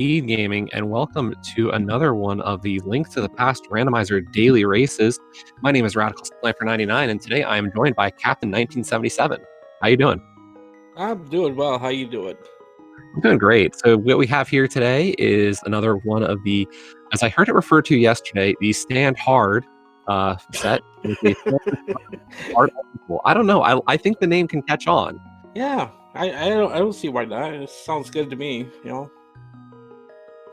Speed Gaming, and welcome to another one of the Link to the Past Randomizer Daily Races. My name is Radical Sniper 99, and today I am joined by Captain 1977. How you doing? I'm doing well. How you doing? I'm doing great. So what we have here today is another one of the, as I heard it referred to yesterday, the Stand Hard set. With the hard. I don't know. I think the name can catch on. Yeah, I don't see why not. It sounds good to me.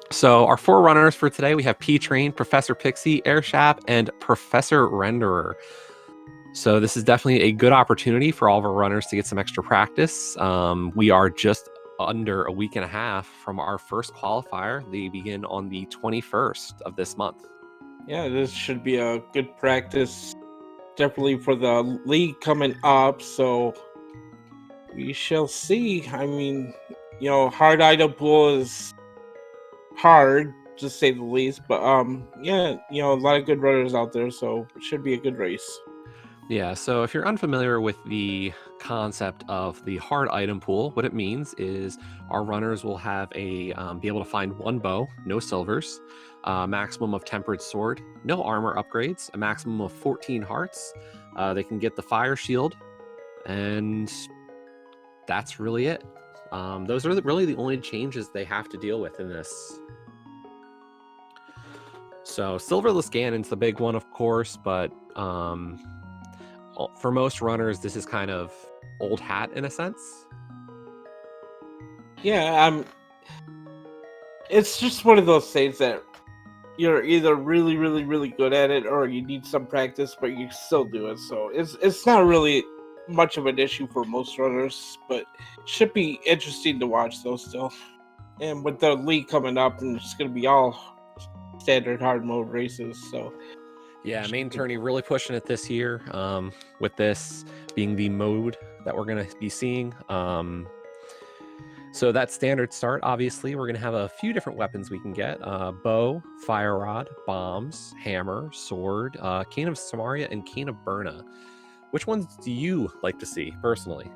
So our four runners for today, we have P-Train, Professor Pixie, Airshap, and Professor Renderer. So this is definitely a good opportunity for all of our runners to get some extra practice. We are just under a week and a half from our first qualifier. They begin on the 21st of this month. Yeah, this should be a good practice, definitely for the league coming up. So we shall see. I mean, hard item pool is hard to say the least, but yeah, a lot of good runners out there, so it should be a good race. Yeah, so if you're unfamiliar with the concept of the hard item pool, what it means is our runners will have be able to find one bow, no silvers, maximum of tempered sword, no armor upgrades, a maximum of 14 hearts. They can get the fire shield, and that's really it. Those are really the only changes they have to deal with in this. So silverless Ganon's the big one, of course, but for most runners, this is kind of old hat in a sense. Yeah, it's just one of those things that you're either really, really, really good at it, or you need some practice, but you still do it. So it's not really much of an issue for most runners, but should be interesting to watch though still. And with the league coming up, and it's going to be all standard hard mode races. So yeah, main tourney really pushing it this year. With this being the mode that we're going to be seeing. So that standard start, obviously, we're going to have a few different weapons we can get. Bow, fire rod, bombs, hammer, sword, Cane of Samaria, and Cane of Burna. Which ones do you like to see, personally?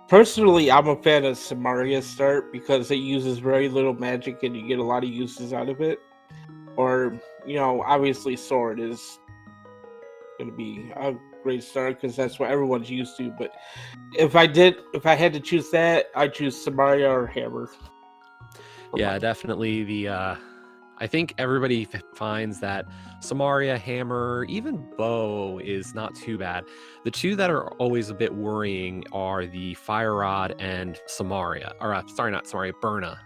Personally, I'm a fan of Samaria's start because it uses very little magic and you get a lot of uses out of it. Or, obviously sword is going to be a great start because that's what everyone's used to. But if I had to choose that, I'd choose Samaria or hammer. Yeah, definitely I think everybody finds that Samaria, hammer, even bow is not too bad. The two that are always a bit worrying are the fire rod and Samaria, or sorry, not Samaria, Burna.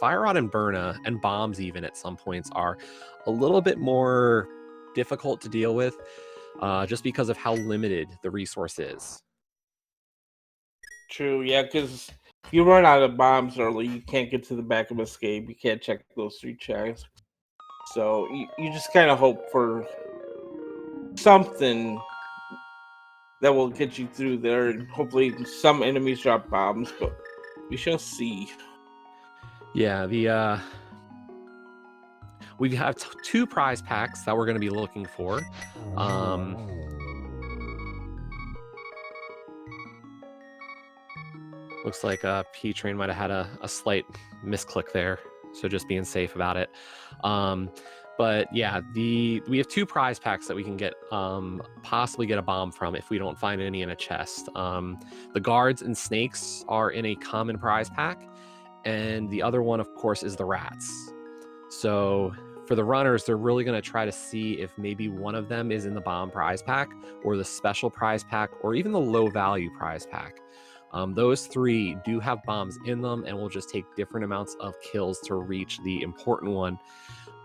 Fire rod and Burna, and bombs even at some points, are a little bit more difficult to deal with, just because of how limited the resource is. True, yeah, because if you run out of bombs early, you can't get to the back of escape. You can't check those 3 checks. So you just kind of hope for something that will get you through there, and hopefully some enemies drop bombs, but we shall see. Yeah, we have two prize packs that we're going to be looking for. Looks like P-Train might have had a slight misclick there, so just being safe about it. But yeah, we have two prize packs that we can get, possibly get a bomb from if we don't find any in a chest. The guards and snakes are in a common prize pack, and the other one, of course, is the rats. So for the runners, they're really going to try to see if maybe one of them is in the bomb prize pack, or the special prize pack, or even the low value prize pack. Those three do have bombs in them, and will just take different amounts of kills to reach the important one,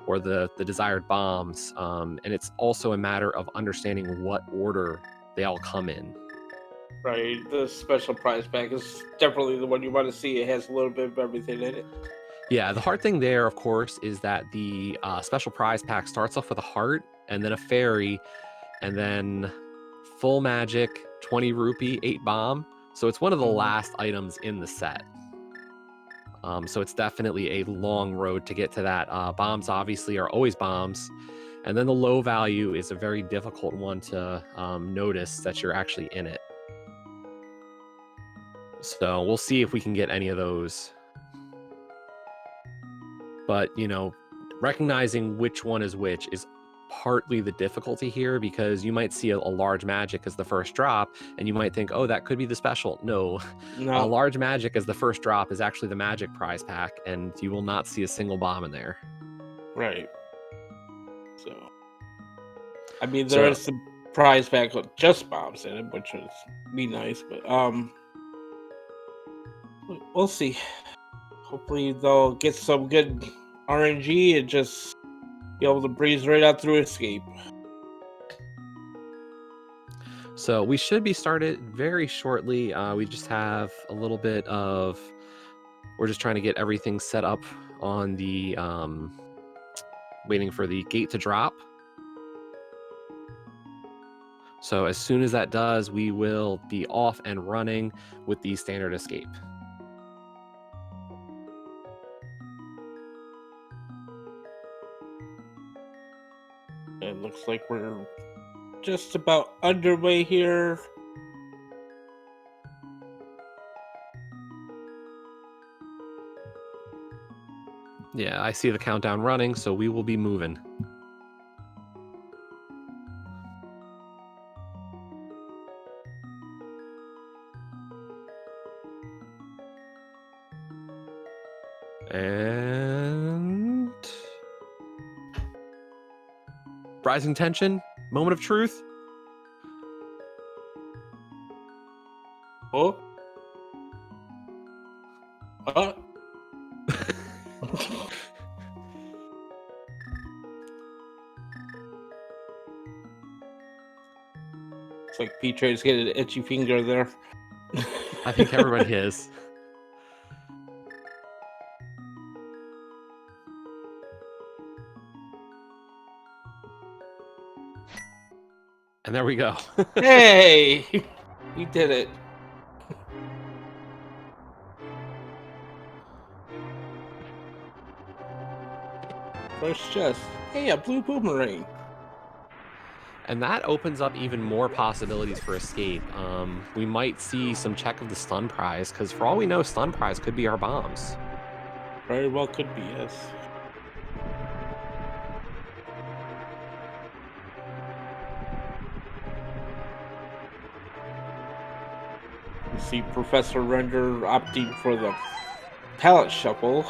or the desired bombs. And it's also a matter of understanding what order they all come in. Right, the special prize pack is definitely the one you want to see. It has a little bit of everything in it. Yeah, the hard thing there, of course, is that the special prize pack starts off with a heart, and then a fairy, and then full magic, 20 rupee, 8 bomb. So it's one of the last items in the set. So it's definitely a long road to get to that. Bombs obviously are always bombs. And then the low value is a very difficult one to notice that you're actually in it. So we'll see if we can get any of those. But, you know, recognizing which one is which is partly the difficulty here, because you might see a large magic as the first drop and you might think, oh, that could be the special. No, a No, large magic as the first drop is actually the magic prize pack, and you will not see a single bomb in there. right. So, I mean, So- there is some prize pack with just bombs in it, which would be nice, but we'll see. Hopefully they'll get some good RNG and just be able to breeze right out through escape. So we should be started very shortly. We just have a little bit of, we're just trying to get everything set up on the, waiting for the gate to drop. So as soon as that does, we will be off and running with the standard escape. It looks like we're just about underway here. Yeah, I see the countdown running, so we will be moving. And rising tension, moment of truth. Oh. It's like P-Trade's getting an itchy finger there. I think everybody is. And there we go. Hey! We did it. First chest. Hey, a blue boomerang. And that opens up even more possibilities for escape. We might see some check of the stun prize, because for all we know, stun prize could be our bombs. Very well could be, yes. You see Professor Render opting for the palette shuffle.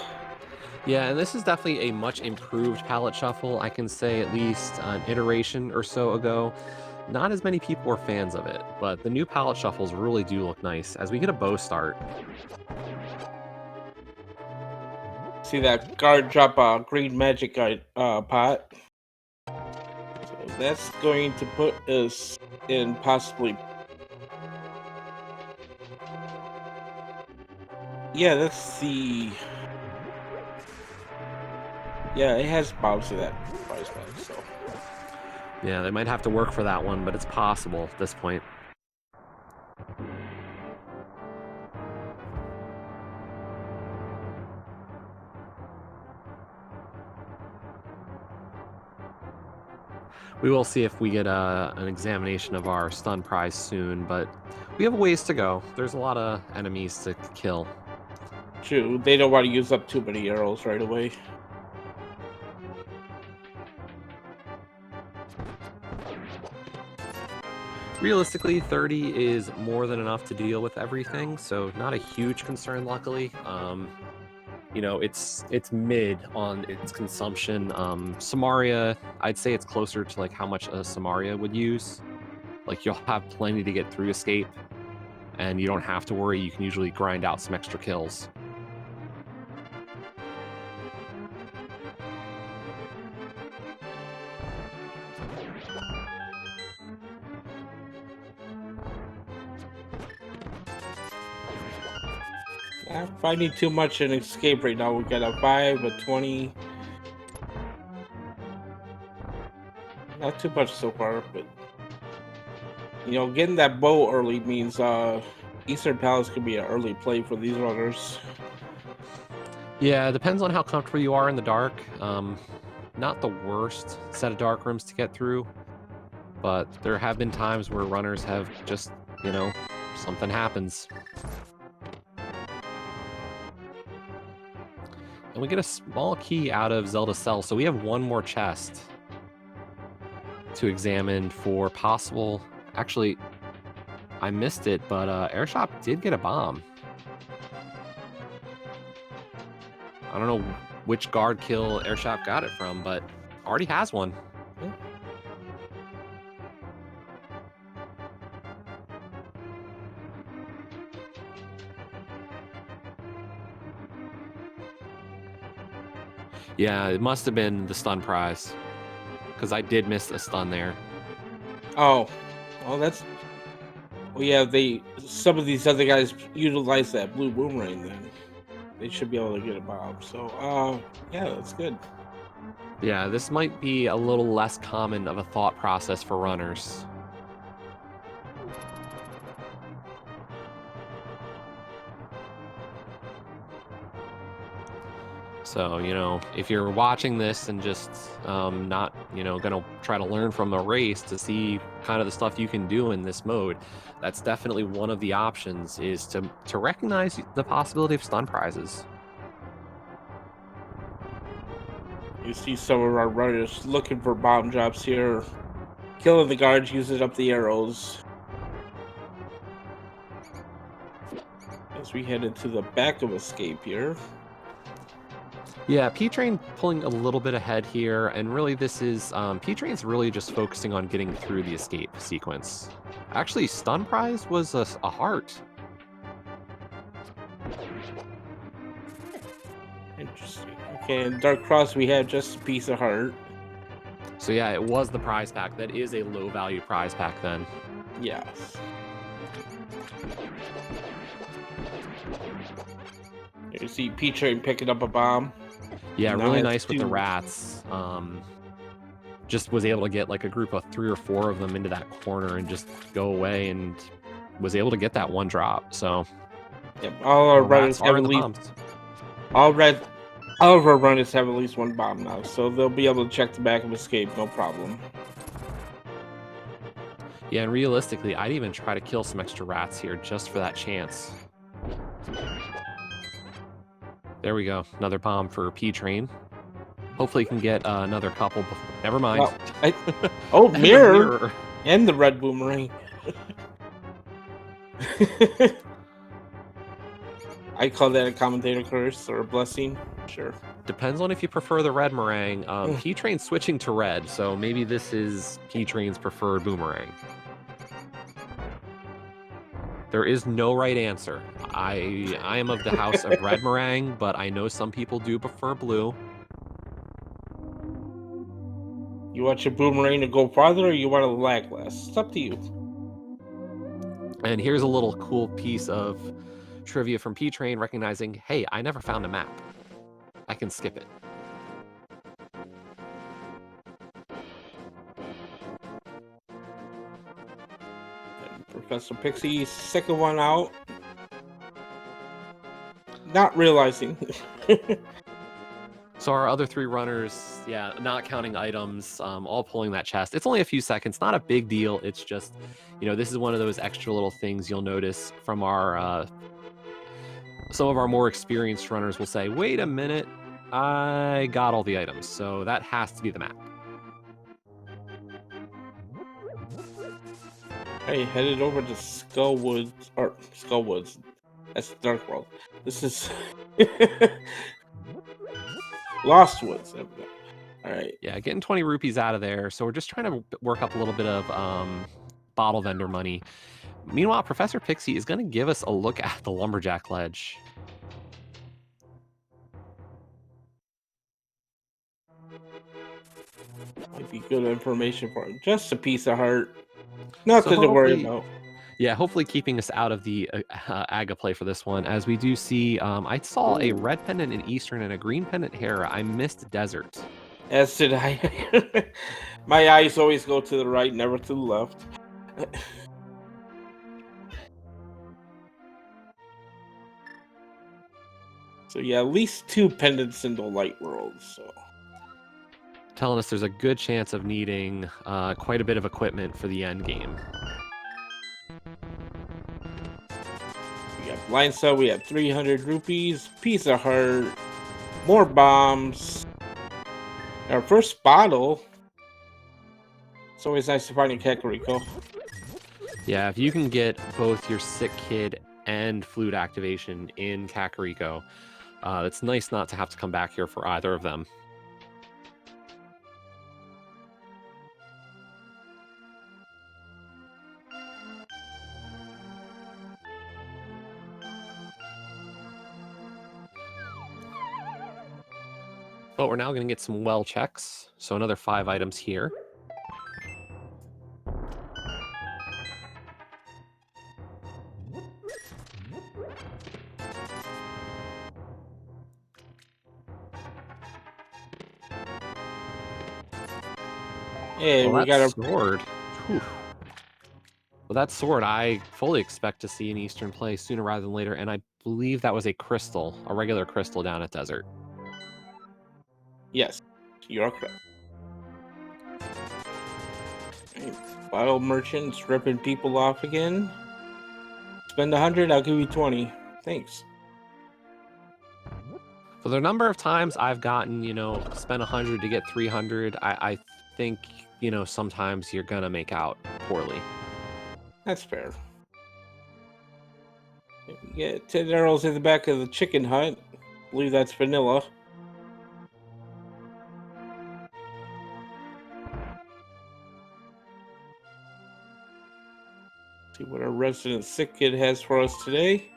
Yeah, and this is definitely a much improved palette shuffle. I can say at least an iteration or so ago, not as many people were fans of it, but the new palette shuffles really do look nice as we get a bow start. See that guard drop a green magic pot. So that's going to put us in possibly. Yeah, that's the. Yeah, it has bombs to that price pack, so. Yeah, they might have to work for that one, but it's possible at this point. We will see if we get an examination of our stun prize soon, but we have a ways to go. There's a lot of enemies to kill. True, they don't want to use up too many arrows right away. Realistically, 30 is more than enough to deal with everything, so not a huge concern, luckily. You know, it's mid on its consumption. Samaria, I'd say it's closer to like how much a Samaria would use. Like, you'll have plenty to get through escape, and you don't have to worry. You can usually grind out some extra kills. Not finding too much in escape right now. We got a 5, a 20. Not too much so far, but you know, getting that bow early means Eastern Palace could be an early play for these runners. Yeah, it depends on how comfortable you are in the dark. Not the worst set of dark rooms to get through, but there have been times where runners have just, you know, something happens. And we get a small key out of Zelda's cell, so we have one more chest to examine for possible... Actually, I missed it, but Airshop did get a bomb. I don't know which guard kill Airshop got it from, but already has one. Yeah, it must have been the stun prize, because I did miss a stun there. Oh, well, that's... Well, yeah, some of these other guys utilize that blue boomerang, then they should be able to get a bomb. So, yeah, that's good. Yeah, this might be a little less common of a thought process for runners. So, you know, if you're watching this and just not, you know, going to try to learn from a race to see kind of the stuff you can do in this mode, that's definitely one of the options, is to recognize the possibility of stun prizes. You see some of our runners looking for bomb drops here, killing the guards, using up the arrows. As we head into the back of Escape here. Yeah, P-Train pulling a little bit ahead here, and really this is, P-Train's really just focusing on getting through the escape sequence. Actually, stun prize was a heart. Interesting. Okay, in Dark Cross we have just a piece of heart. So yeah, it was the prize pack. That is a low-value prize pack then. Yes. You see P-Train picking up a bomb. Yeah, Now really it's nice with the two. rats. Just was able to get like a group of 3 or 4 of them into that corner and just go away, and was able to get that one drop. So Yep, all our the runners rats are have in at the least bombs. all of our runners have at least one bomb now, so they'll be able to check the back of Escape, no problem. Yeah, and realistically, I'd even try to kill some extra rats here just for that chance. There we go. Another bomb for P-Train. Hopefully he can get another couple. Never mind. Oh, And the mirror and the red boomerang. I call that a commentator curse or a blessing. Sure. Depends on if you prefer the red meringue. P-Train's switching to red, so maybe this is P-Train's preferred boomerang. There is no right answer. I am of the house of red meringue, but I know some people do prefer blue. You want your boomerang to go farther, or you want to lag less? It's up to you. And here's a little cool piece of trivia from P-Train, recognizing, hey, I never found a map. I can skip it. And Professor Pixie's second one out. Not realizing. So our other 3 runners, yeah, not counting items, all pulling that chest. It's only a few seconds, not a big deal. It's just, you know, this is one of those extra little things you'll notice from our, some of our more experienced runners will say, wait a minute, I got all the items. So that has to be the map. Hey, headed over to Skullwoods. That's Dark World. This is Lost Woods. There we go. All right. Yeah, getting 20 rupees out of there. So we're just trying to work up a little bit of bottle vendor money. Meanwhile, Professor Pixie is going to give us a look at the Lumberjack Ledge. Might be good information for him. Just a piece of heart. Nothing to worry about. Yeah, hopefully keeping us out of the Aga play for this one, as we do see, I saw a red pendant in Eastern and a green pendant here. I missed Desert. As did I. My eyes always go to the right, never to the left. So yeah, at least 2 pendants in the light world, so. Telling us there's a good chance of needing quite a bit of equipment for the end game. We got blind cell, we have 300 rupees, piece of heart, More bombs. Our first bottle. It's always nice to find in Kakariko. Yeah, if you can get both your Sick Kid and Flute activation in Kakariko, it's nice not to have to come back here for either of them. But we're now going to get some well checks. So another 5 items here. Hey, Well, we that got a sword. Whew. Well, that sword, I fully expect to see an Eastern play sooner rather than later, and I believe that was a crystal, a regular crystal down at Desert. yes. You're correct. Bottle merchants ripping people off again. Spend 100, I'll give you 20. Thanks. For the number of times I've gotten, spend 100 to get 300, I think, sometimes you're gonna make out poorly. That's fair. We get 10 arrows in the back of the chicken hut. I believe that's vanilla. See what our resident sick kid has for us today.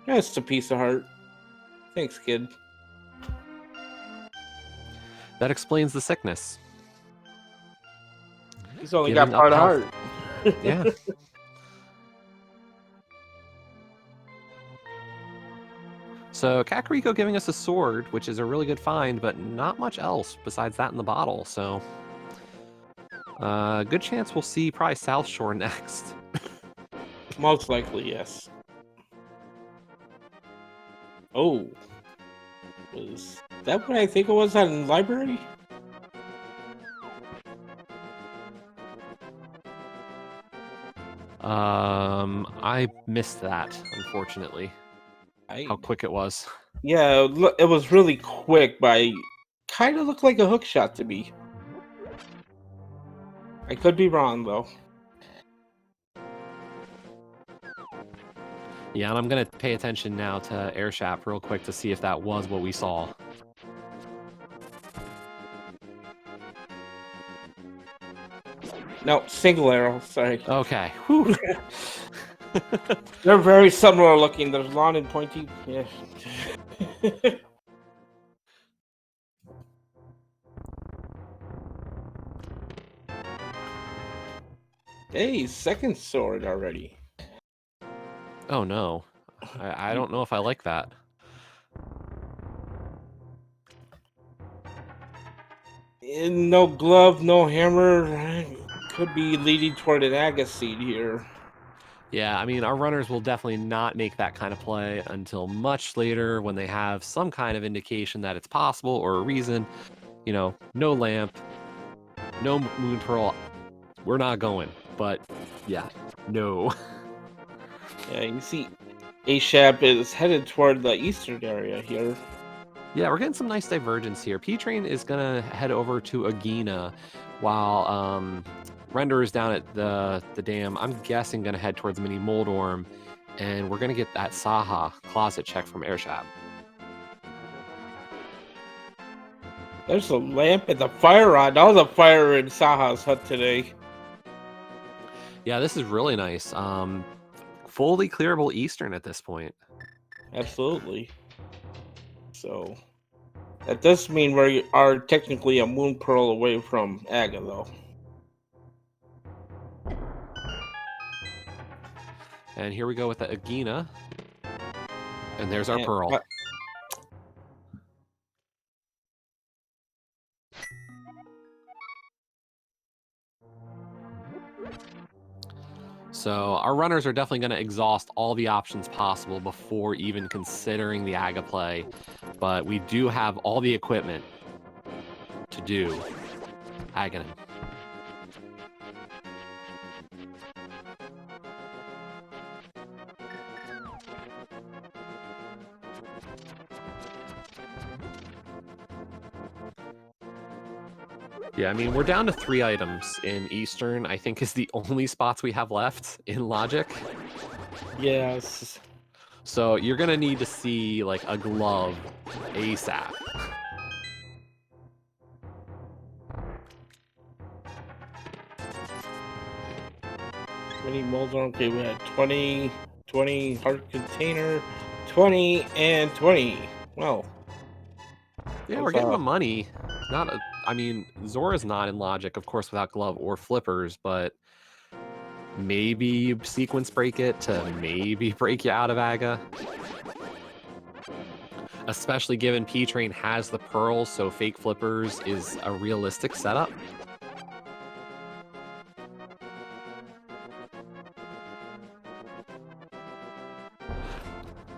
Just a piece of heart. Thanks, kid. That explains the sickness. He's only Giving got up part of health. heart. Yeah. So Kakariko giving us a sword, which is a really good find, but not much else besides that in the bottle. So good chance we'll see probably South Shore next. Most likely, yes. Oh. Was that what I think it was in the library? I missed that, unfortunately. How quick it was. Yeah, it was really quick, but kind of looked like a hook shot to me. I could be wrong, though. Yeah, and I'm going to pay attention now to Airshap real quick to see if that was what we saw. No, single arrow, sorry. Okay. Whew. They're very similar looking. There's long and pointy. Yeah. Hey, second sword already. Oh, no. I don't know if I like that. And no glove, no hammer. Could be leading toward an Aga seed here. Yeah, I mean, our runners will definitely not make that kind of play until much later when they have some kind of indication that it's possible or a reason. No lamp, no moon pearl. We're not going. But yeah, no. Yeah, you see, A-Shap is headed toward the eastern area here. Yeah, we're getting some nice divergence here. P-Train is going to head over to Agina while Render is down at the dam. I'm guessing going to head towards Mini Moldorm, and we're going to get that Saha closet check from Airshap. There's a lamp and the fire rod. All the fire in Saha's hut today. Yeah, this is really nice. Fully clearable Eastern at this point. Absolutely. So, that does mean we are technically a moon pearl away from Aga, though. And here we go with the Agina. And there's our pearl. So our runners are definitely going to exhaust all the options possible before even considering the Aga play. But we do have all the equipment to do Aganin. Yeah, I mean, we're down to 3 items in Eastern, I think is the only spots we have left in Logic. Yes. So you're gonna need to see like a glove ASAP. Many molds are okay. We had 20, 20 heart container, 20 and 20. Well, Yeah, we're getting the money. Not a, I mean, Zora's not in Logic, of course, without glove or flippers, but maybe you sequence break it to maybe break you out of Aga. Especially given P-Train has the pearls, so fake flippers is a realistic setup.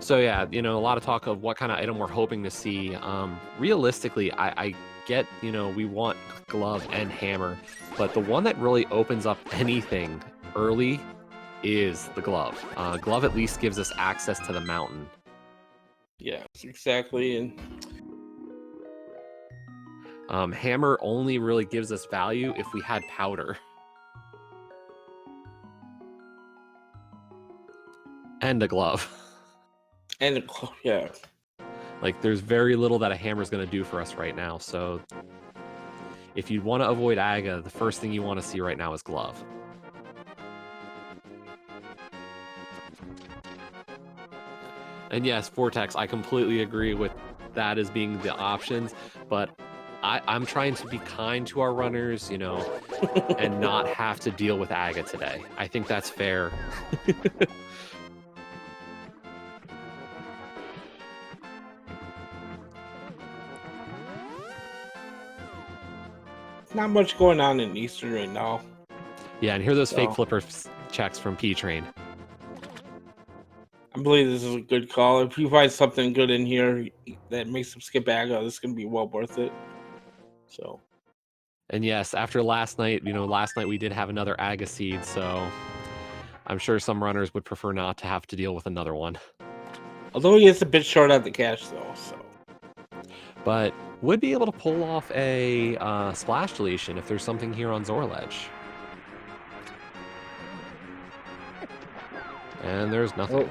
So yeah, you know, a lot of talk of what kind of item we're hoping to see. Realistically, I get, you know, we want glove and hammer, but the one that really opens up anything early is the glove. Glove at least gives us access to the mountain. yes, exactly. And Hammer only really gives us value if we had powder. And a glove. And yeah. Like, there's very little that a hammer is going to do for us right now. So, if you want to avoid Aga, the first thing you want to see right now is glove. And yes, Vortex, I completely agree with that as being the options. But I'm trying to be kind to our runners, you know, and not have to deal with Aga today. I think that's fair. Not much going on in Eastern right now. Yeah, and here are those fake flipper checks from P-Train. I believe this is a good call. If you find something good in here that makes them skip Aga, this is going to be well worth it. So. And yes, after last night, you know, last night we did have another Aga seed, so I'm sure some runners would prefer not to have to deal with another one. Although he is a bit short on the cash, though, so. But would be able to pull off a splash deletion if there's something here on Zorledge. And there's nothing.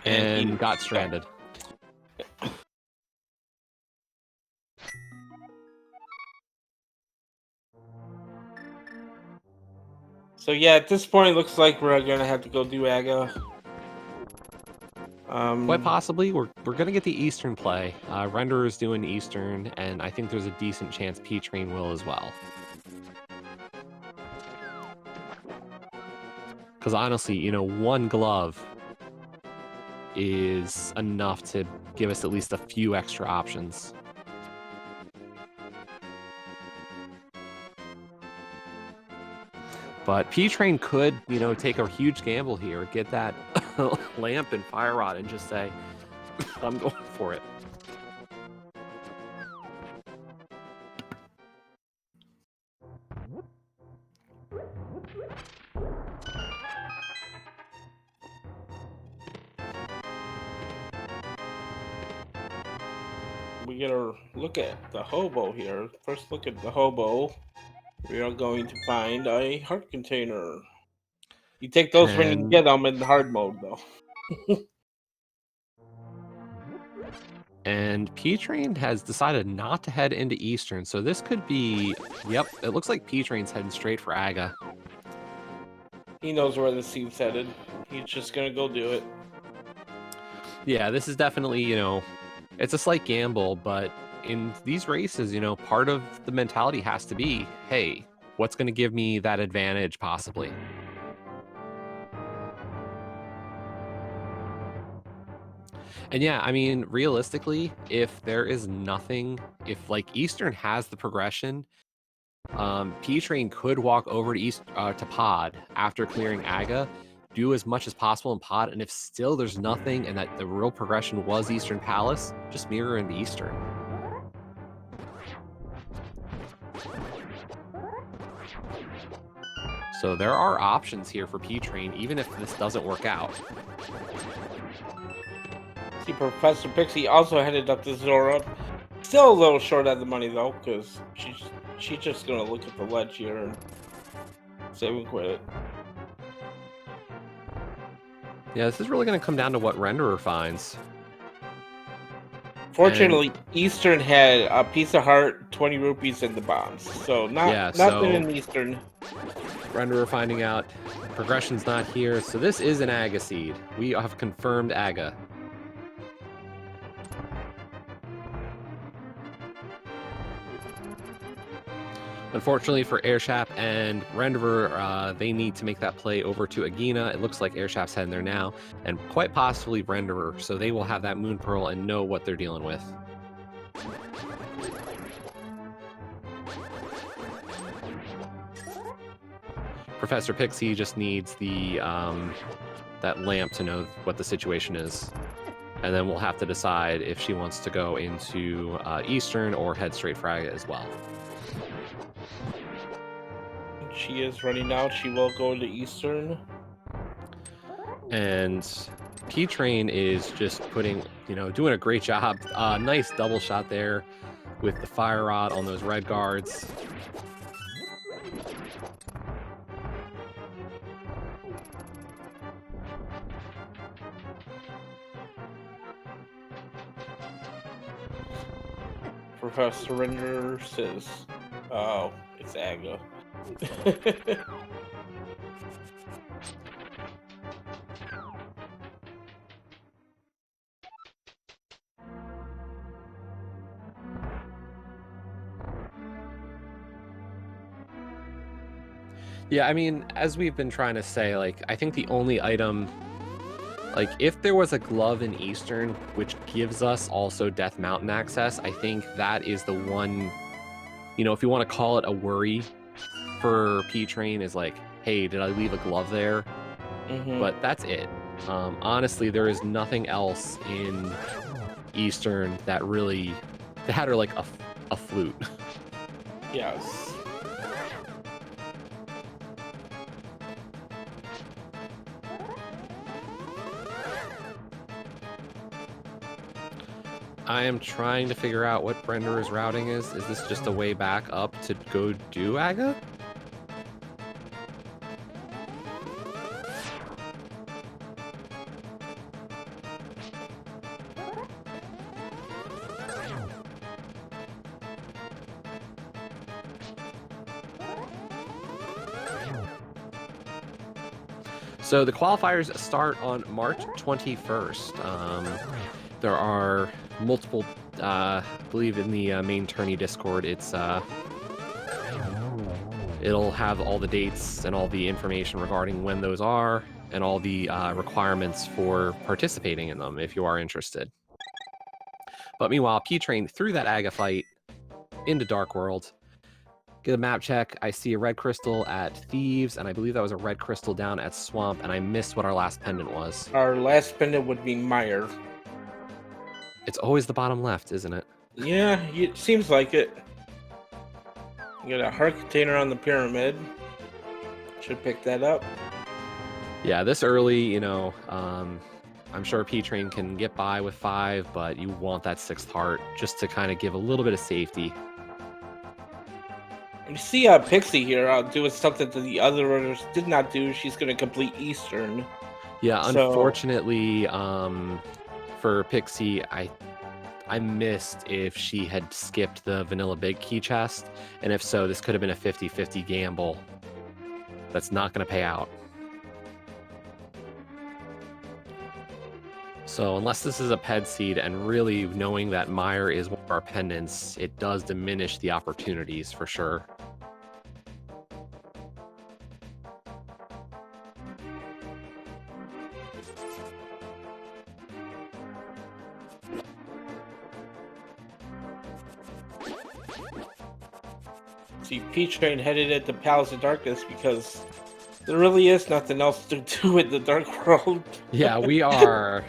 And got stranded. So yeah, at this point, it looks like we're gonna have to go do Aga. Quite possibly, we're gonna get the Eastern play. Renderer's doing Eastern, and I think there's a decent chance P-Train will as well. Because honestly, you know, one glove is enough to give us at least a few extra options. But P-Train could, you know, take a huge gamble here, get that lamp and fire rod and just say, I'm going for it. We gotta look at the hobo here. First look at the hobo. We are going to find a heart container. You take those when you get them in hard mode, though. And P-Train has decided not to head into Eastern, so this could be... Yep, it looks like P-Train's heading straight for Aga. He knows where the seed's headed. He's just gonna go do it. Yeah, this is definitely, you know, it's a slight gamble, but in these races, you know, part of the mentality has to be, hey, what's going to give me that advantage possibly? And yeah, I mean, realistically, if there is nothing, if like Eastern has the progression, P-Train could walk over to Pod after clearing Aga, do as much as possible in Pod, and if still there's nothing and that the real progression was Eastern Palace, just mirror into Eastern. So there are options here for P-Train, even if this doesn't work out. See, Professor Pixie also headed up to Zora. Still a little short on the money though, because she's just gonna look at the ledge here and save and quit. Yeah, this is really going to come down to what renderer finds. Fortunately, Eastern had a piece of heart, 20 rupees, and the bombs. So nothing in Eastern. Renderer finding out progression's not here, so this is an Aga seed. We have confirmed Aga. Unfortunately for Airshap and Renderer, they need to make that play over to Agina. It looks like Airshap's heading there now, and quite possibly Renderer, so they will have that Moon Pearl and know what they're dealing with. Professor Pixie just needs the that lamp to know what the situation is. And then we'll have to decide if she wants to go into Eastern or head straight for Aga as well. She is running out. She will go to Eastern. And P-Train is just putting, doing a great job. Nice double shot there with the fire rod on those red guards. Professor Render says, "Oh, it's Aga." Yeah, I mean, as we've been trying to say, I think the only item, if there was a glove in Eastern, which gives us also Death Mountain access, I think that is the one, if you want to call it a worry for P-Train, is hey, did I leave a glove there? But that's it. Honestly, there is nothing else in Eastern that really, that are like a flute. Yes. I am trying to figure out what Brenderer's routing is. Is this just a way back up to go do Aga? So the qualifiers start on March 21st. There are multiple, I believe in the main tourney Discord, it'll have all the dates and all the information regarding when those are and all the requirements for participating in them if you are interested. But meanwhile, P-Train through that Aga fight into Dark World. Get a map check. I see a red crystal at Thieves, and I believe that was a red crystal down at Swamp, and I missed what our last pendant was. Our last pendant would be Meyer. It's always the bottom left, isn't it? Yeah, it seems like it. You got a heart container on the pyramid. Should pick that up. Yeah, this early, I'm sure P-Train can get by with 5, but you want that 6th heart just to kind of give a little bit of safety. You see Pixie here doing something that the other runners did not do. She's going to complete Eastern. Yeah, unfortunately, for Pixie, I missed if she had skipped the vanilla big key chest, and if so, this could have been a 50-50 gamble. That's not going to pay out. So unless this is a ped seed, and really knowing that Meyer is one of our pendants, it does diminish the opportunities for sure. See, P-Train headed at the Palace of Darkness because there really is nothing else to do in the Dark World. Yeah, we are.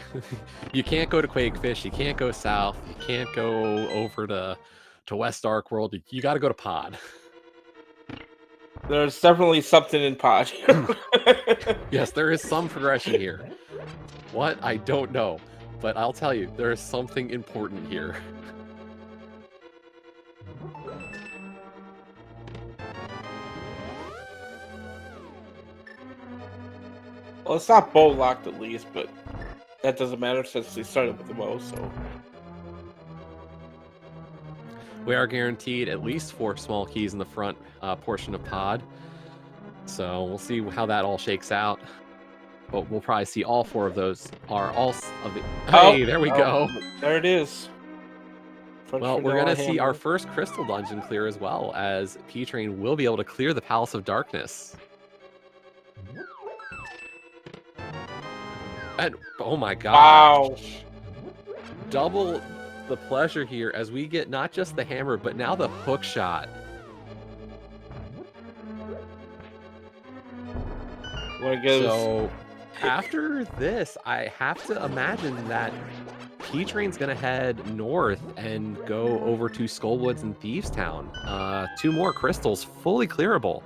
You can't go to Quakefish. You can't go south. You can't go over to West Dark World. You got to go to Pod. There's definitely something in Pod here. Yes, there is some progression here. What? I don't know. But I'll tell you, there is something important here. Well, it's not bow locked at least, but that doesn't matter since they started with the bow, so. We are guaranteed at least 4 small keys in the front portion of pod. So we'll see how that all shakes out. But we'll probably see all 4 of those are all of it. Hey, there we go. There it is. Well, we're going to see our first crystal dungeon clear as well, as P-Train will be able to clear the Palace of Darkness. And, oh my gosh. Wow. Double the pleasure here as we get not just the hammer, but now the hook shot. So after this, I have to imagine that P-Train's gonna head north and go over to Skullwoods and Thieves Town. 2 more crystals, fully clearable.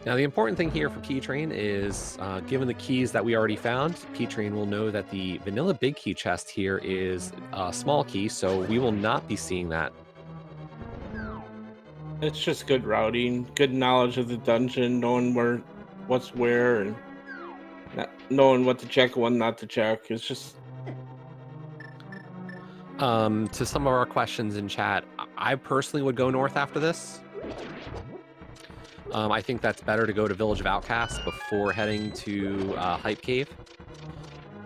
Now, the important thing here for P-Train is, given the keys that we already found, P-Train will know that the vanilla big key chest here is a small key, so we will not be seeing that. It's just good routing, good knowledge of the dungeon, knowing what's where, and knowing what to check and what not to check. It's just... To some of our questions in chat, I personally would go north after this. I think that's better to go to Village of Outcasts before heading to Hype Cave,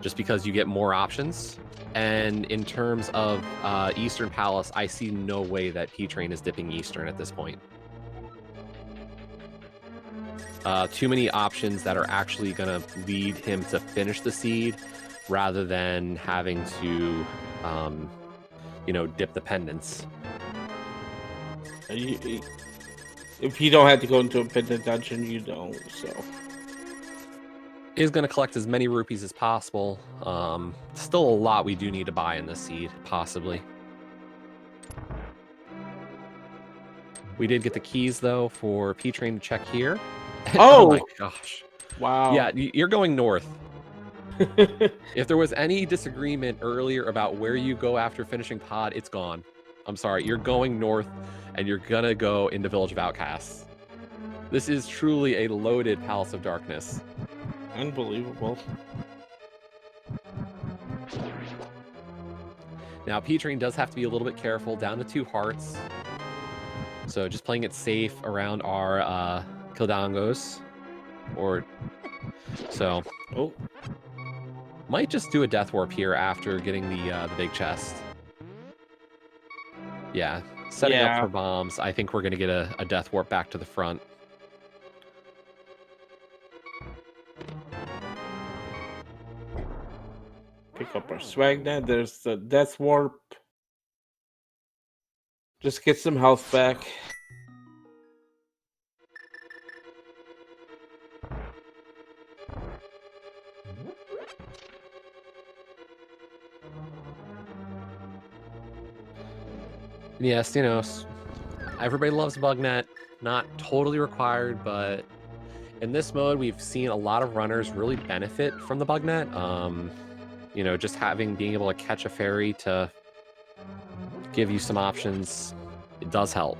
just because you get more options. And in terms of Eastern Palace, I see no way that P-Train is dipping Eastern at this point. Too many options that are actually going to lead him to finish the seed, rather than having to, dip the pendants. If you don't have to go into a pendant dungeon, you don't, so. Is going to collect as many rupees as possible. Still a lot we do need to buy in this seed, possibly. We did get the keys, though, for P-Train to check here. Oh! Oh my gosh. Wow. Yeah, you're going north. If there was any disagreement earlier about where you go after finishing pod, it's gone. I'm sorry, you're going north, and you're gonna go into Village of Outcasts. This is truly a loaded Palace of Darkness. Unbelievable. Now, P-Train does have to be a little bit careful, down to 2 hearts. So just playing it safe around our Kildangos. Oh. Might just do a Death Warp here after getting the big chest. Yeah, setting up for bombs. I think we're going to get a Death Warp back to the front. Pick up our swag net. There's the Death Warp. Just get some health back. Yes, everybody loves BugNet. Not totally required, but in this mode, we've seen a lot of runners really benefit from the BugNet. Just being able to catch a fairy to give you some options, it does help.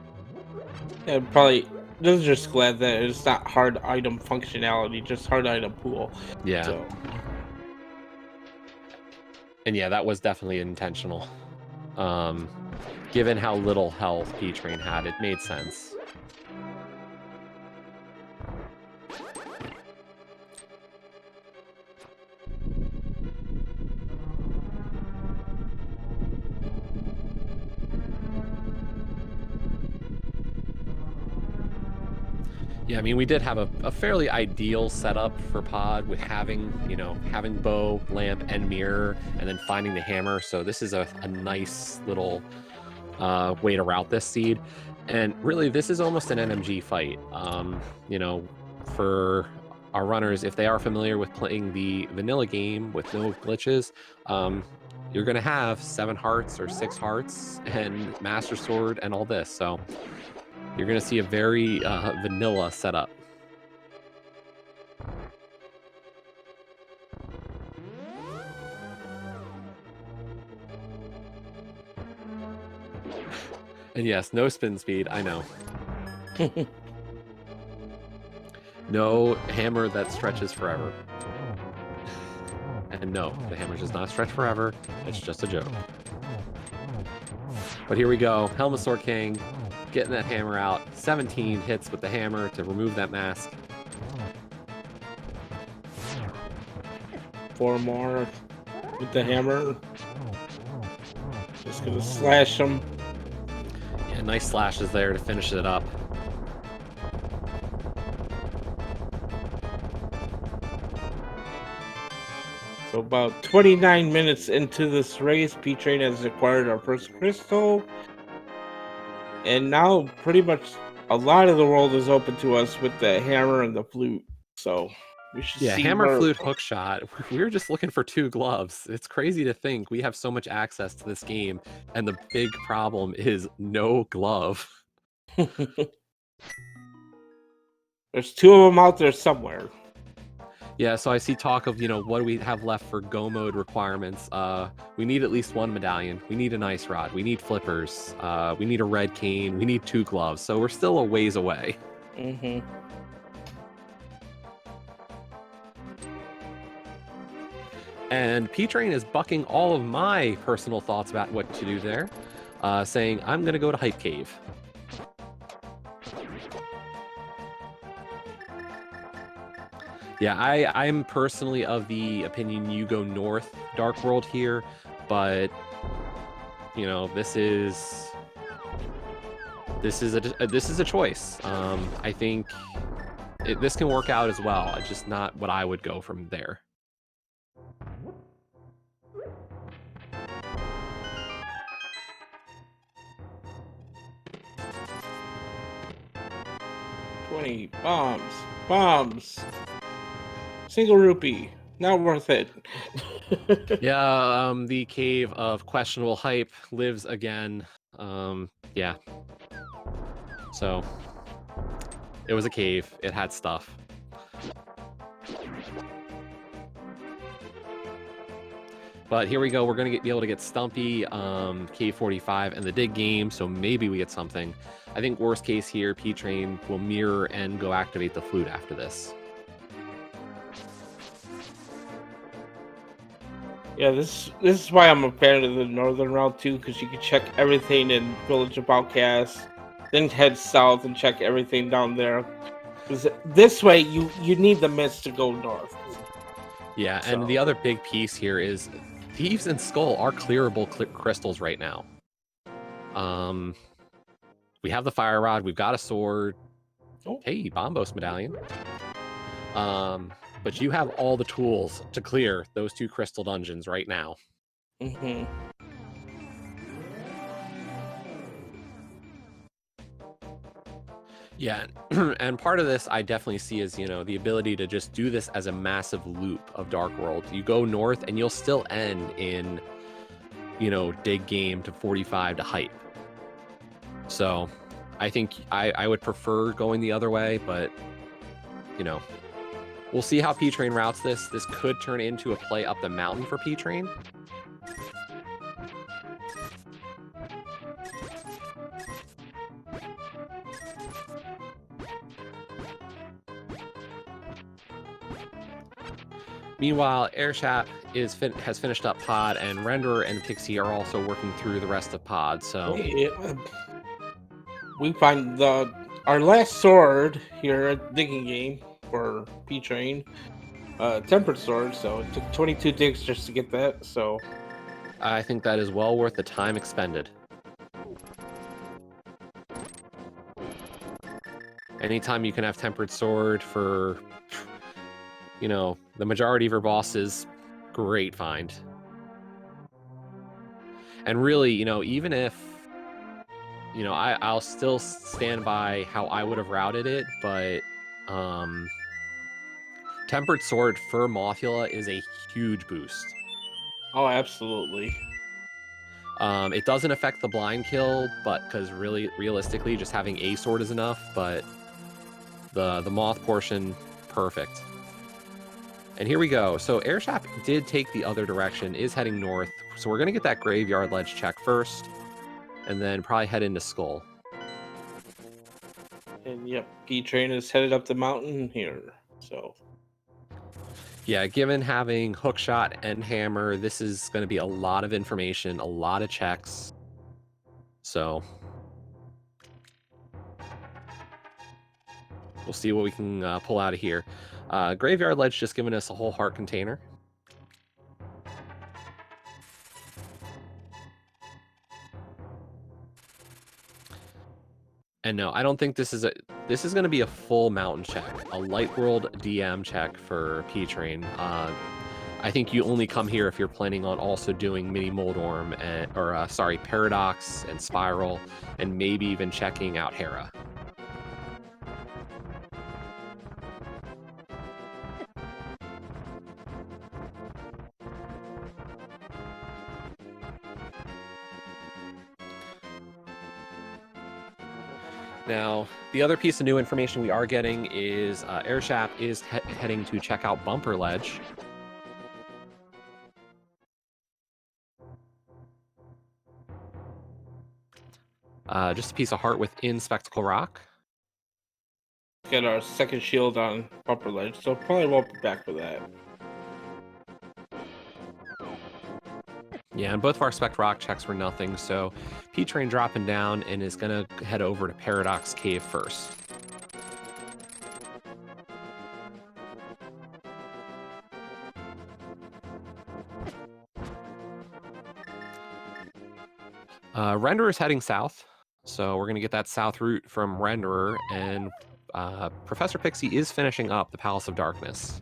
Yeah, probably. This is just glad that it's not hard item functionality, just hard item pool. Yeah. So. And yeah, that was definitely intentional. Given how little health P-Train had, it made sense. Yeah, I mean, we did have a fairly ideal setup for pod with having bow, lamp, and mirror, and then finding the hammer. So this is a nice little way to route this seed. And really, this is almost an NMG fight. For our runners, if they are familiar with playing the vanilla game with no glitches, you're going to have 7 hearts or 6 hearts and Master Sword and all this. So you're going to see a very vanilla setup. And yes, no spin speed, I know. No hammer that stretches forever. And no, the hammer does not stretch forever. It's just a joke. But here we go. Helmasaur King getting that hammer out. 17 hits with the hammer to remove that mask. 4 more with the hammer. Just gonna slash him. Yeah, nice slashes there to finish it up. So about 29 minutes into this race, P-Train has acquired our first crystal. And now pretty much a lot of the world is open to us with the hammer and the flute. So we should see hammer, where... flute, hook shot. We were just looking for 2 gloves. It's crazy to think we have so much access to this game, and the big problem is no glove. There's 2 of them out there somewhere. Yeah, so I see talk of, what do we have left for Go mode requirements? We need at least 1 medallion. We need an ice rod. We need flippers. We need a red cane. We need 2 gloves. So we're still a ways away. Mm-hmm. And P-Train is bucking all of my personal thoughts about what to do there, saying, I'm going to go to Hype Cave. Yeah, I'm personally of the opinion you go north Dark World here, but this is a choice. I think this can work out as well. It's just not what I would go from there. $20 bombs. Single rupee, not worth it. Yeah, the cave of questionable hype lives again. Yeah. So it was a cave. It had stuff. But here we go. We're gonna be able to get Stumpy, Cave 45, and the dig game. So maybe we get something. I think worst case here, P-Train will mirror and go activate the flute after this. Yeah, this is why I'm a fan of the northern route too, because you can check everything in Village of Outcasts, then head south and check everything down there. Because this way, you need the mist to go north. Yeah, and the other big piece here is Thieves and Skull are clearable crystals right now. We have the fire rod. We've got a sword. Oh. Hey, Bombos medallion. But you have all the tools to clear those 2 crystal dungeons right now. Mm-hmm. Yeah, and part of this I definitely see as, the ability to just do this as a massive loop of Dark World. You go north and you'll still end in, dig game to 45 to hype. So I think I would prefer going the other way, but, we'll see how P-Train routes this. This could turn into a play up the mountain for P-Train. Meanwhile, Airshap has finished up Pod, and Renderer and Pixie are also working through the rest of Pod. So we find our last sword here at Digging Game for P-Train, Tempered Sword. So it took 22 digs just to get that. So I think that is well worth the time expended. Anytime you can have Tempered Sword for, the majority of your bosses, great find. And really, even if, I'll still stand by how I would have routed it, but Tempered Sword for Mothula is a huge boost. Oh, absolutely. It doesn't affect the blind kill, but because really, realistically, just having a sword is enough. But the moth portion, perfect. And here we go. So Airshap did take the other direction, is heading north. So we're gonna get that graveyard ledge check first, and then probably head into Skull. And yep, P-Train is headed up the mountain here. So Yeah, given having Hookshot and Hammer, this is going to be a lot of information, a lot of checks. So we'll see what we can pull out of here. Graveyard Ledge just giving us a whole heart container. And no, I don't think this is going to be a full mountain check, a Light World DM check for P-Train. I think you only come here if you're planning on also doing Mini Moldorm and, Paradox and Spiral, and maybe even checking out Hera. Now, the other piece of new information we are getting is Airshap is heading to check out Bumper Ledge. Just a piece of heart within Spectacle Rock. get our second shield on Bumper Ledge, so probably won't be back for that. Yeah, and both of our Spect Rock checks were nothing, so P-Train dropping down and is going to head over to Paradox Cave first. Renderer's heading south, so we're going to get that south route from Renderer, and Professor Pixie is finishing up the Palace of Darkness.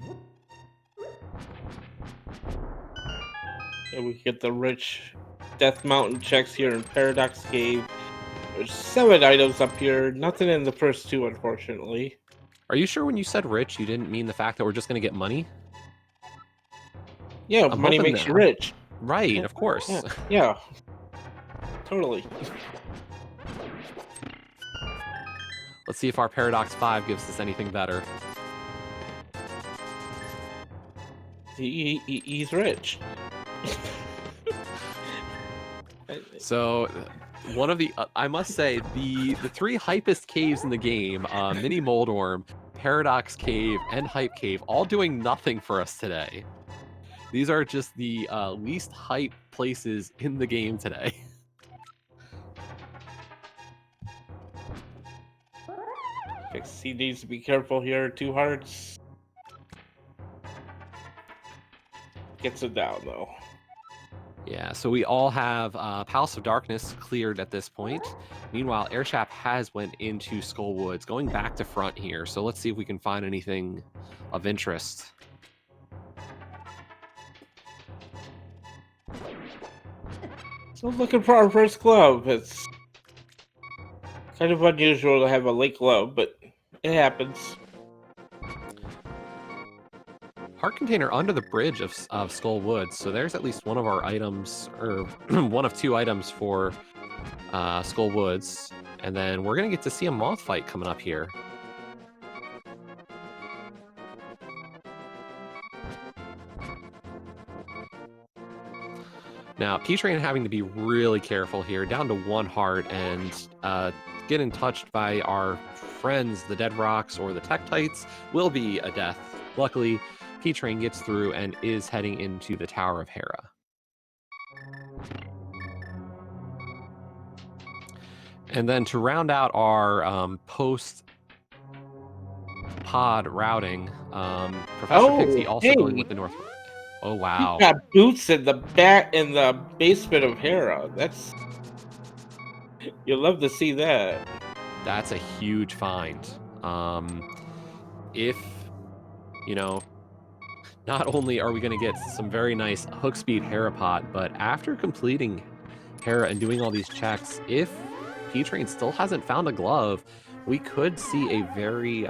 And we get the rich Death Mountain checks here in Paradox Cave. There's 7 items up here, nothing in the first 2, unfortunately. Are you sure when you said rich, you didn't mean the fact that we're just going to get money? Yeah, I'm money hoping makes that- you rich. Right, Yeah, of course. Yeah. Totally. Let's see if our Paradox 5 gives us anything better. He's rich. So, one of the, I must say, the 3 hypest caves in the game, Mini Moldorm, Paradox Cave, and Hype Cave, all doing nothing for us today. These are just the least hype places in the game today. Pixie needs to be careful here. 2 hearts. Gets it down, though. Yeah, so we all have Palace of Darkness cleared at this point. Meanwhile, Airshap has went into Skull Woods, going back to front here. So let's see if we can find anything of interest. So looking for our first glove. It's kind of unusual to have a late glove, but it happens. Heart container under the bridge of Skull Woods. So there's at least one of our items, or one of 2 items for Skull Woods. And then we're going to get to see a moth fight coming up here. Now, P-Train having to be really careful here, down to 1 heart, and getting touched by our friends, the Dead Rocks or the Tektites, will be a death. Luckily, P-Train gets through and is heading into the Tower of Hera. And then to round out our post-pod routing, Professor Pixie also going with the North. Oh, wow. He's got boots in the basement of Hera. That's... You'll love to see that. That's a huge find. If, not only are we going to get some very nice hook speed Hera pot, but after completing Hera and doing all these checks, if P-Train still hasn't found a glove, we could see a very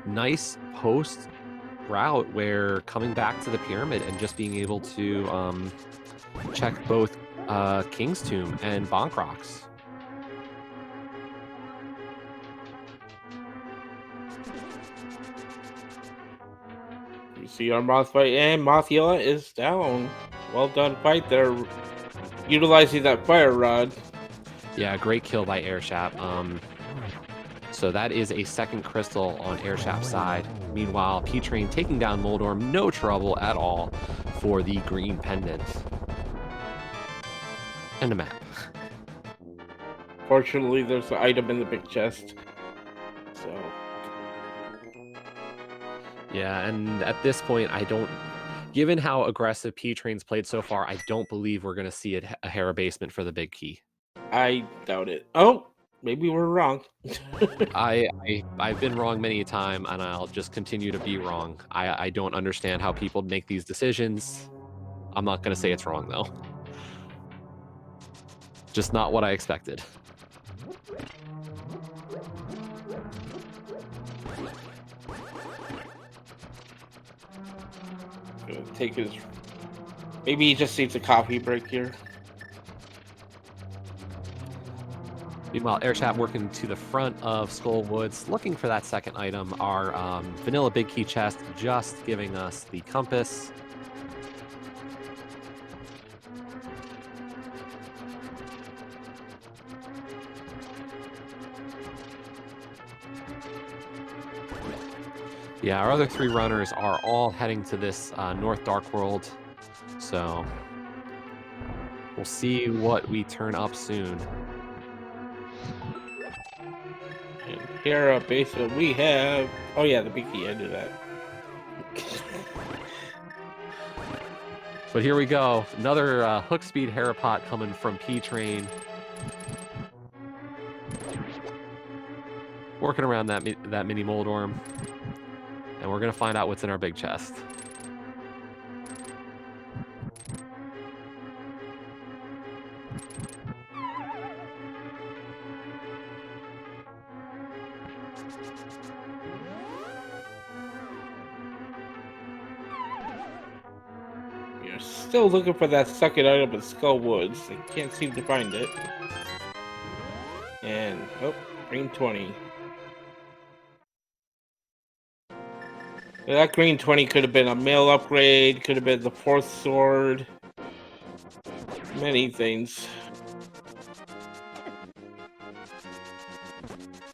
nice post route where coming back to the pyramid and just being able to check both King's Tomb and Bonk Rocks. You see our Moth fight, and Mothula is down. Well done fight there, utilizing that fire rod. Yeah, great kill by Airshap. So that is a second crystal on Airshap's side. Meanwhile, P-Train taking down Moldorm, no trouble at all for the green pendant. And a map. Fortunately, there's an item in the big chest. So. Yeah, and at this point, given how aggressive P-Train's played so far, I don't believe we're going to see a Hera basement for the big key. I doubt it. Oh, maybe we're wrong. I've been wrong many a time, and I'll just continue to be wrong. I don't understand how people make these decisions. I'm not going to say it's wrong, though. Just not what I expected. Take his. Maybe he just needs a coffee break here. Meanwhile, Airshap working to the front of Skull Woods, looking for that second item. Our vanilla big key chest just giving us the compass. Yeah, our other three runners are all heading to this North Dark World, so we'll see what we turn up soon. And here at basement we have. Oh yeah, the big key. I knew that. But here we go, another hook speed Harapot coming from P-Train. Working around that mini Moldorm. And we're going to find out what's in our big chest. We're still looking for that second item in Skull Woods. I can't seem to find it. And, oh, green 20. That green 20 could have been a mail upgrade, could have been the fourth sword. Many things.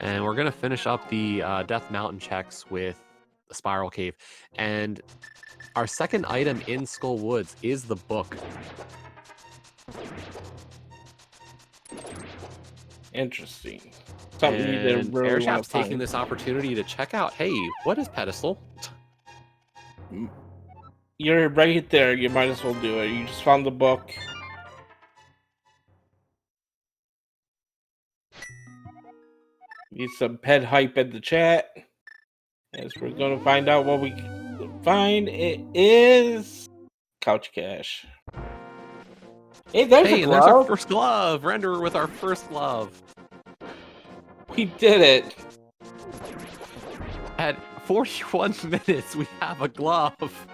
And we're going to finish up the Death Mountain checks with the Spiral Cave. And our second item in Skull Woods is the book. Interesting. Something you didn't really want Airshap's to find. taking this opportunity to check out, hey, what is Pedestal? You're right there. You might as well do it. You just found the book. Need some pet hype in the chat. As we're going to find out what we can find. It is Couch Cash. Hey, there's a glove. There's our first glove. Render with our first glove. We did it. At 41 minutes, we have a glove.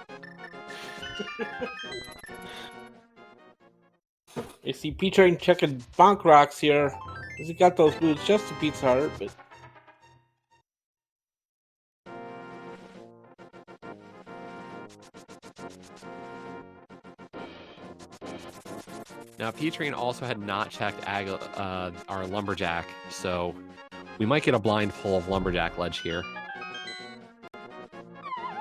You see P-Train checking Bonk Rocks here. Because he got those boots just a Pizza Hut, but... Now, P-Train also had not checked our Lumberjack, so we might get a blind pull of Lumberjack ledge here.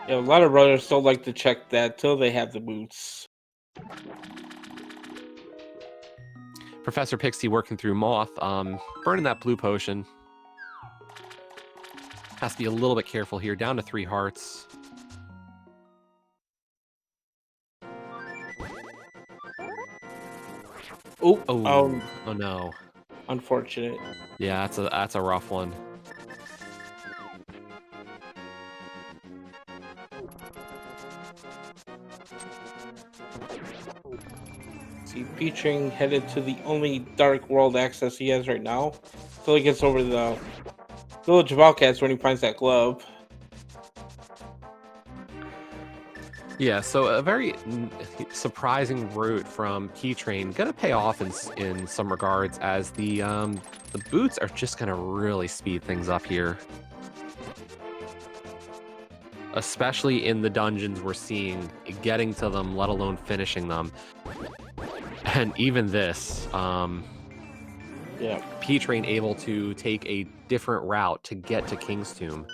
Yeah, a lot of runners still like to check that till they have the boots. Professor Pixie working through Moth, burning that blue potion. Has to be a little bit careful here, down to 3 hearts. Oh no. Unfortunate. Yeah, that's a rough one. See, P-Train headed to the only Dark World access he has right now. Till he gets over to the Village of Outcasts when he finds that glove. Yeah, so a very surprising route from P Train gonna pay off in some regards, as the boots are just gonna really speed things up here, especially in the dungeons we're seeing. Getting to them, let alone finishing them, and even this, Yeah. P Train able to take a different route to get to King's Tomb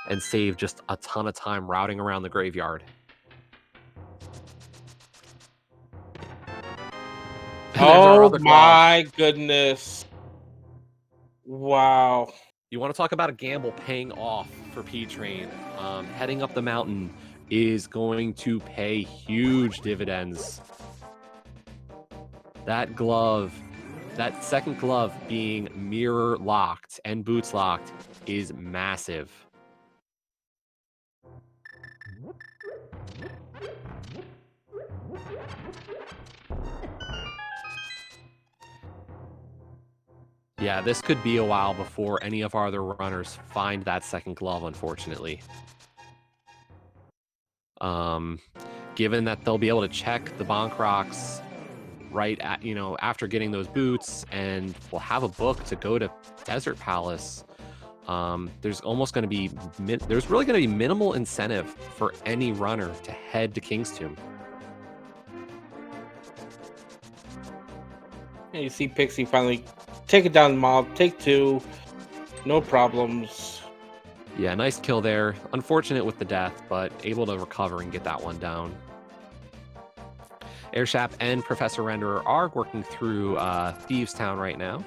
and save just a ton of time routing around the graveyard. And there's our Oh other glove. my goodness. Wow. You want to talk about a gamble paying off for P Train? Heading up the mountain is going to pay huge dividends. That glove, that second glove being mirror locked and boots locked, is massive. Yeah, this could be a while before any of our other runners find that second glove, unfortunately. Um, Given that they'll be able to check the bonk rocks right at, after getting those boots, and we'll have a book to go to Desert Palace. There's almost going to be there's really going to be minimal incentive for any runner to head to King's Tomb. And you see Pixie finally take it down the mob, take 2, no problems. Yeah, nice kill there. Unfortunate with the death, but able to recover and get that one down. Airshap and Professor Renderer are working through Thieves Town right now.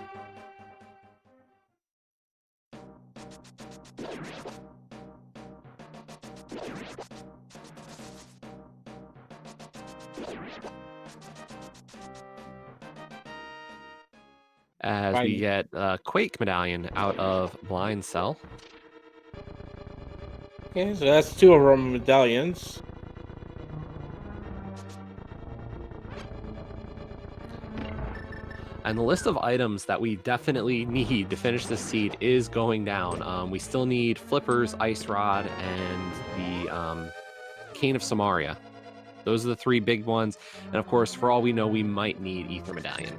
As we get Quake Medallion out of Blind Cell. Okay, so that's 2 of our medallions. And the list of items that we definitely need to finish this seed is going down. We still need Flippers, Ice Rod, and the Cane of Samaria. Those are the 3 big ones. And of course, for all we know, we might need Ether Medallion.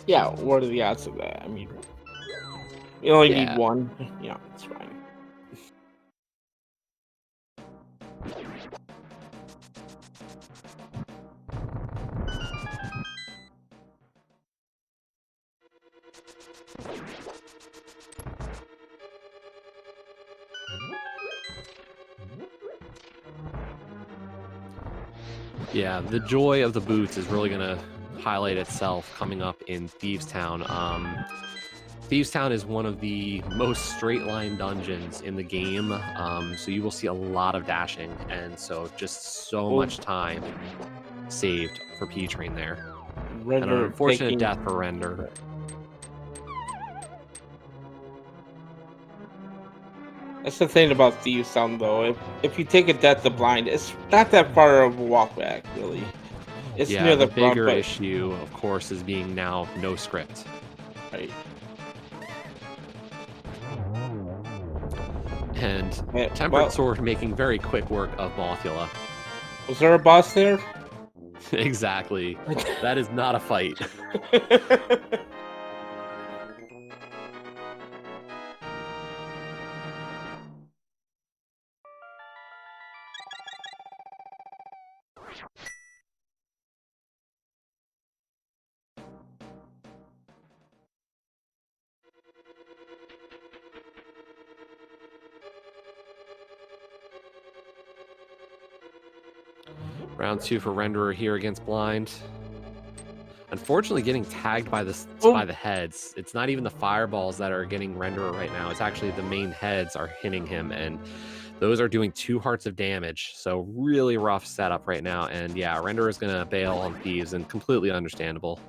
Yeah, what are the odds of that? I mean, you only need Yeah. 1. Yeah, it's fine. Yeah, the joy of the boots is really going to highlight itself coming up in Thieves Town. Thieves Town is one of the most straight line dungeons in the game, so you will see a lot of dashing, and so just so much time saved for P Train there. And an unfortunate death for Render. That's the thing about Thieves Town, though. If you take a death to blind, it's not that far of a walk back, really. It's Yeah, near the the bigger front, issue, of course, is being now no script. right. And Yeah, Tempered Sword making very quick work of Mothula. Was there a boss there? Exactly. That is not a fight. Round 2 for Renderer here against Blind. Unfortunately, getting tagged by the heads. It's not even the fireballs that are getting Renderer right now. It's actually the main heads are hitting him, and those are doing 2 hearts of damage. So really rough setup right now. And yeah, Renderer is going to bail on Thieves, and completely understandable.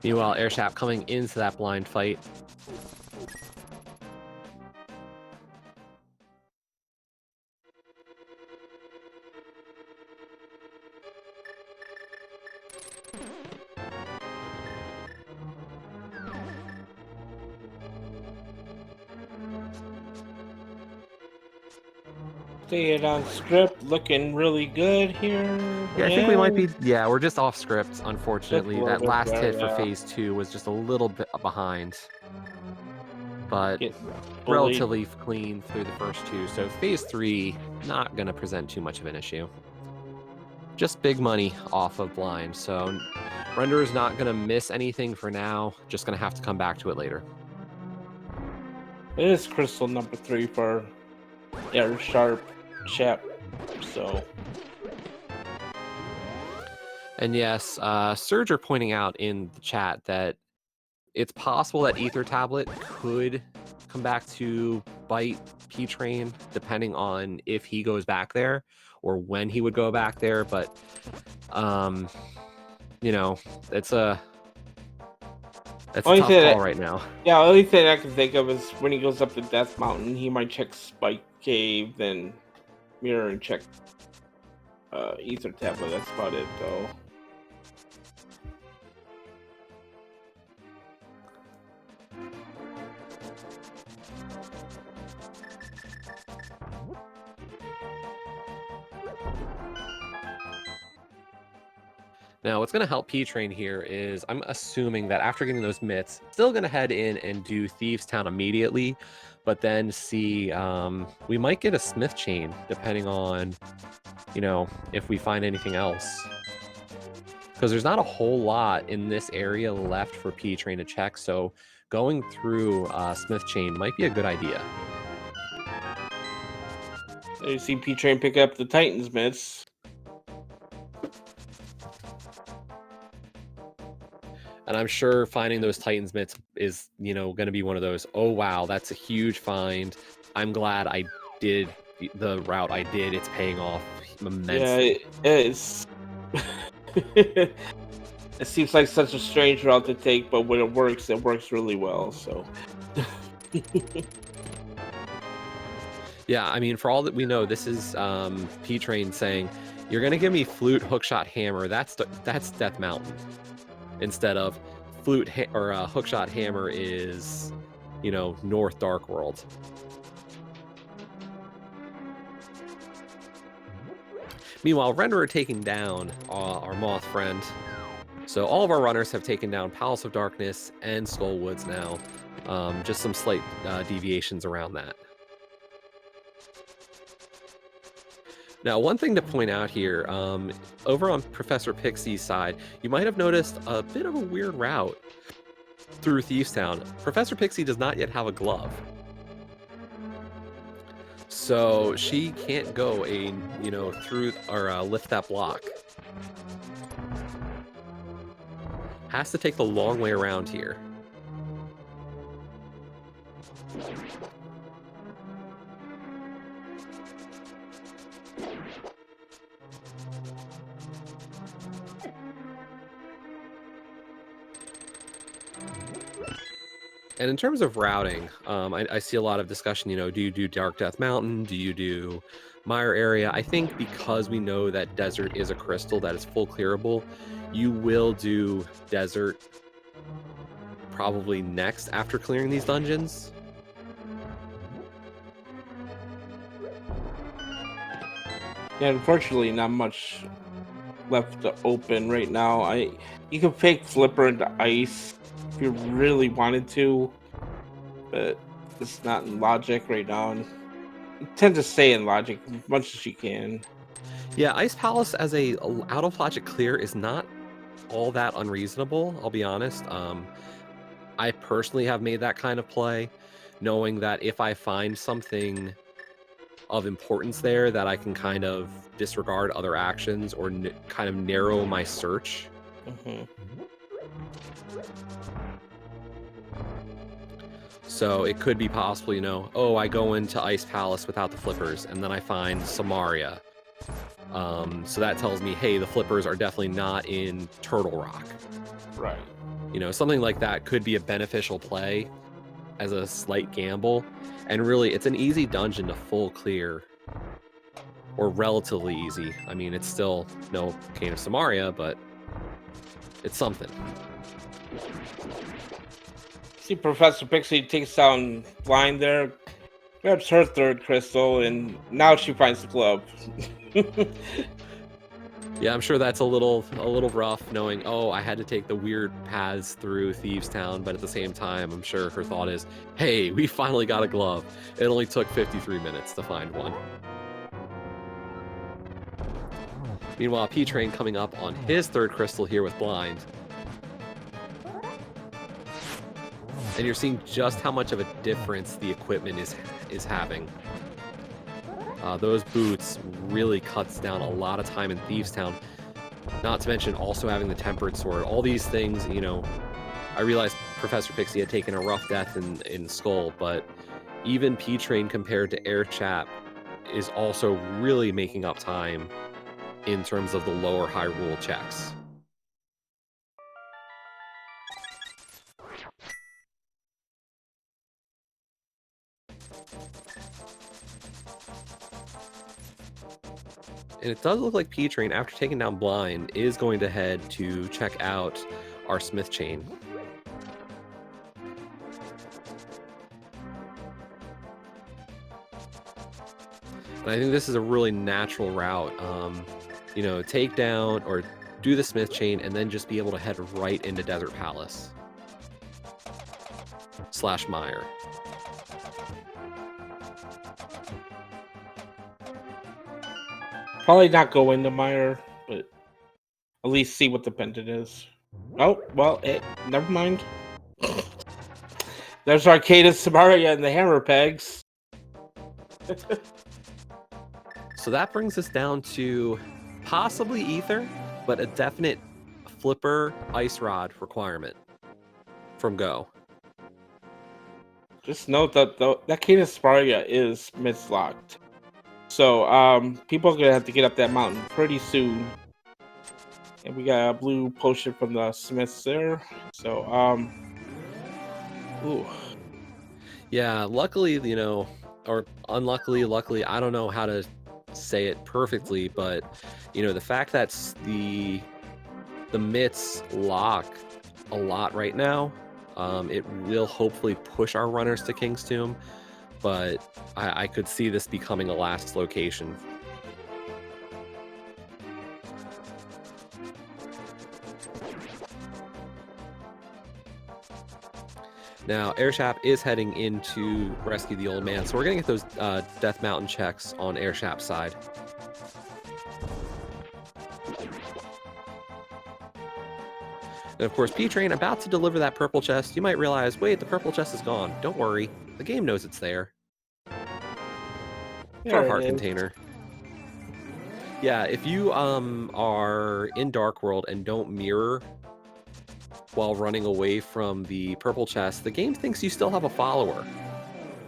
Meanwhile, Airshap coming into that blind fight. Staying on script, looking really good here. Yeah, I think we might be. Yeah, we're just off script, unfortunately. Just a little That bit last there, hit for yeah. phase 2 was just a little bit behind, but Getting bullied. relatively clean through the first 2. So phase 3, not going to present too much of an issue. Just big money off of blind. So Renderer's not going to miss anything for now. Just going to have to come back to it later. It is crystal number 3 for sharp chap. So. And yes, Surger pointing out in the chat that it's possible that Ether Tablet could come back to bite P-Train, depending on if he goes back there or when he would go back there. But, you know, it's a tough call right now. Yeah, the only thing I can think of is when he goes up to Death Mountain, he might check Spike Cave, then mirror and check Ether Tablet. That's about it, though. Now, what's going to help P-Train here is I'm assuming that after getting those mitts, still going to head in and do Thieves Town immediately, but then see, we might get a Smith chain, depending on, you know, if we find anything else. Because there's not a whole lot in this area left for P-Train to check, so going through Smith chain might be a good idea. You see P-Train pick up the Titans mitts. And I'm sure finding those Titans mitts is, you know, going to be one of those, oh, wow, that's a huge find. I'm glad I did the route I did. It's paying off immensely. Yeah, it is. It seems like such a strange route to take, but when it works really well, so. Yeah, I mean, for all that we know, this is P-Train saying, you're going to give me flute, hookshot, hammer. That's Death Mountain. Instead of flute or hookshot hammer is, you know, North Dark World. Meanwhile, Renderer taking down our Moth friend. So all of our runners have taken down Palace of Darkness and Skull Woods now. Just some slight deviations around that. Now, one thing to point out here, over on Professor Pixie's side, you might have noticed a bit of a weird route through Thieves Town. Professor Pixie does not yet have a glove. So she can't go through or lift that block. Has to take the long way around here. And in terms of routing, I see a lot of discussion, you know, do you do Dark Death Mountain? Do you do Mire area? I think because we know that Desert is a crystal that is full clearable, you will do Desert probably next after clearing these dungeons. Yeah, unfortunately, not much left to open right now. You can fake Flipper into ice if you really wanted to, but it's not in logic right now. And you tend to stay in logic as much as you can. Yeah, Ice Palace as a out of logic clear is not all that unreasonable, I'll be honest. I personally have made that kind of play, knowing that if I find something of importance there, that I can kind of disregard other actions or kind of narrow my search. Mm-hmm. So it could be possible, you know, oh, I go into Ice Palace without the flippers, and then I find Samaria. So that tells me, hey, the flippers are definitely not in Turtle Rock. Right. You know, something like that could be a beneficial play as a slight gamble. And really, it's an easy dungeon to full clear. Or relatively easy. I mean, it's still no Cane of Samaria, but it's something. See, Professor Pixie takes down Blind there. Grabs her third crystal, and now she finds the glove. Yeah, I'm sure that's a little rough knowing, oh, I had to take the weird paths through Thieves Town, but at the same time, I'm sure her thought is, hey, we finally got a glove. It only took 53 minutes to find one. Meanwhile, P-Train coming up on his third crystal here with Blind. And you're seeing just how much of a difference the equipment is having. Those boots really cuts down a lot of time in Thieves Town. Not to mention also having the tempered sword. All these things, you know, I realized Professor Pixie had taken a rough death in Skull, but even P-Train compared to Air Chap is also really making up time in terms of the lower Hyrule checks. And it does look like P-Train, after taking down Blind, is going to head to check out our Smith Chain. And I think this is a really natural route. You know, take down or do the Smith Chain and then just be able to head right into Desert Palace / Mire. Probably not go into Mire, but at least see what the pendant is. Oh, well, never mind. There's Arcadis, Samaria, and the hammer pegs. So that brings us down to possibly Ether, but a definite Flipper Ice Rod requirement from Go. Just note that that Arcadis, Samaria is mislocked. So, people are gonna have to get up that mountain pretty soon. And we got a blue potion from the Smiths there. So, ooh. Yeah, luckily, you know, or unluckily, luckily, I don't know how to say it perfectly, but you know, the fact that the mitts lock a lot right now, it will hopefully push our runners to King's Tomb, but I could see this becoming a last location. Now, Airshap is heading in to rescue the old man, so we're going to get those Death Mountain checks on Airshap's side. And of course, P-Train about to deliver that purple chest. You might realize, wait, the purple chest is gone. Don't worry, the game knows it's there. For our heart container. Yeah, if you are in Dark World and don't mirror while running away from the purple chest, the game thinks you still have a follower.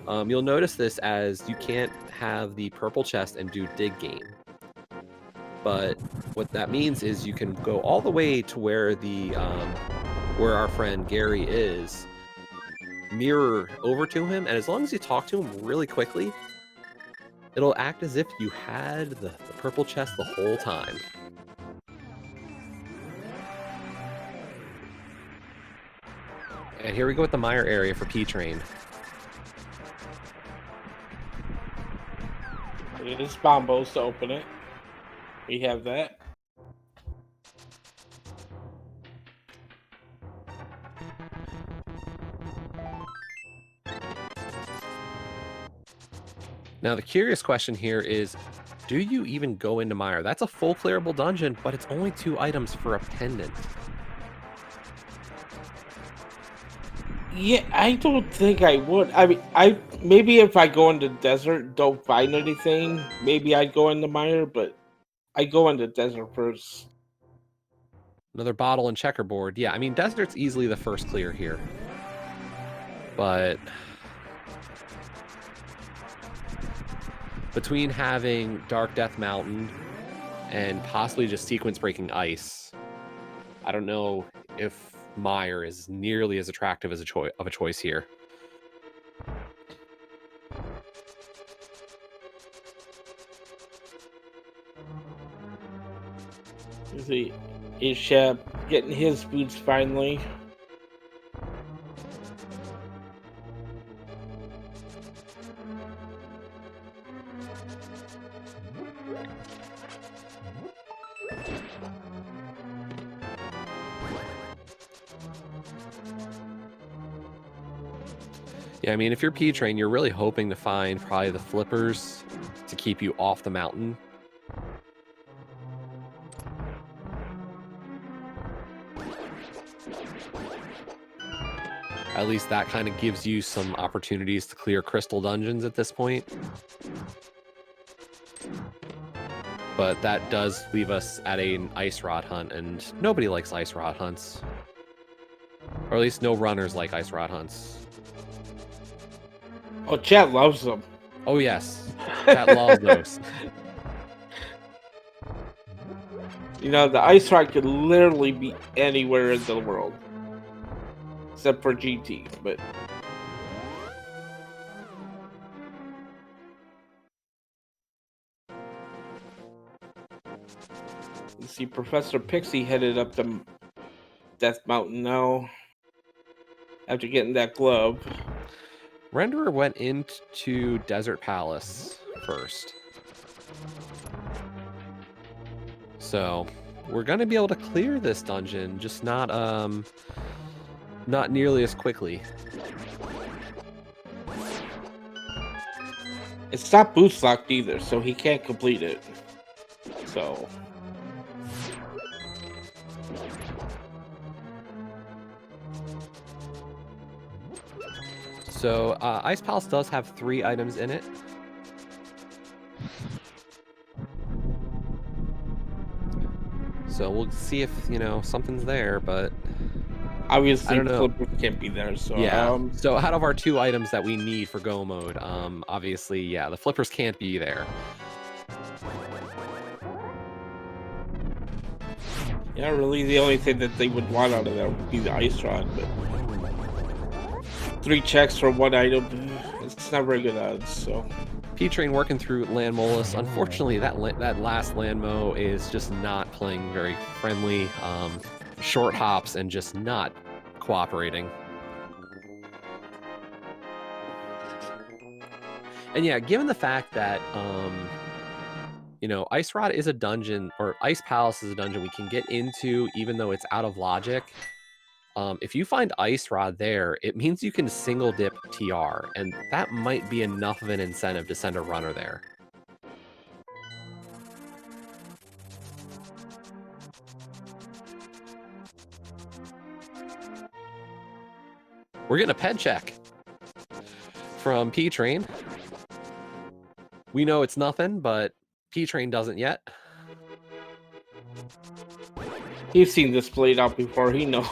You'll notice this as you can't have the purple chest and do dig game. But what that means is you can go all the way to where the where our friend Gary is, mirror over to him, and as long as you talk to him really quickly, it'll act as if you had the purple chest the whole time. And here we go with the Mire area for P-Train. It is Bombos to open it. We have that. Now the curious question here is, do you even go into Mire? That's a full clearable dungeon, but it's only 2 items for a pendant. Yeah, I don't think I would. I mean, maybe if I go into desert, don't find anything, maybe I'd go into Mire, but I go into desert first. Another bottle and checkerboard. Yeah, I mean, desert's easily the first clear here. But between having Dark Death Mountain and possibly just sequence breaking ice, I don't know if Mire is nearly as attractive as a choice here. You see, Ishap getting his boots finally. Yeah, I mean, if you're P-Train, you're really hoping to find probably the flippers to keep you off the mountain. At least that kind of gives you some opportunities to clear crystal dungeons at this point. But that does leave us at an ice rod hunt, and nobody likes ice rod hunts. Or at least no runners like ice rod hunts. Oh, chat loves them. Oh, yes. Chat loves those. You know, the ice rod could literally be anywhere in the world. Except for GT, but... You see Professor Pixie headed up the Death Mountain now. After getting that glove. Renderer went into Desert Palace first. So, we're going to be able to clear this dungeon, just not nearly as quickly. It's not boost locked either, so he can't complete it. So... So, Ice Palace does have 3 items in it. So we'll see if, you know, something's there, but... Obviously, I don't know. flippers can't be there, so... Yeah, so out of our 2 items that we need for Go Mode, obviously, yeah, the flippers can't be there. Yeah, really, the only thing that they would want out of that would be the ice rod, but... 3 checks for 1 item, it's not very good odds, so... P-Train working through Land Molus. Unfortunately, that last Landmo is just not playing very friendly. Short hops and just not cooperating. And yeah, given the fact that, you know, Ice Rod is a dungeon, or Ice Palace is a dungeon we can get into even though it's out of logic. If you find Ice Rod there, it means you can single dip TR, and that might be enough of an incentive to send a runner there. We're getting a ped check from P-Train. We know it's nothing, but P-Train doesn't yet. He's seen this played out before, he knows.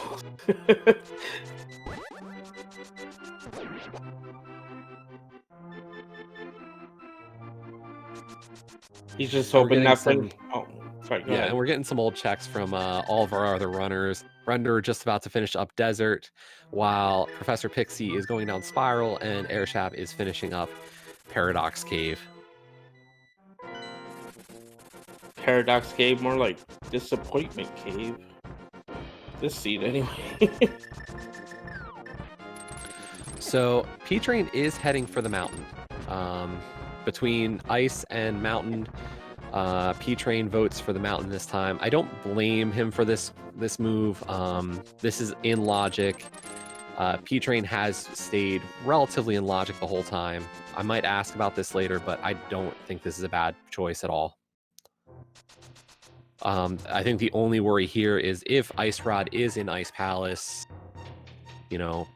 He's just hoping nothing. Oh, sorry, go ahead. And we're getting some old checks from all of our other runners. Render just about to finish up Desert, while Professor Pixie is going down Spiral, and Airshap is finishing up Paradox Cave. Paradox Cave, more like Disappointment Cave. This seed, anyway. So P-Train is heading for the mountain. Between ice and mountain, P-Train votes for the mountain this time. I don't blame him for this move. This is in logic. P-Train has stayed relatively in logic the whole time. I might ask about this later, but I don't think this is a bad choice at all. I think the only worry here is if Ice Rod is in Ice Palace, you know,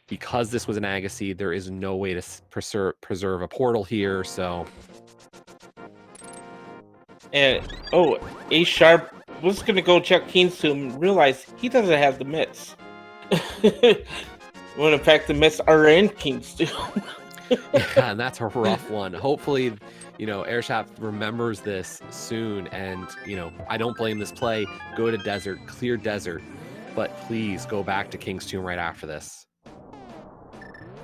because this was an Agassiz, there is no way to preserve a portal here, so... And, oh, A Sharp was gonna go check Keen's Tomb, realize he doesn't have the mitts. When in fact the mitts are in Keen's Tomb. Yeah, and that's a rough one. Hopefully, you know, Airshap remembers this soon, and, you know, I don't blame this play. Go to Desert, clear Desert, but please go back to King's Tomb right after this.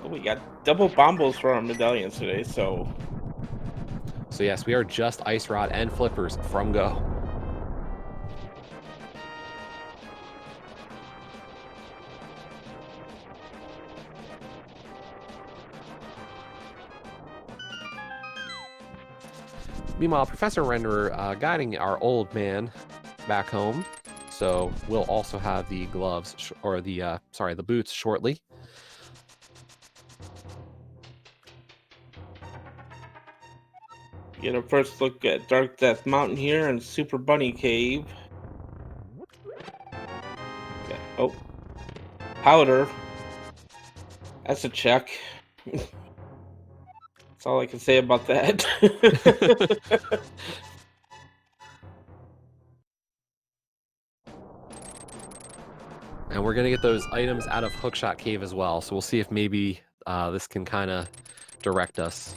Oh, we got double bombos for our medallions today, so... So yes, we are just Ice Rod and Flippers from Go. Meanwhile, Professor Renderer guiding our old man back home. So so we'll also have the gloves or the sorry, the boots shortly. Get a first look at Dark Death Mountain here and Super Bunny Cave. Yeah. Oh, powder. That's a check. That's all I can say about that. And we're going to get those items out of Hookshot Cave as well. So we'll see if maybe this can kind of direct us.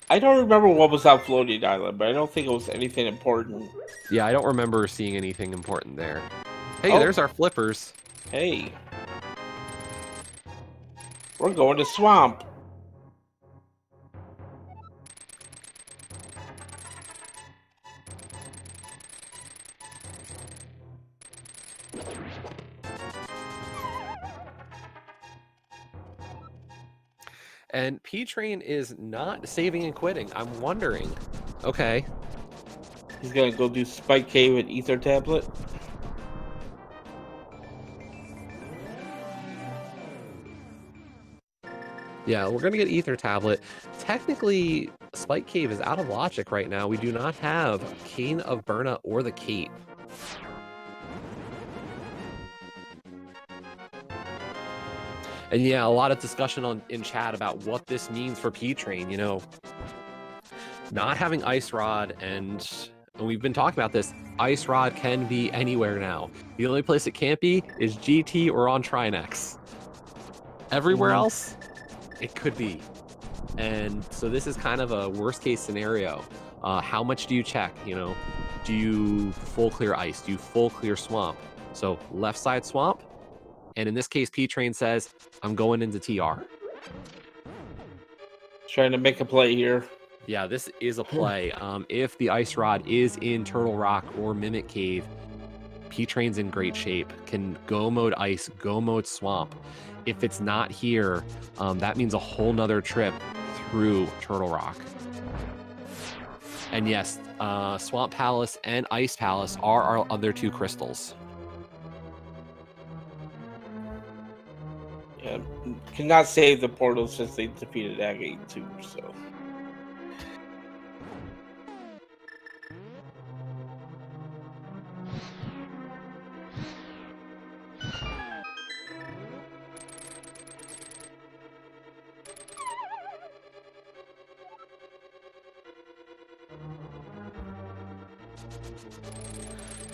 I don't remember what was on Floating Island, but I don't think it was anything important. Yeah, I don't remember seeing anything important there. Hey, Oh. there's our flippers. Hey. We're going to Swamp. And P-Train is not saving and quitting. I'm wondering. Okay. He's gonna go do Spike Cave and Ether Tablet. Yeah, we're going to get Ether Tablet. Technically, Spike Cave is out of logic right now. We do not have Cane of Burna or the Cape. And yeah, a lot of discussion in chat about what this means for P-Train. You know, not having Ice Rod, and we've been talking about this, Ice Rod can be anywhere now. The only place it can't be is GT or on Trinex. Everywhere else, it could be. And so this is kind of a worst case scenario. How much do you check? You know, do you full clear ice? Do you full clear swamp? So left side swamp. And in this case, P-Train says, I'm going into TR. Trying to make a play here. Yeah, this is a play. If the Ice Rod is in Turtle Rock or Mimic Cave, P-Train's in great shape. Can go mode ice, go mode swamp. If it's not here, that means a whole nother trip through Turtle Rock. And yes, Swamp Palace and Ice Palace are our other two crystals. Yeah, cannot save the portal since they defeated Agate too, so.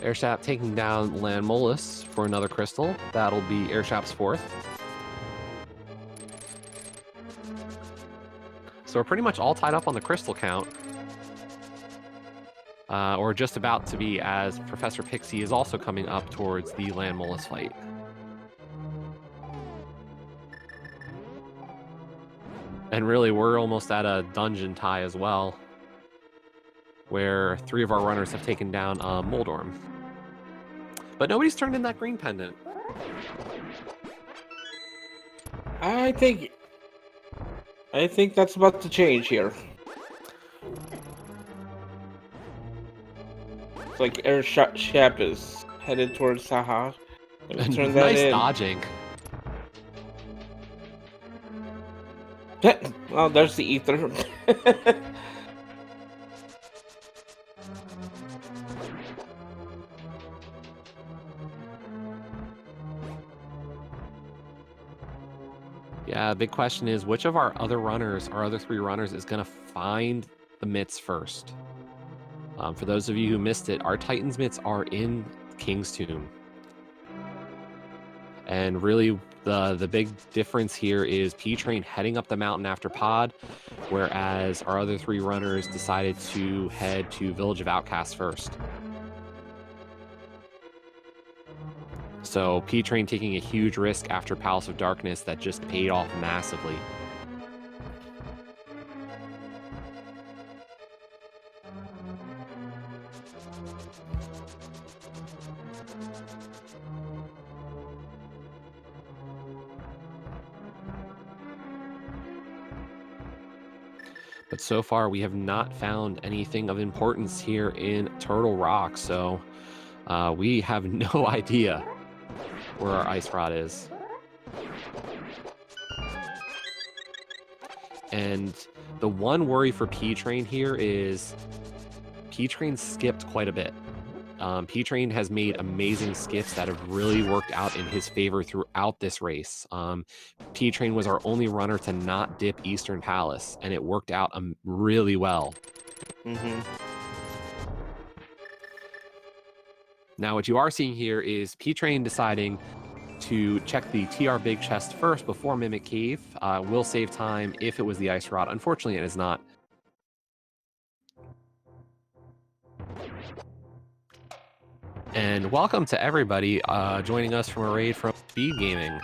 Airshap taking down Landmolus for another crystal. That'll be Airshap's fourth. So we're pretty much all tied up on the crystal count. Or just about to be, as Professor Pixie is also coming up towards the Landmolus fight. And really, we're almost at a dungeon tie as well, where 3 of our runners have taken down Moldorm. But nobody's turned in that green pendant. I think that's about to change here. It's like Airshap is headed towards Saha. Turn that Nice in. dodging. Well, there's the ether. Yeah, big question is which of our other runners, our other 3 runners, is going to find the mitts first? For those of you who missed it, our Titan's mitts are in King's Tomb. And really, the big difference here is P-Train heading up the mountain after Pod, whereas our other 3 runners decided to head to Village of Outcasts first. So P-Train taking a huge risk after Palace of Darkness that just paid off massively. But so far, we have not found anything of importance here in Turtle Rock. So We have no idea where our ice rod is. And the one worry for P-Train here is P-Train skipped quite a bit. P-Train has made amazing skips that have really worked out in his favor throughout this race. P-Train was our only runner to not dip Eastern Palace, and it worked out really well. Now, what you are seeing here is P-Train deciding to check the TR Big Chest first before Mimic Cave. Will save time if it was the Ice Rod. Unfortunately, it is not. And welcome to everybody joining us from a raid from Speed Gaming.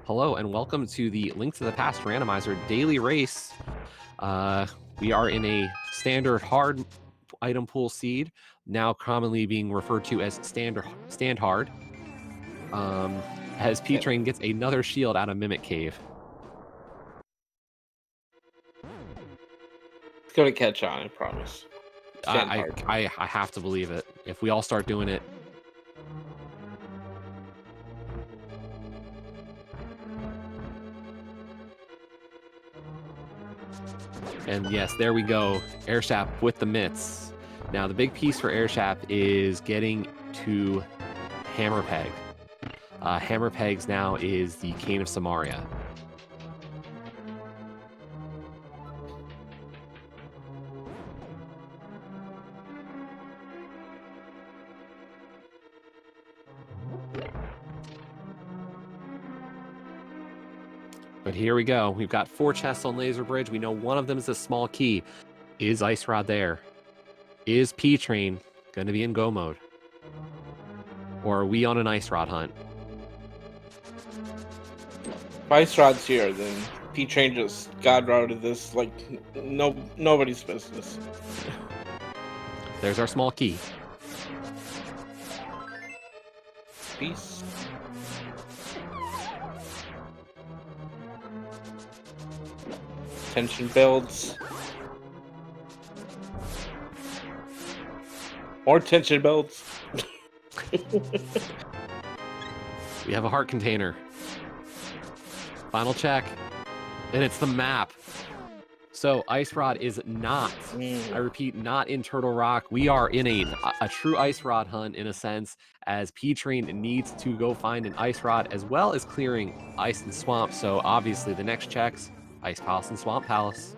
Hello, and welcome to the Link to the Past Randomizer Daily Race. We are in a standard hard item pool seed, now commonly being referred to as stand hard. As P-Train gets another shield out of Mimic Cave. It's gonna catch on, I promise. I have to believe it. If we all start doing it. And yes, there we go. Airshap with the mitts. Now the big piece for Airshap is getting to Hammer Peg. Hammer Pegs now is the Cane of Samaria. But here we go. We've got 4 chests on Laser Bridge. We know one of them is a small key. Is Ice Rod there? Is P-Train going to be in go mode? Or are we on an Ice Rod hunt? If Ice Rod's here, then P-Train just god routed this like nobody's business. There's our small key. Peace. Tension builds. More tension builds. We have a heart container. Final check. And it's the map. So Ice Rod is not, I repeat, not in Turtle Rock. We are in a true Ice Rod hunt in a sense, as P-Train needs to go find an Ice Rod as well as clearing Ice and Swamp. So obviously the next checks, Ice Palace and Swamp Palace.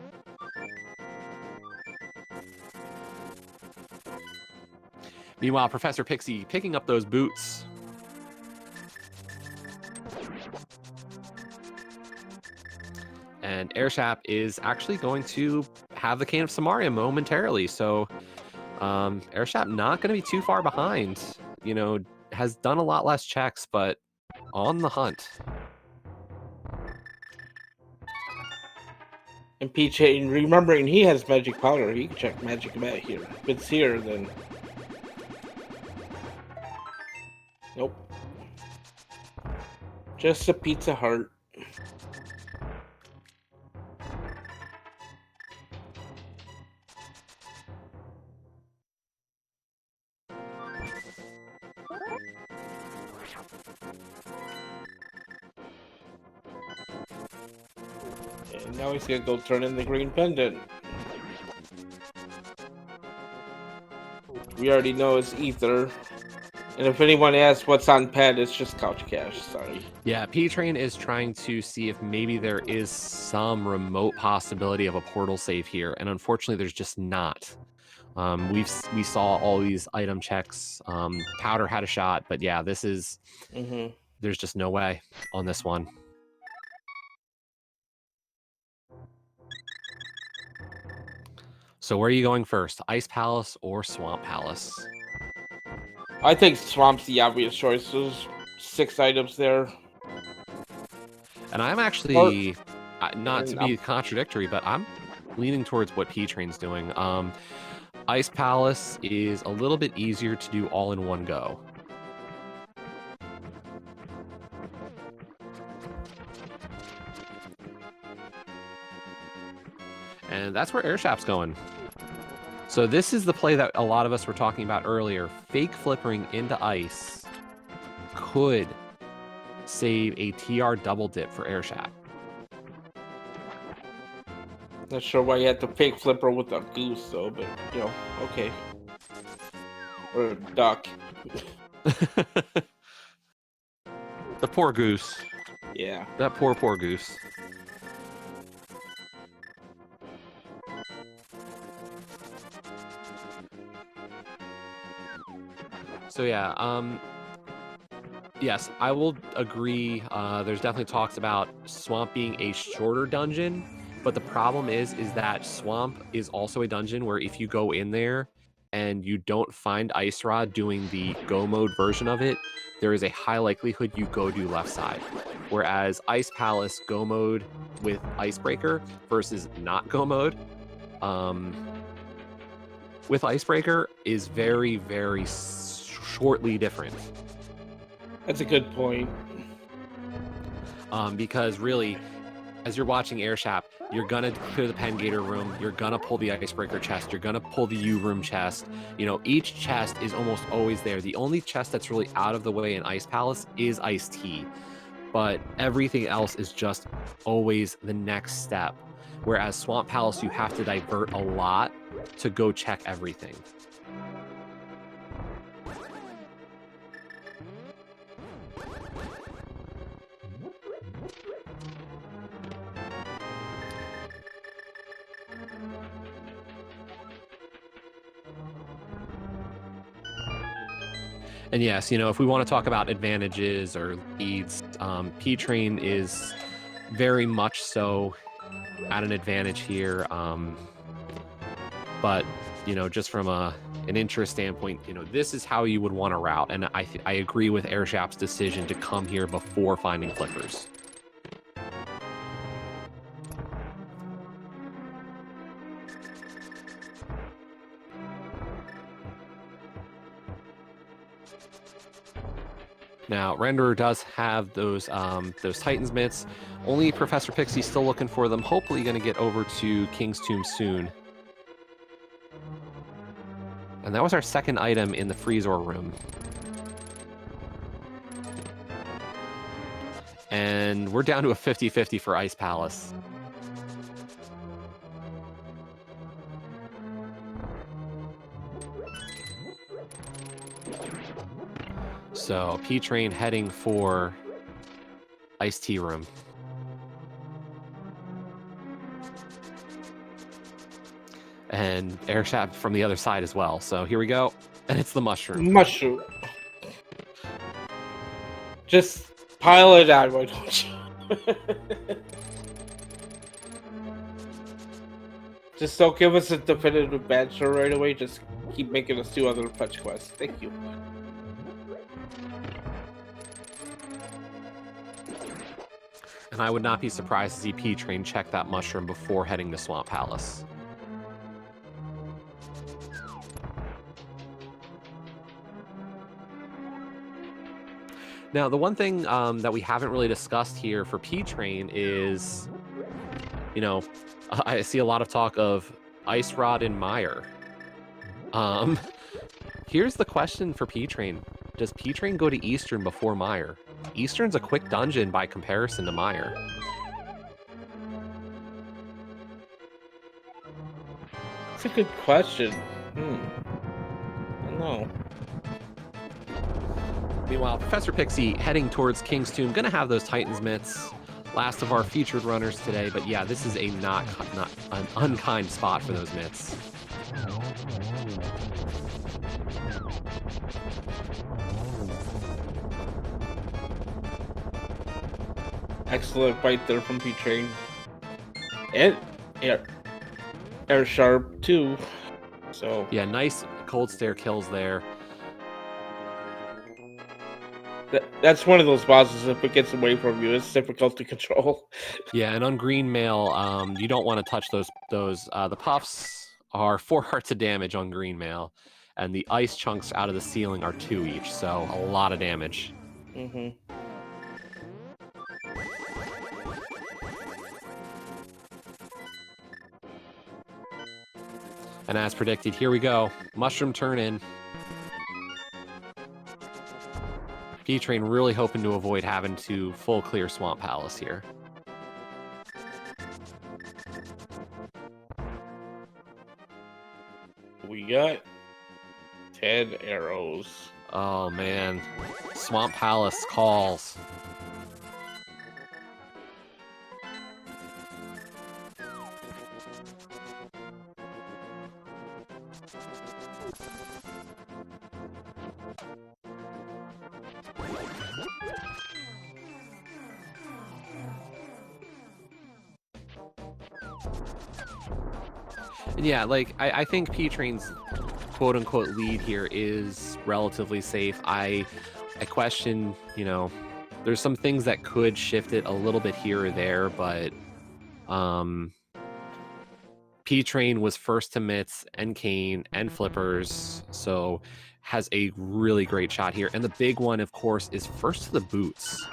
Meanwhile, Professor Pixie picking up those boots. And Airshap is actually going to have the Cane of Samaria momentarily. So Airshap not going to be too far behind. You know, has done a lot less checks, but on the hunt. And P-Train, remembering he has magic powder, he can check magic mat here. If it's here, then nope. Just a Pizza Hut. And now he's gonna go turn in the green pendant. We already know it's Ether. And if anyone asks what's on pad, it's just Couch Cash, sorry. Yeah, P-Train is trying to see if maybe there is some remote possibility of a portal save here, and unfortunately there's just not. We saw all these item checks. Powder had a shot, but yeah, this is... There's just no way on this one. So where are you going first? Ice Palace or Swamp Palace? I think Swamp's the obvious choice. There's 6 items there. And I'm actually, not to be contradictory, but I'm leaning towards what P-Train's doing. Ice Palace is a little bit easier to do all in one go. And that's where Airshap's going. So this is the play that a lot of us were talking about earlier. Fake flippering into ice could save a TR double dip for Airshap. Not sure why you had to fake flipper with a goose, though, but, you know, okay. Or a duck. The poor goose. Yeah. That poor goose. So yeah, yes, I will agree. There's definitely talks about Swamp being a shorter dungeon, but the problem is that Swamp is also a dungeon where if you go in there and you don't find Ice Rod doing the go mode version of it, there is a high likelihood you go do left side. Whereas Ice Palace go mode with Icebreaker versus not go mode with Icebreaker is very, very shortly different. That's a good point. Because really, as you're watching Airshap, you're gonna clear the Pen Gator room, you're gonna pull the Icebreaker chest, you're gonna pull the U room chest. You know, each chest is almost always there. The only chest that's really out of the way in Ice Palace is Iced Tea, but everything else is just always the next step. Whereas Swamp Palace, you have to divert a lot to go check everything. And yes, you know, if we want to talk about advantages or leads, P-Train is very much so at an advantage here. But, you know, just from an interest standpoint, you know, this is how you would want to route. And I agree with Airshap's decision to come here before finding flippers. Now, Renderer does have those Titans mitts. Only Professor Pixie's still looking for them. Hopefully going to get over to King's Tomb soon. And that was our second item in the Freezor room. And we're down to a 50-50 for Ice Palace. So P-Train heading for Ice Tea room. And Airshap from the other side as well. So here we go. And it's the mushroom. Mushroom. Just pile it on, why don't you? Just don't give us a definitive answer right away. Just keep making us do other fetch quests. Thank you. And I would not be surprised to see P-Train check that mushroom before heading to Swamp Palace. Now, the one thing that we haven't really discussed here for P-Train is, you know, I see a lot of talk of Ice Rod and Mire. Here's the question for P-Train. Does P-Train go to Eastern before Mire? Eastern's a quick dungeon by comparison to Mire. That's a good question. I don't know. Meanwhile, Professor Pixie heading towards King's Tomb, gonna have those Titans mitts. Last of our featured runners today, but yeah, this is a not an unkind spot for those mitts. Excellent fight there from P-Train. And Air Sharp too. So Yeah, nice cold stare kills there. that's one of those bosses. If it gets away from you, it's difficult to control. Yeah, and on green mail, you don't want to touch those. The puffs are 4 hearts of damage on green mail, and the ice chunks out of the ceiling are 2 each, so a lot of damage. Mm-hmm. And as predicted, here we go. Mushroom turn in. P-Train really hoping to avoid having to full clear Swamp Palace here. We got 10 arrows. Oh man, Swamp Palace calls. And yeah, like I think P-Train's quote-unquote lead here is relatively safe. I question, you know, there's some things that could shift it a little bit here or there, but P-Train was first to mitts and cane and flippers, so has a really great shot here. And the big one, of course, is first to the boots.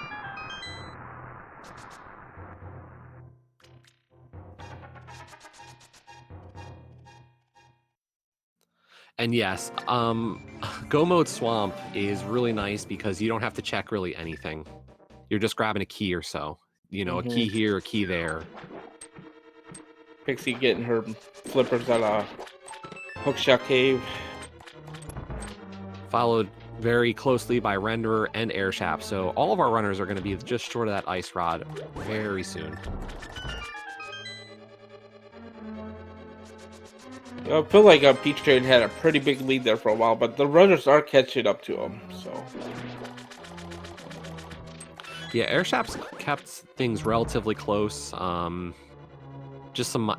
And yes, Go Mode Swamp is really nice because you don't have to check really anything. You're just grabbing a key or so. You know, a key here, a key there. Pixie getting her flippers on a hookshot cave. Followed very closely by Renderer and Airshap. So all of our runners are going to be just short of that Ice Rod very soon. I feel like P-Train had a pretty big lead there for a while, but the runners are catching up to him, so... Yeah, Airshap's kept things relatively close. Just some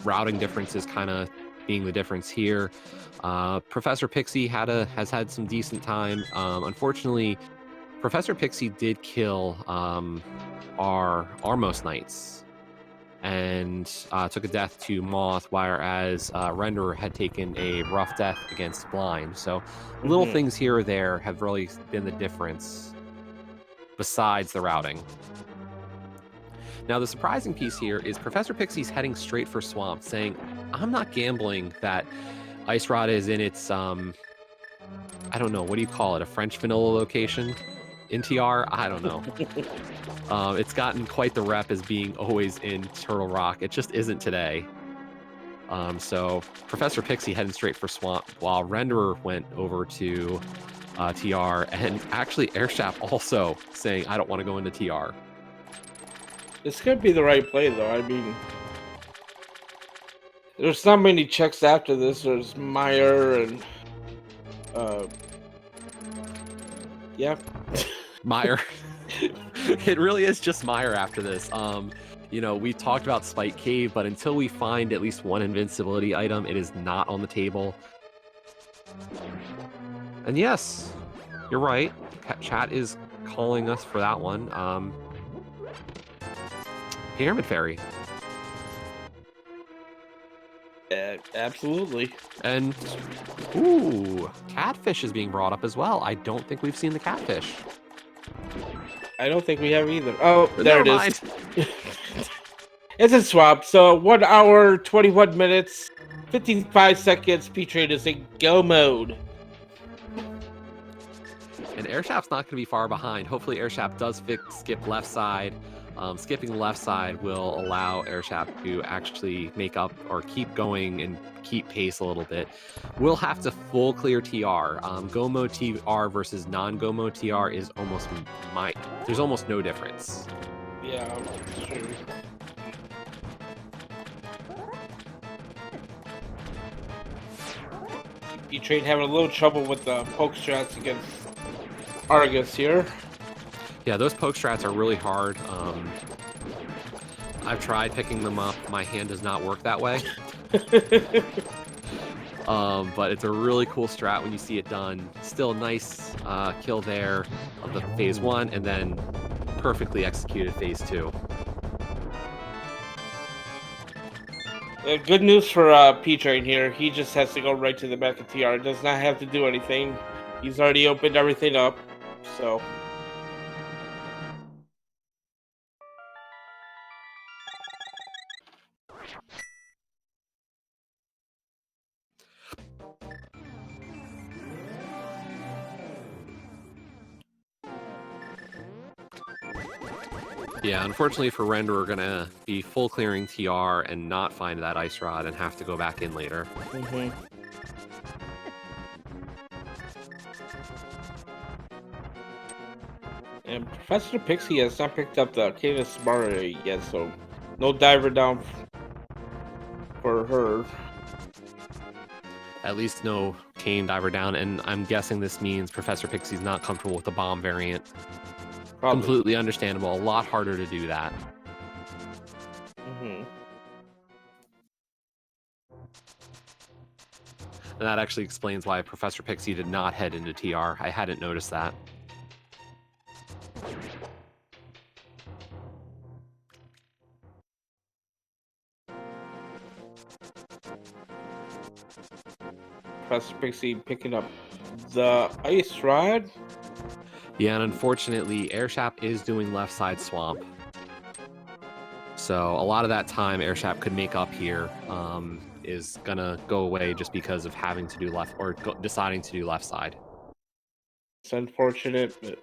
routing differences kind of being the difference here. Professor Pixie has had some decent time. Unfortunately, Professor Pixie did kill our most knights and took a death to Moth, whereas Renderer had taken a rough death against Blind. So little things here or there have really been the difference besides the routing. Now, the surprising piece here is Professor Pixie's heading straight for Swamp, saying, I'm not gambling that Ice Rod is in its, I don't know, what do you call it, a French vanilla location? In TR? I don't know. It's gotten quite the rep as being always in Turtle Rock. It just isn't today. So Professor Pixie heading straight for Swamp, while Renderer went over to TR, and actually Airshap also saying, I don't want to go into TR. This could be the right play, though. I mean, there's not many checks after this. There's Meyer and, yeah. Meyer. It really is just Meyer after this. You know, we talked about Spike Cave, but until we find at least one invincibility item, it is not on the table. And yes, you're right. Chat is calling us for that one. Pyramid Fairy. Absolutely. And, ooh, Catfish is being brought up as well. I don't think we've seen the Catfish. I don't think we have either. Oh, there Never it is. It's a swap. So 1 hour, 21 minutes, 55 seconds. P-Train is in go mode. And Airshap's not going to be far behind. Hopefully Airshap does skip left side. Skipping left side will allow Airshap to actually make up or keep going and keep pace a little bit. We'll have to full clear TR. Go mode TR versus non-Go mode TR is almost there's almost no difference. Yeah, that's true. P-Train having a little trouble with the poke strats against Argus here. Yeah, those poke strats are really hard. I've tried picking them up. My hand does not work that way. But it's a really cool strat when you see it done. Still a nice kill there of the phase 1, and then perfectly executed phase 2. Good news for P-Train here. He just has to go right to the back of TR. Does not have to do anything. He's already opened everything up. So... Yeah, unfortunately for Render, we're gonna be full clearing TR and not find that ice rod and have to go back in later. Mm-hmm. And Professor Pixie has not picked up the Canis Mario yet, so no diver down for her. At least no cane diver down, and I'm guessing this means Professor Pixie's not comfortable with the bomb variant. Probably. Completely understandable. A lot harder to do that. Mm-hmm. And that actually explains why Professor Pixie did not head into TR. I hadn't noticed that. Professor Pixie picking up the ice rod. Yeah, and unfortunately, Airshap is doing left side swamp. So a lot of that time Airshap could make up here is gonna go away just because of having to do left or deciding to do left side. It's unfortunate, but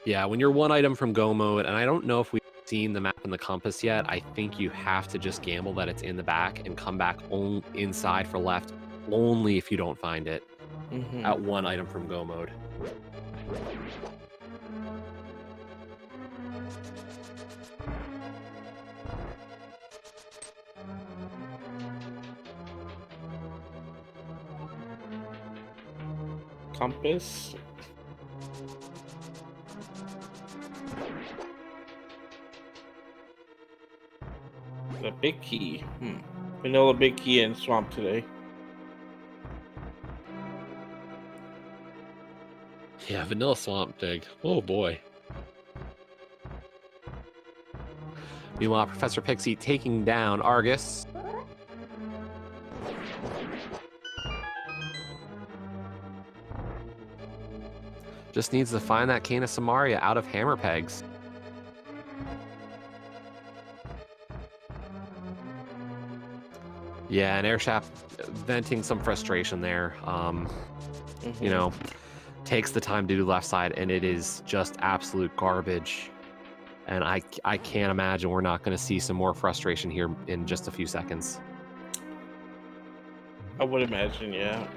Yeah, when you're one item from go mode, and I don't know if we've seen the map and the compass yet, I think you have to just gamble that it's in the back and come back inside for left only if you don't find it at one item from go mode. compass. The big key. Vanilla big key in swamp today. Yeah, vanilla swamp dig. Oh boy. Meanwhile, Professor Pixie taking down Argus. Just needs to find that Cane of Samaria out of hammer pegs. Yeah, and Airshap venting some frustration there. You know, takes the time to do left side, and it is just absolute garbage. And I can't imagine we're not going to see some more frustration here in just a few seconds. I would imagine, yeah.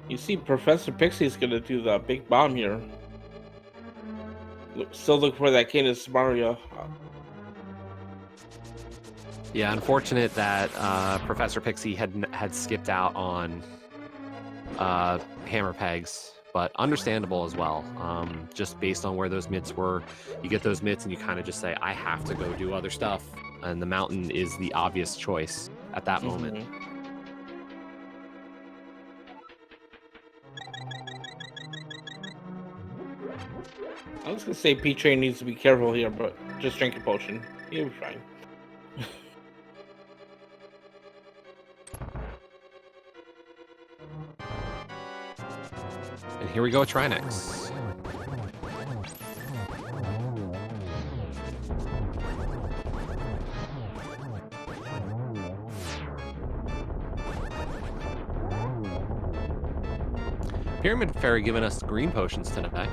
You see, Professor Pixie's gonna do the big bomb here. Still looking for that Canis Mario. Yeah, unfortunate that Professor Pixie had skipped out on hammer pegs, but understandable as well. Just based on where those mitts were, you get those mitts and you kind of just say, I have to go do other stuff. And the mountain is the obvious choice at that moment. I was gonna say P-Train needs to be careful here, but just drink a potion. You'll be fine. And here we go with Trinex. Pyramid Fairy giving us green potions tonight.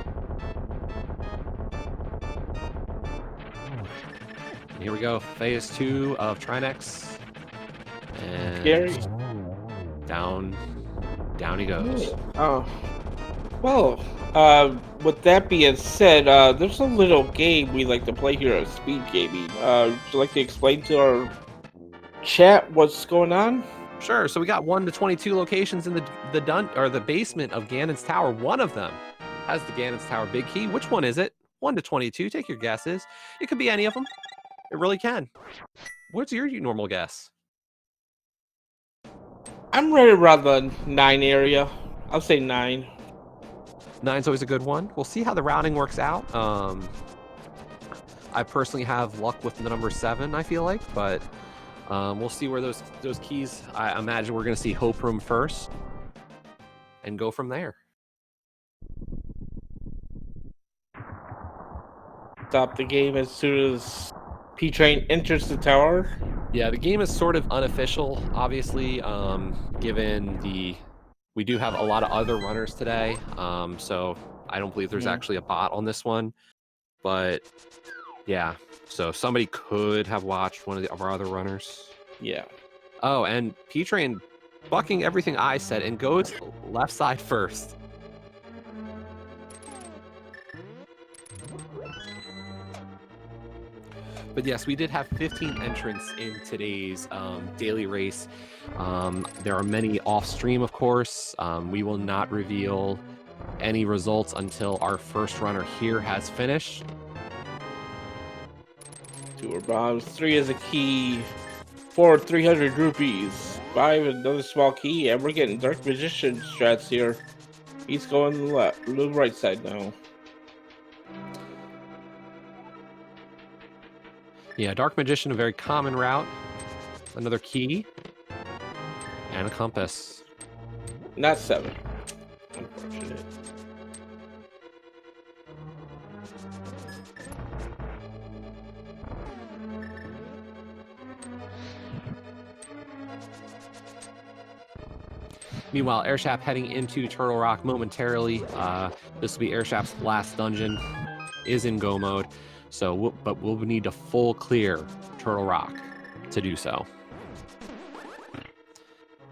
And here we go, phase 2 of Trinex. And Gary. down he goes. Oh. Well, with that being said, there's a little game we like to play here at Speed Gaming. Would you like to explain to our chat what's going on? Sure. So we got 1 to 22 locations in the basement of Ganon's Tower. One of them has the Ganon's Tower big key. Which one is it? 1 to 22. Take your guesses. It could be any of them. It really can. What's your normal guess? I'm right around the 9 area. I'll say 9. 9's always a good one. We'll see how the routing works out. I personally have luck with the number 7, I feel like, but we'll see where those keys. I imagine we're going to see Hope Room first and go from there. Stop the game as soon as P-Train enters the tower. Yeah, the game is sort of unofficial, obviously, given we do have a lot of other runners today, so I don't believe there's Mhm. actually a bot on this one, but yeah, so somebody could have watched one of our other runners. Yeah. Oh, and P-Train bucking everything I said and goes left side first. But yes, we did have 15 entrants in today's daily race. There are many off stream, of course. We will not reveal any results until our first runner here has finished. 2 are bombs, 3 is a key, 4 300 rupees, 5 another small key, and we're getting Dark Magician strats here. He's going to the right side now. Yeah, Dark Magician, a very common route. Another key. And a compass. Not 7. Unfortunate. Meanwhile, Airshap heading into Turtle Rock momentarily. This will be Airshap's last dungeon. Is in go mode. So, but we'll need to full clear Turtle Rock to do so.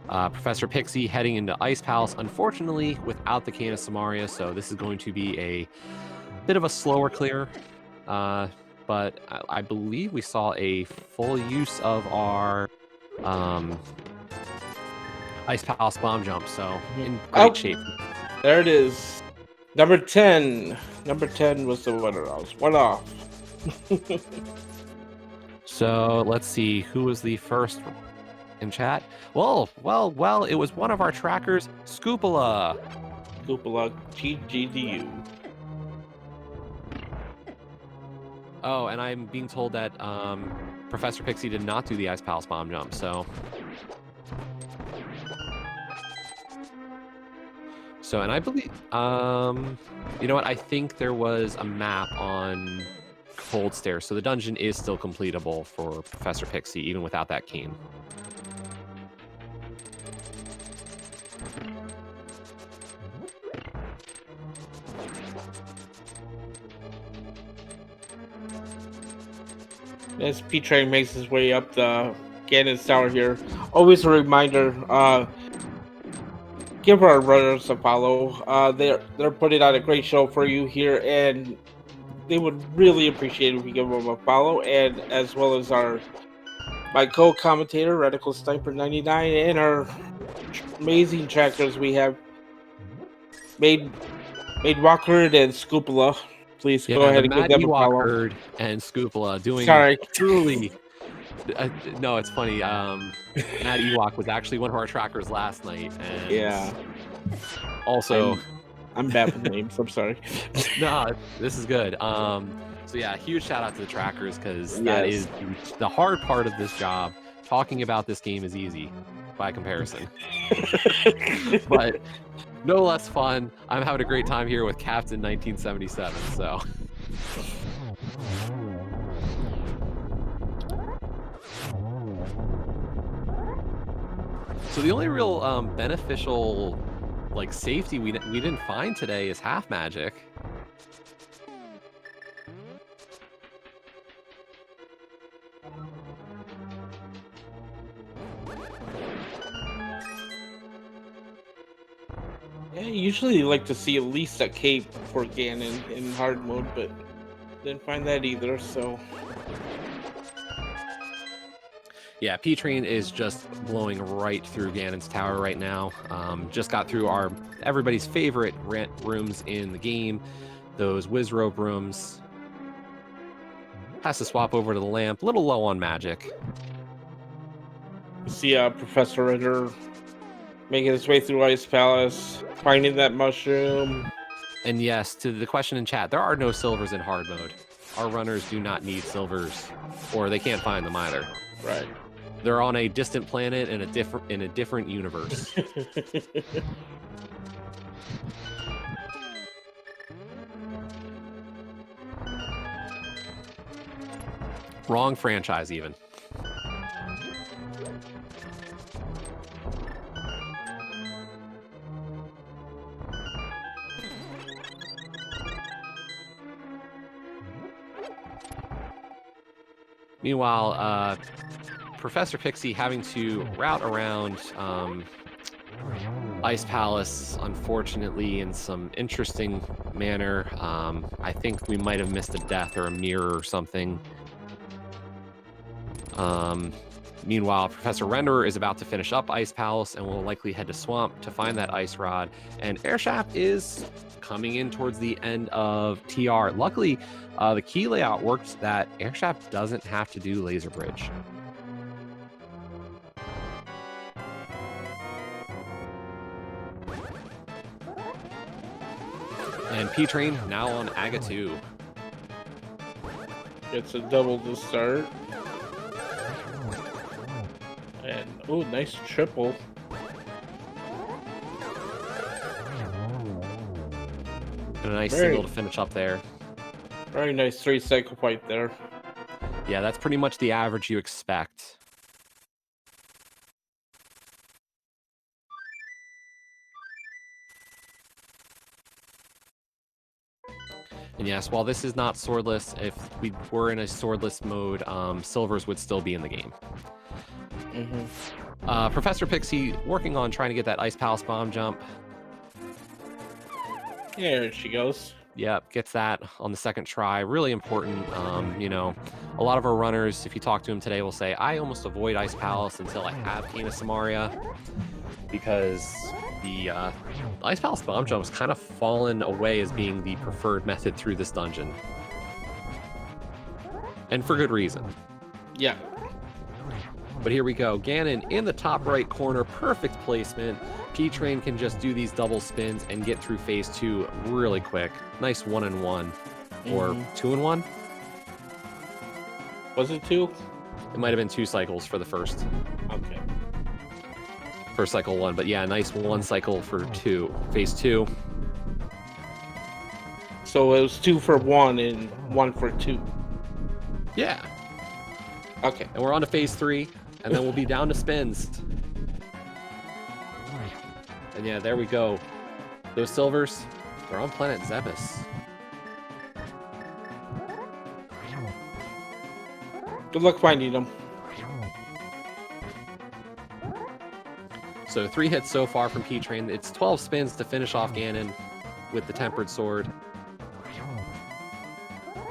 Professor Pixie heading into Ice Palace, unfortunately, without the Cane of Samaria, so this is going to be a bit of a slower clear. But I believe we saw a full use of our Ice Palace bomb jump, so in great shape. There it is. Number 10. Number 10 was the winner. I was 1 off. So let's see, who was the first in chat? Well, it was one of our trackers, Scoopala. Scoopala GGDU. Oh, and I'm being told that Professor Pixie did not do the Ice Palace bomb jump, so... So, and I believe, you know what, I think there was a map on Cold Stairs, so the dungeon is still completable for Professor Pixie, even without that cane. As P-Train makes his way up the Ganon's Tower here, always a reminder, give our runners a follow. They're putting on a great show for you here, and they would really appreciate it if you give them a follow, and as well as my co-commentator Radical Sniper 99 and our amazing trackers we have made Walkerd and Scoopala. Please go ahead and give them a follow. Walkerd and Scoopala doing truly. No, it's funny. Matt Ewok was actually one of our trackers last night, and yeah. Also, I'm bad with names. I'm sorry. No, this is good. So yeah, huge shout out to the trackers, because that is the hard part of this job. Talking about this game is easy by comparison, but no less fun. I'm having a great time here with Captain 1977. So the only real beneficial safety we didn't find today is half magic. Yeah, usually you like to see at least a cape for Ganon in hard mode, but didn't find that either, so... Yeah, P-Train is just blowing right through Ganon's Tower right now. Just got through everybody's favorite rooms in the game, those Wizrobe rooms. Has to swap over to the lamp, a little low on magic. See Professor Ritter making his way through Ice Palace, finding that mushroom. And yes, to the question in chat, there are no silvers in hard mode. Our runners do not need silvers, or they can't find them either. Right. They're on a distant planet in a different universe. Wrong franchise, even. Meanwhile, Professor Pixie having to route around Ice Palace, unfortunately, in some interesting manner. I think we might have missed a death or a mirror or something. Meanwhile, Professor Renderer is about to finish up Ice Palace and will likely head to Swamp to find that Ice Rod. And Airshaft is coming in towards the end of TR. Luckily, the key layout worked that Airshaft doesn't have to do Laser Bridge. And P-Train now on Aga 2. Gets a double to start. And, oh, nice triple. And a nice single to finish up there. Very nice 3-cycle fight there. Yeah, that's pretty much the average you expect. And yes, while this is not swordless, if we were in a swordless mode, silvers would still be in the game. Professor Pixie working on trying to get that Ice Palace bomb jump. There she goes. Yep, gets that on the second try. Really important. You know, a lot of our runners, if you talk to them today, will say, I almost avoid Ice Palace until I have Kana Samaria, because the Ice Palace bomb jump has kind of fallen away as being the preferred method through this dungeon. And for good reason. Yeah. But here we go. Ganon in the top right corner. Perfect placement. P-Train can just do these double spins and get through phase 2 really quick. Nice 1-in-1. Or 2-in-1? Was it 2? It might have been 2 cycles for the first. Okay. First cycle 1. But yeah, nice 1 cycle for 2. Phase 2. So it was 2 for 1 and 1 for 2. Yeah. Okay. And we're on to phase 3. And then we'll be down to spins. And yeah, there we go. Those silvers, they're on planet Zebes. Good luck finding them. So 3 hits so far from P-Train. It's 12 spins to finish off Ganon with the Tempered Sword.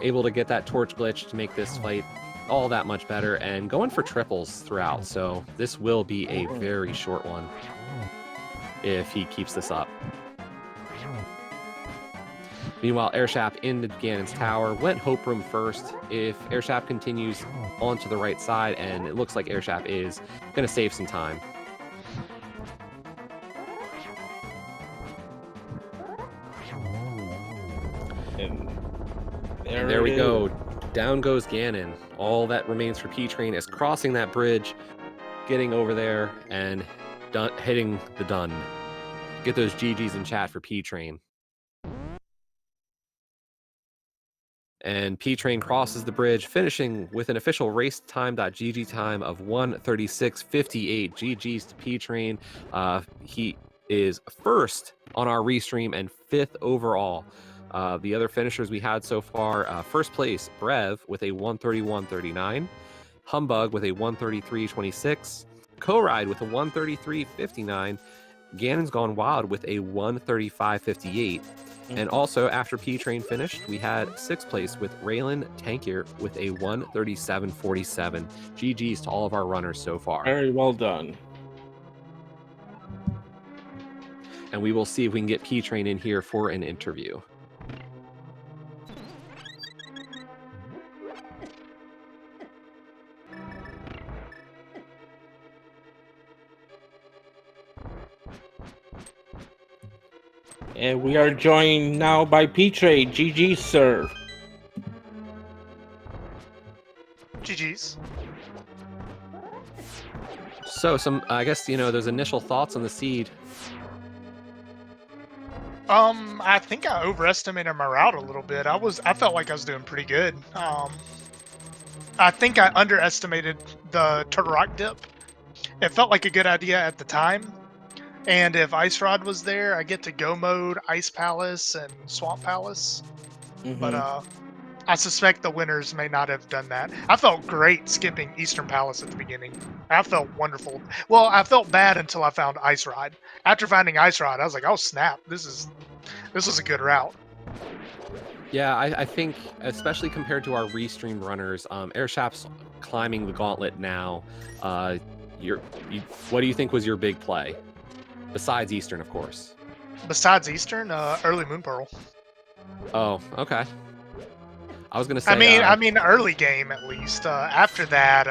Able to get that torch glitch to make this fight all that much better, and going for triples throughout. So this will be a very short one if he keeps this up. Meanwhile, Airshaft into Ganon's tower, went Hope Room first. If Airshaft continues onto the right side, and it looks like Airshaft is going to save some time. And there we go. Down goes Ganon. All that remains for P-Train is crossing that bridge, getting over there, and hitting the done. Get those GGs in chat for P-Train. And P-Train crosses the bridge, finishing with an official race time.gg time of 1:36:58. GGs to P-Train. He is first on our restream and 5th overall. The other finishers we had so far, first place, Brev with a 1:31:39, Humbug with a 1:33:26, Co-Ride with a 1:33:59, Ganon's Gone Wild with a 1:35:58. And also, after P-Train finished, we had 6th place with Raylan Tankier with a 1:37:47. GGs to all of our runners so far. Very well done. And we will see if we can get P-Train in here for an interview. And we are joined now by P-Train. GG, sir. GG's. So I guess, those initial thoughts on the seed. I think I overestimated my route a little bit. I felt like I was doing pretty good. I think I underestimated the Turtle Rock dip. It felt like a good idea at the time. And if Ice Rod was there, I get to go mode Ice Palace and Swamp Palace. But I suspect the winners may not have done that. I felt great skipping Eastern Palace at the beginning. I felt wonderful. Well, I felt bad until I found Ice Rod. After finding Ice Rod, I was like, oh snap, this was a good route. Yeah, I think, especially compared to our restreamed runners, Airshafts climbing the gauntlet now, what do you think was your big play? Besides Eastern, of course. Besides Eastern, early Moon Pearl. Oh, okay. I was gonna say. I mean, early game at least. After that,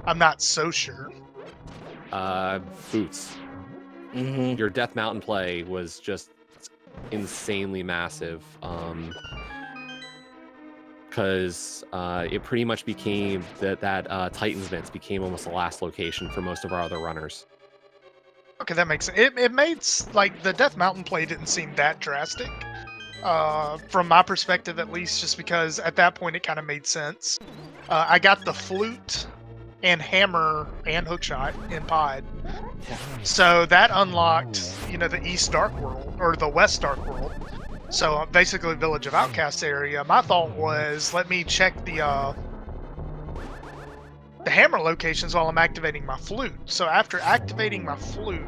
I'm not so sure. Boots. Mm-hmm. Your Death Mountain play was just insanely massive. Because it pretty much became that Titans Vents became almost the last location for most of our other runners. Okay, that makes sense. It made like the Death Mountain play didn't seem that drastic. From my perspective, at least, just because at that point it kind of made sense. I got the flute and hammer and hookshot in pod, so that unlocked, the East Dark World or the West Dark World. So basically, Village of Outcasts area. My thought was, let me check the hammer locations while I'm activating my flute. So after activating my flute,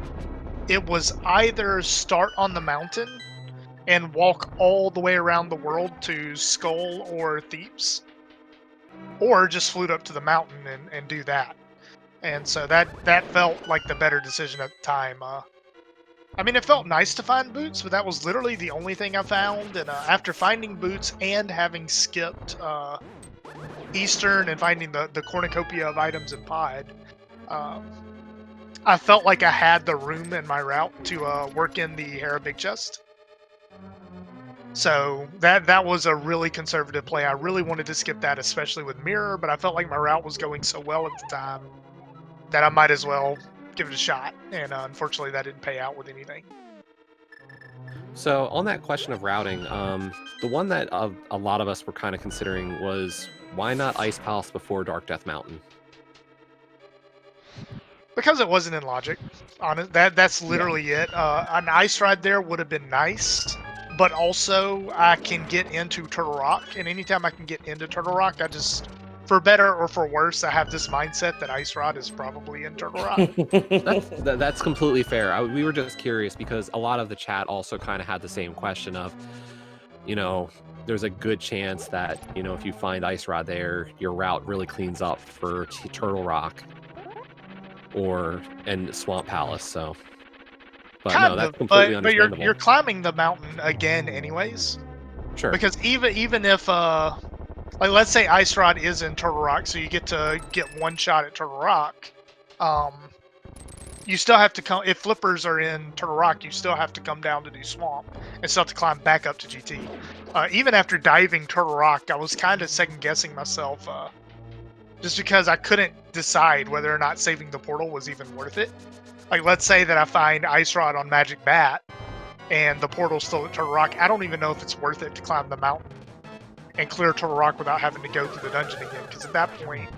it was either start on the mountain and walk all the way around the world to Skull or Thieves, or just flute up to the mountain and do that. And so that felt like the better decision at the time. I mean, it felt nice to find boots, but that was literally the only thing I found. And after finding boots and having skipped Eastern and finding the cornucopia of items in pod, I felt like I had the room in my route to work in the Hera Big Chest. So that was a really conservative play. I really wanted to skip that, especially with Mirror, but I felt like my route was going so well at the time that I might as well give it a shot. And unfortunately, that didn't pay out with anything. So on that question of routing, the one that a lot of us were kind of considering was, why not Ice Palace before Dark Death Mountain? Because it wasn't in logic. That's literally it. An ice ride there would have been nice, but also I can get into Turtle Rock, and anytime I can get into Turtle Rock, I just, for better or for worse, I have this mindset that Ice Rod is probably in Turtle Rock. That's completely fair. We were just curious because a lot of the chat also kind of had the same question of, there's a good chance that, if you find Ice Rod there, your route really cleans up for Turtle Rock and Swamp Palace. So, but kind no, that's of, completely but understandable. you're climbing the mountain again anyways. Sure. Because even if like let's say Ice Rod is in Turtle Rock, so you get to get one shot at Turtle Rock, you still have to come, if flippers are in Turtle Rock, you still have to come down to do Swamp and still have to climb back up to GT. Even after diving Turtle Rock, I was kind of second guessing myself, just because I couldn't decide whether or not saving the portal was even worth it. Like, let's say that I find Ice Rod on Magic Bat and the portal's still at Turtle Rock. I don't even know if it's worth it to climb the mountain and clear Turtle Rock without having to go through the dungeon again, because at that point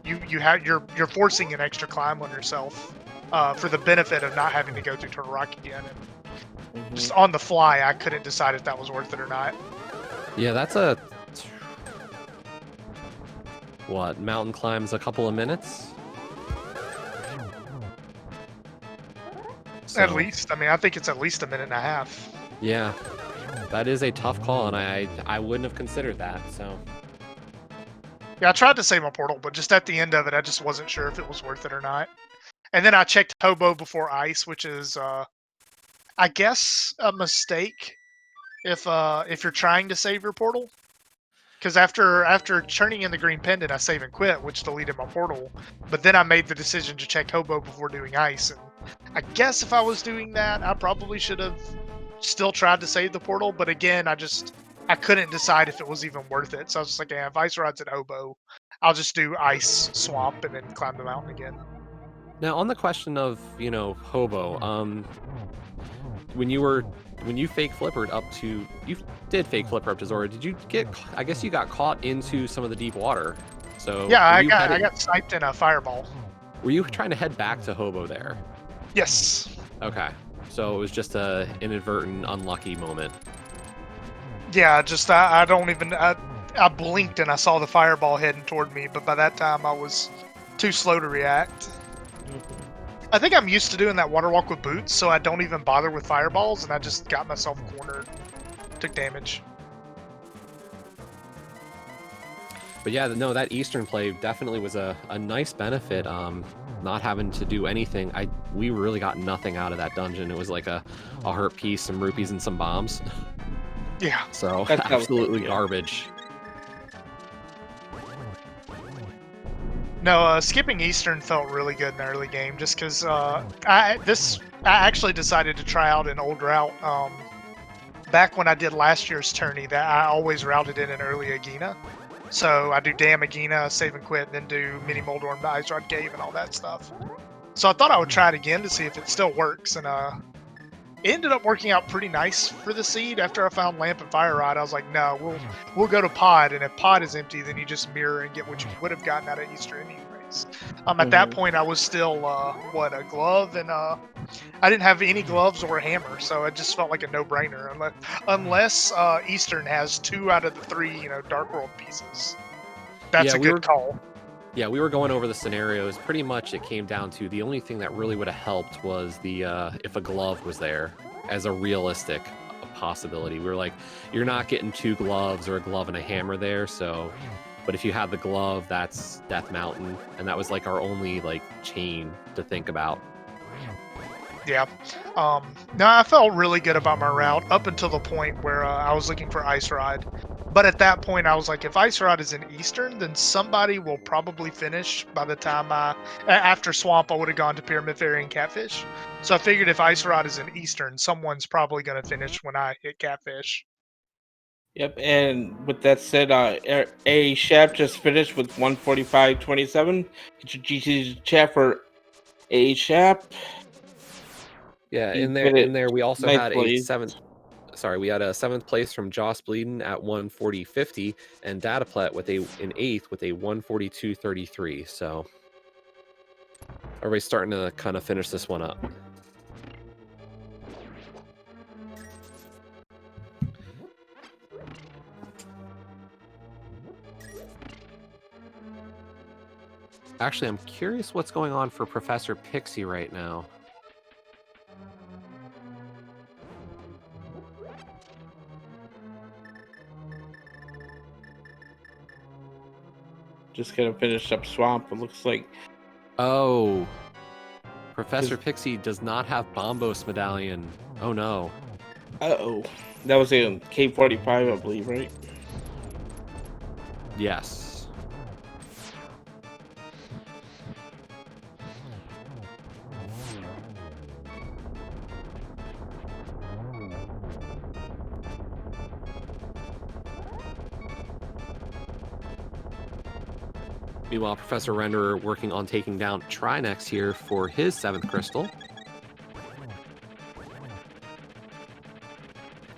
you're forcing an extra climb on yourself for the benefit of not having to go through Turtle Rock again. And just on the fly, I couldn't decide if that was worth it or not. Yeah, that's mountain climbs a couple of minutes? At least. I mean, I think it's at least a minute and a half. Yeah, that is a tough call, and I wouldn't have considered that, so. Yeah, I tried to save my portal, but just at the end of it, I just wasn't sure if it was worth it or not. And then I checked Hobo before Ice, which is, I guess, a mistake if you're trying to save your portal. Because after turning in the green pendant, I save and quit, which deleted my portal. But then I made the decision to check Hobo before doing Ice. And I guess if I was doing that, I probably should have still tried to save the portal. But again, I couldn't decide if it was even worth it. So I was just like, yeah, if Ice Rod's at Hobo, I'll just do Ice Swamp and then climb the mountain again. Now, on the question of, Hobo, when you fake flippered up to, you did fake flipper up to Zora, did you I guess you got caught into some of the deep water. So yeah, I got sniped in a fireball. Were you trying to head back to Hobo there? Yes. Okay. So it was just a inadvertent unlucky moment. Yeah, just I don't even I blinked and I saw the fireball heading toward me, but by that time I was too slow to react. I think I'm used to doing that water walk with boots, so I don't even bother with fireballs, and I just got myself cornered, took damage. But yeah, no, that Eastern play definitely was a nice benefit. Not having to do anything. We really got nothing out of that dungeon. It was like a hurt piece, some rupees, and some bombs. Yeah. So That's how it absolutely is, yeah. garbage. No, skipping Eastern felt really good in the early game, just because I actually decided to try out an old route. Back when I did last year's tourney, that I always routed in an early Agina. So I do Dam Agina, save and quit, and then do Mini Moldorm, the Ice Rod Cave, and all that stuff. So I thought I would try it again to see if it still works, and it ended up working out pretty nice for the seed. After I found Lamp and Fire Rod, I was like, no, we'll go to Pod, and if Pod is empty, then you just mirror and get what you would have gotten out of Easter anyways. At that point, I was still a glove, and I didn't have any gloves or a hammer, so it just felt like a no-brainer. Unless Eastern has 2 out of the 3, Dark World pieces. That's Yeah, a good call. Yeah, we were going over the scenarios. Pretty much it came down to the only thing that really would have helped was the if a glove was there as a realistic possibility. We were like, you're not getting 2 gloves or a glove and a hammer there, so but if you had the glove, that's Death Mountain, and that was like our only like chain to think about. Yeah. No, I felt really good about my route up until the point where I was looking for Ice Rod. But at that point, I was like, if Ice Rod is in Eastern, then somebody will probably finish by the time after Swamp, I would have gone to Pyramid Fairy and Catfish. So I figured if Ice Rod is in Eastern, someone's probably going to finish when I hit Catfish. Yep, and with that said, A Shap just finished with 145.27. Get your GT chat for A Shap. Yeah, He in did it there we also had a nicely. 7th place from Joss Bleeden at 140.50 and Dataplet with in 8th with a 142.33. So everybody's starting to kind of finish this one up. Actually, I'm curious what's going on for Professor Pixie right now. Just gonna finish up Swamp. It looks like. Oh, Professor Pixie does not have Bombos medallion. Oh no. Uh-oh. That was in K45, I believe, right? Yes. Meanwhile, Professor Renderer working on taking down Trinex here for his 7th crystal.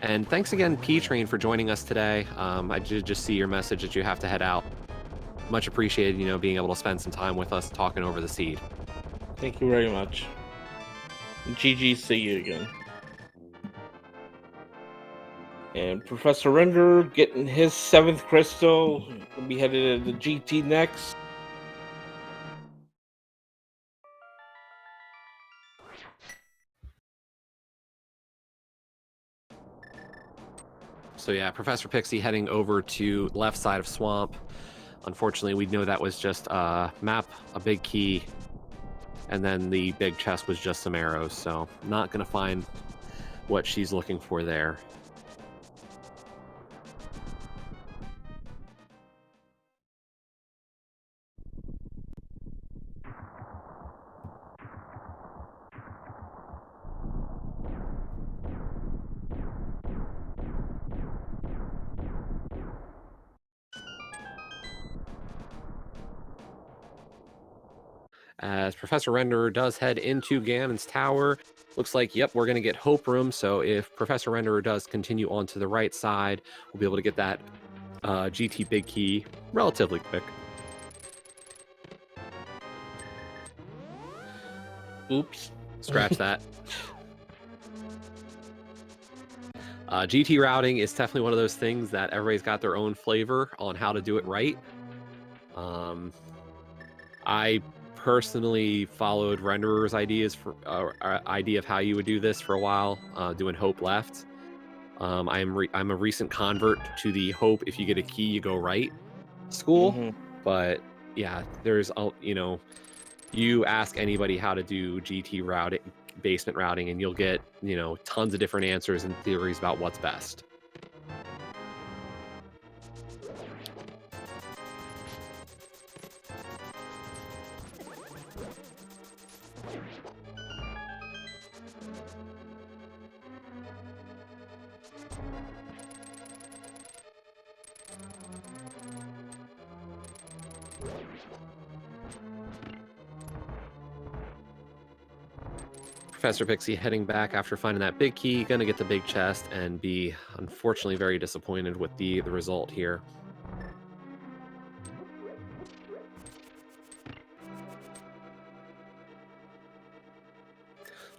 And thanks again, P-Train, for joining us today. I did just see your message that you have to head out. Much appreciated, being able to spend some time with us talking over the seed. Thank you very much. GG, see you again. And Professor Renderer getting his 7th crystal. We'll be headed to the GT next. So yeah, Professor Pixie heading over to left side of Swamp. Unfortunately, we know that was just a map, a big key, and then the big chest was just some arrows. So not going to find what she's looking for there. As Professor Renderer does head into Ganon's Tower, looks like, yep, we're going to get Hope Room. So if Professor Renderer does continue on to the right side, we'll be able to get that GT big key relatively quick. Oops. Scratch that. GT routing is definitely one of those things that everybody's got their own flavor on how to do it right. I personally followed Renderer's ideas for idea of how you would do this for a while, doing Hope left. I'm a recent convert to the Hope if you get a key you go right school, but yeah, there's you ask anybody how to do GT routing, basement routing, and you'll get tons of different answers and theories about what's best. Professor Pixie heading back after finding that big key, gonna get the big chest and be unfortunately very disappointed with the result here.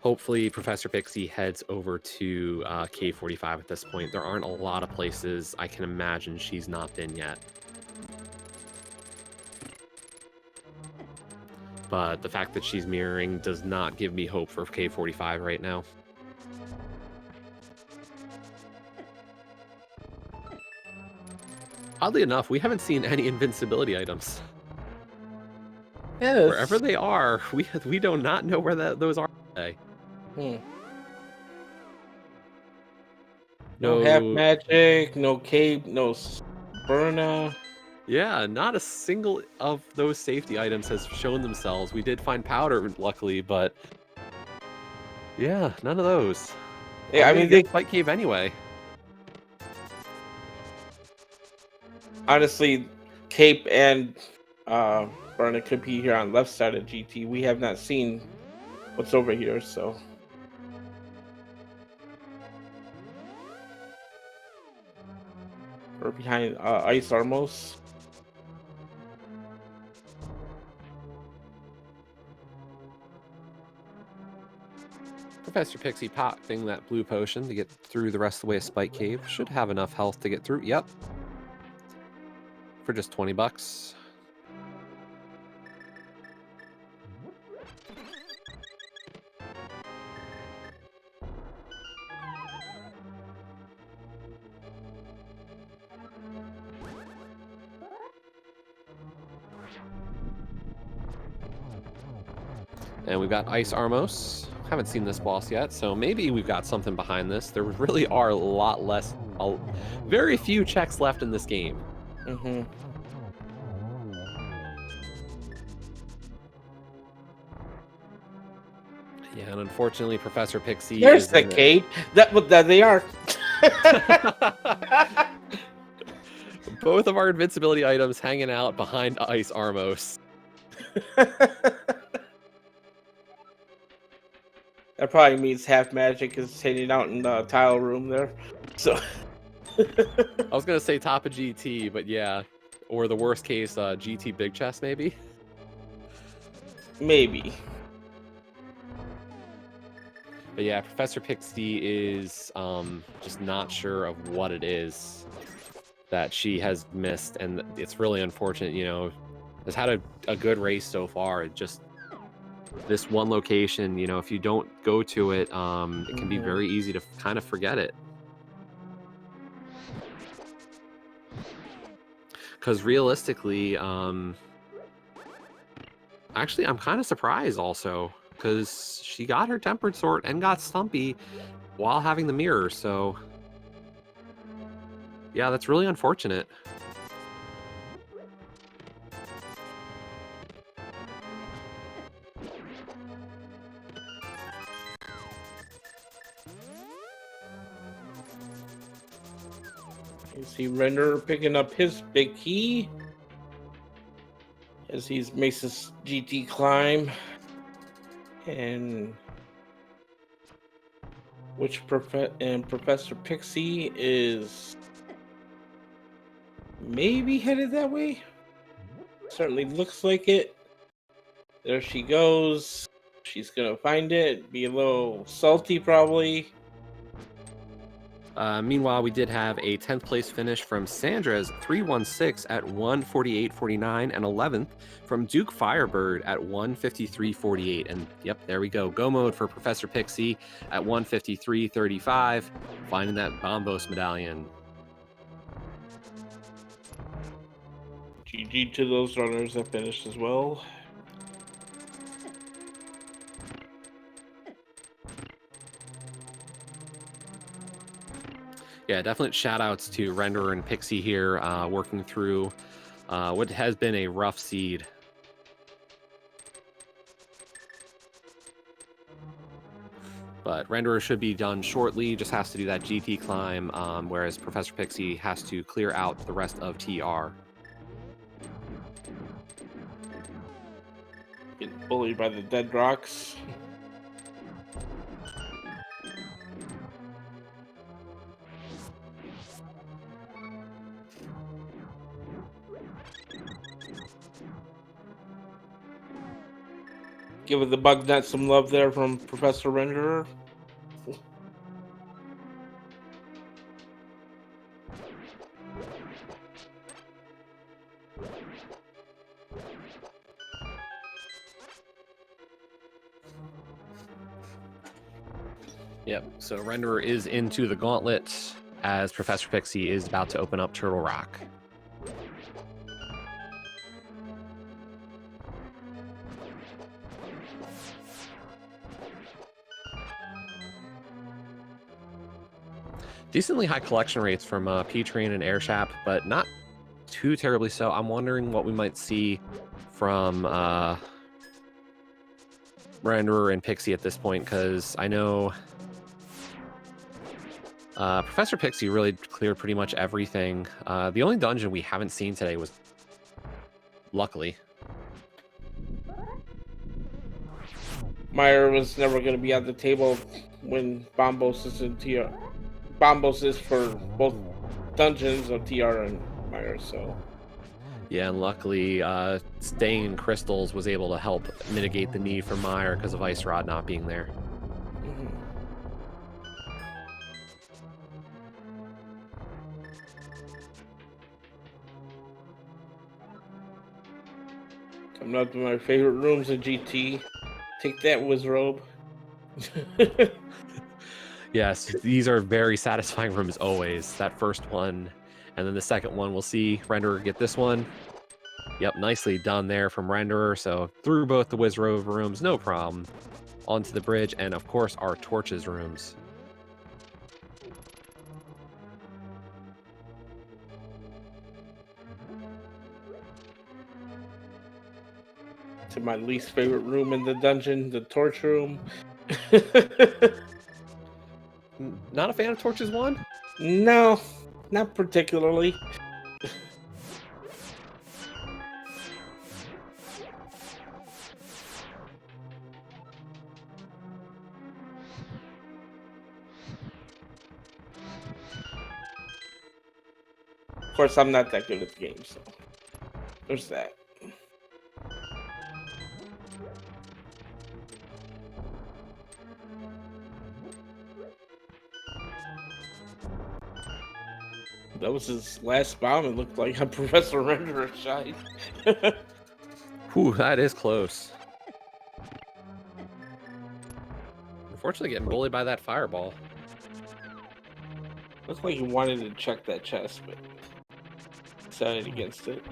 Hopefully Professor Pixie heads over to K45 at this point. There aren't a lot of places I can imagine she's not been yet. But the fact that she's mirroring does not give me hope for K45 right now. Oddly enough, we haven't seen any invincibility items. Yes. Wherever they are, we do not know where those are today. No half magic, no cape, no Burna. Yeah, not a single of those safety items has shown themselves. We did find powder, luckily, but yeah, none of those. Yeah, I mean, they Fight Cave anyway. Honestly, cape and Burna could be here on the left side of GT. We have not seen what's over here, so. Or behind Ice Armos. Professor Pixie popping that blue potion to get through the rest of the way of Spike Cave. Should have enough health to get through. Yep. For just 20 bucks. And we've got Ice Armos. Haven't seen this boss yet, so maybe we've got something behind this. There really are very few checks left in this game. Yeah, and unfortunately, Professor Pixie. There's the cape. That they are. Both of our invincibility items hanging out behind Ice Armos. That probably means half magic is hanging out in the tile room there. So I was gonna say top of GT, but yeah, or the worst case, GT big chest maybe. Maybe. But yeah, Professor Pixie is just not sure of what it is that she has missed, and it's really unfortunate. Has had a good race so far. It just this one location, if you don't go to it, it can be very easy to kind of forget it. Because realistically, actually, I'm kind of surprised also, because she got her tempered sword and got Stumpy while having the mirror, so yeah, that's really unfortunate. You see Renderer picking up his big key as he makes his GT climb. And Professor Pixie is maybe headed that way. Certainly looks like it. There she goes. She's gonna find it. Be a little salty probably. Meanwhile, we did have a 10th place finish from Sandra's 316 at 1:48.49, and 11th from Duke Firebird at 1:53.48. And yep, there we go. Go mode for Professor Pixie at 1:53.35, finding that Bombos medallion. GG to those runners that finished as well. Yeah, definite shout outs to Renderer and Pixie here, working through what has been a rough seed. But Renderer should be done shortly, just has to do that GT climb, whereas Professor Pixie has to clear out the rest of TR. Getting bullied by the dead rocks. Giving the bug nut some love there from Professor Renderer. Yep, so Renderer is into the gauntlet as Professor Pixie is about to open up Turtle Rock. Decently high collection rates from P-Train and Airshap, but not too terribly so. I'm wondering what we might see from Renderer and Pixie at this point, because I know Professor Pixie really cleared pretty much everything. The only dungeon we haven't seen today was, luckily, Meyer was never going to be at the table when Bombos is in TR. Bombos is for both dungeons of TR and Meyer, so. Yeah, and luckily, staying in crystals was able to help mitigate the need for Meyer because of Ice Rod not being there. Coming up to my favorite rooms in GT. Take that, Wizrobe. Yes, these are very satisfying rooms always. That first one, and then the second one, we'll see Renderer get this one. Yep, nicely done there from Renderer. So through both the Wizrobe rooms, no problem. Onto the bridge, and of course our Torches rooms. To my least favorite room in the dungeon, the Torch room. Not a fan of Torches 1? No, not particularly. Of course, I'm not that good at the game, so there's that. That was his last bomb. It looked like a Professor Renderer shot. Whew, that is close. Unfortunately, getting bullied by that fireball. Looked like he wanted to check that chest, but decided against it.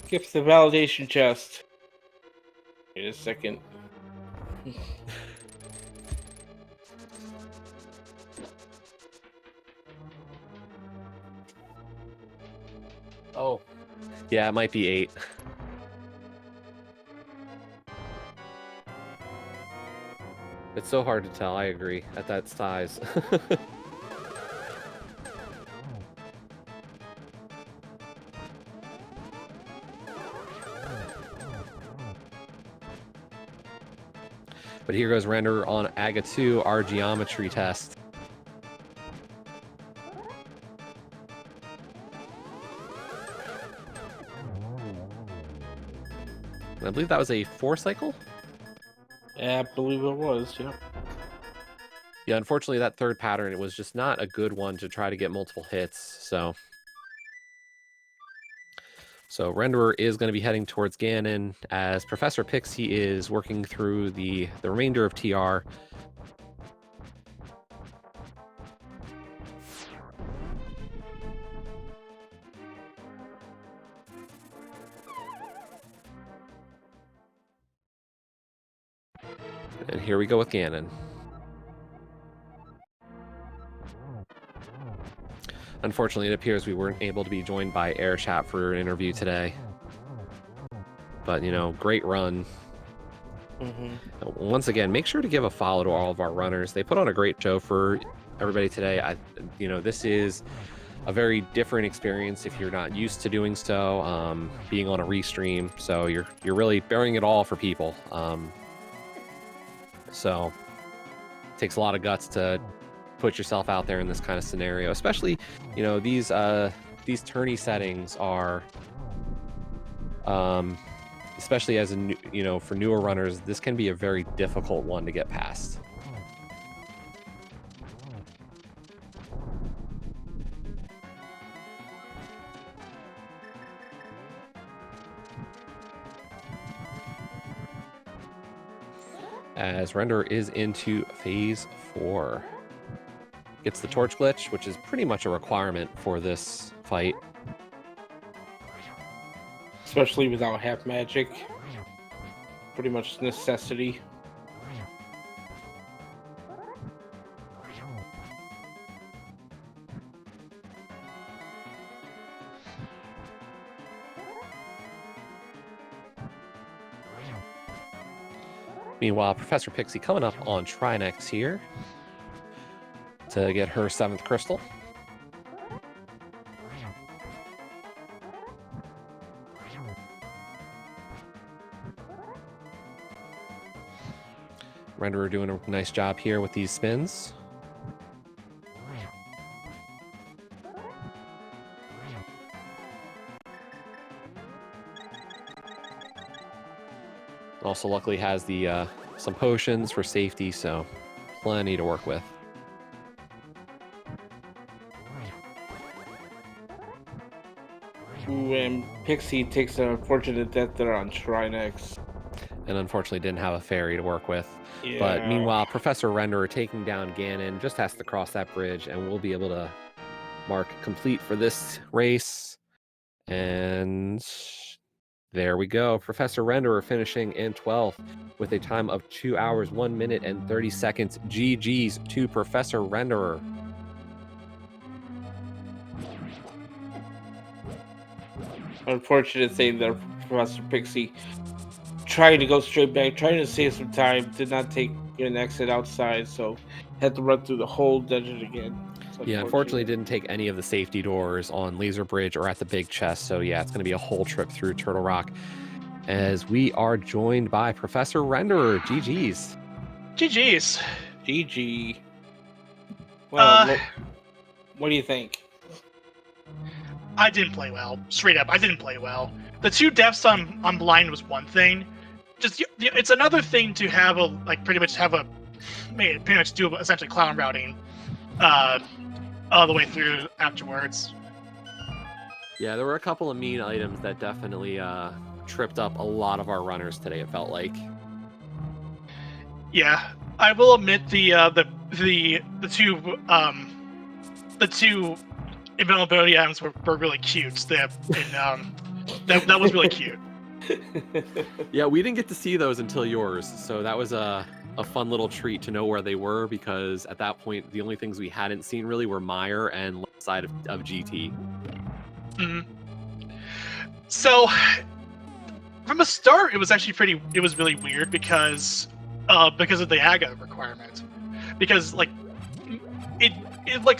Skips the validation chest. Wait a second. Oh. Yeah, it might be 8. It's so hard to tell, I agree, at that size. But here goes Renderer on Aga 2, our geometry test. I believe that was a 4 cycle. Yeah, I believe it was. Yep. Yeah, unfortunately, that third pattern, it was just not a good one to try to get multiple hits. So Renderer is going to be heading towards Ganon as Professor Pixie is working through the remainder of TR. And here we go with Ganon. Unfortunately, it appears we weren't able to be joined by AirChat for an interview today. But, you know, great run. Once again, make sure to give a follow to all of our runners. They put on a great show for everybody today. This is a very different experience if you're not used to doing so, being on a restream. So you're really bearing it all for people. So it takes a lot of guts to put yourself out there in this kind of scenario, especially, you know, these tourney settings are, especially as for newer runners, this can be a very difficult one to get past. As Renderer is into phase 4. Gets the torch glitch, which is pretty much a requirement for this fight. Especially without half magic. Pretty much necessity. Meanwhile, Professor Pixie coming up on Trinex here to get her 7th crystal. Renderer doing a nice job here with these spins. Also, luckily has the some potions for safety, so plenty to work with. Ooh, and Pixie takes an unfortunate death there on Trinex. And unfortunately didn't have a fairy to work with. Yeah. But meanwhile, Professor Renderer taking down Ganon just has to cross that bridge, and we'll be able to mark complete for this race. And there we go. Professor Renderer finishing in 12th with a time of 2 hours, 1 minute, and 30 seconds. GG's to Professor Renderer. Unfortunate thing there, Professor Pixie. Trying to go straight back, trying to save some time, did not take an exit outside, so had to run through the whole dungeon again. Yeah, unfortunately didn't take any of the safety doors on Laser Bridge or at the big chest, so yeah, it's going to be a whole trip through Turtle Rock as we are joined by Professor Renderer. GG's. GG's. GG. Well, what do you think? I didn't play well. Straight up, I didn't play well. The 2 deaths on blind was one thing. It's another thing to have pretty much do essentially clown routing all the way through afterwards. Yeah, there were a couple of mean items that definitely tripped up a lot of our runners today, it felt like. Yeah, I will admit the two invulnerability items were really cute. That was really cute. Yeah, we didn't get to see those until yours, so that was a fun little treat to know where they were, because at that point the only things we hadn't seen really were Meyer and left side of GT. Mm-hmm. So from the start, it was really weird because of the AGA requirement, because it's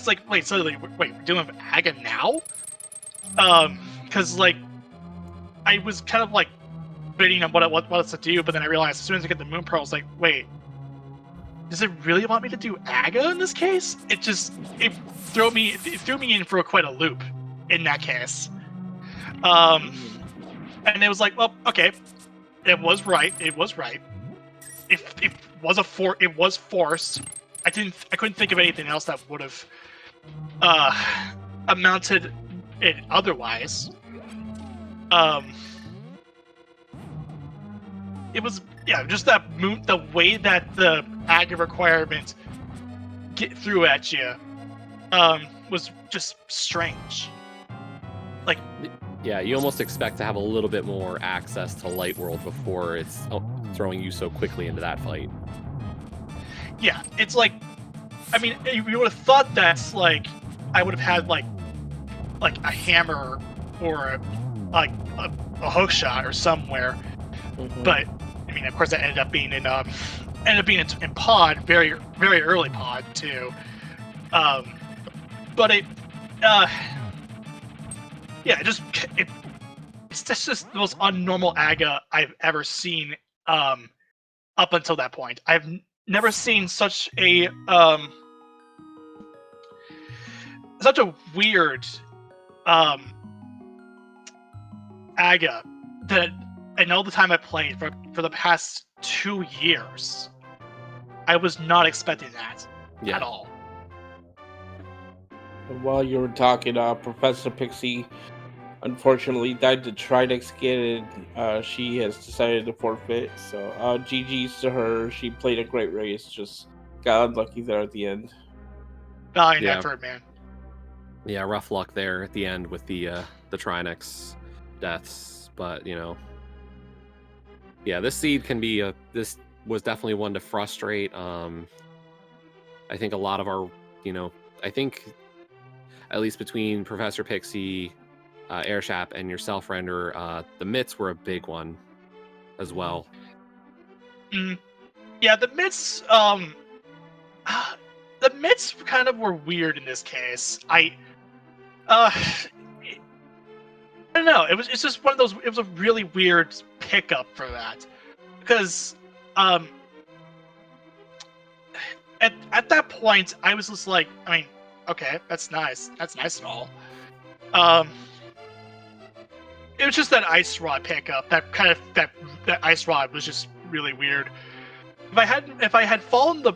like wait, we're doing AGA now? Because I was kind of debating on what else to do, but then I realized as soon as I get the Moon Pearls, wait, does it really want me to do AGA in this case? It threw me in for quite a loop in that case. And it was like, well, okay, It was right. It was right. It was forced. I couldn't think of anything else that would have amounted it otherwise. It was just the way that the ag requirement get through at you was just strange. Like, yeah, you almost expect to have a little bit more access to Light World before it's throwing you so quickly into that fight. Yeah, it's like, I mean, you would have thought that's like I would have had like a hammer or a hook shot or somewhere, but I mean, of course, that ended up being in pod, very very early pod too. But it's just the most unnormal AGA I've ever seen up until that point. I've never seen such a weird AGA that in all the time I played for the past 2 years. I was not expecting that at all. While you were talking, Professor Pixie unfortunately died to Tridex Kid, and she has decided to forfeit. So GG's to her. She played a great race, just got unlucky there at the end. Valiant effort, man. Yeah, rough luck there at the end with the Trinex deaths, but this seed can be this was definitely one to frustrate. I think a lot of our, I think at least between Professor Pixie, Airshap, and yourself, Render, the mitts were a big one as well. Yeah, the mitts kind of were weird in this case. I don't know. It's just one of those. It was a really weird pickup for that, because at that point I was just like, I mean, okay, that's nice and all. It was just that ice rod pickup. That ice rod was just really weird. If I had followed the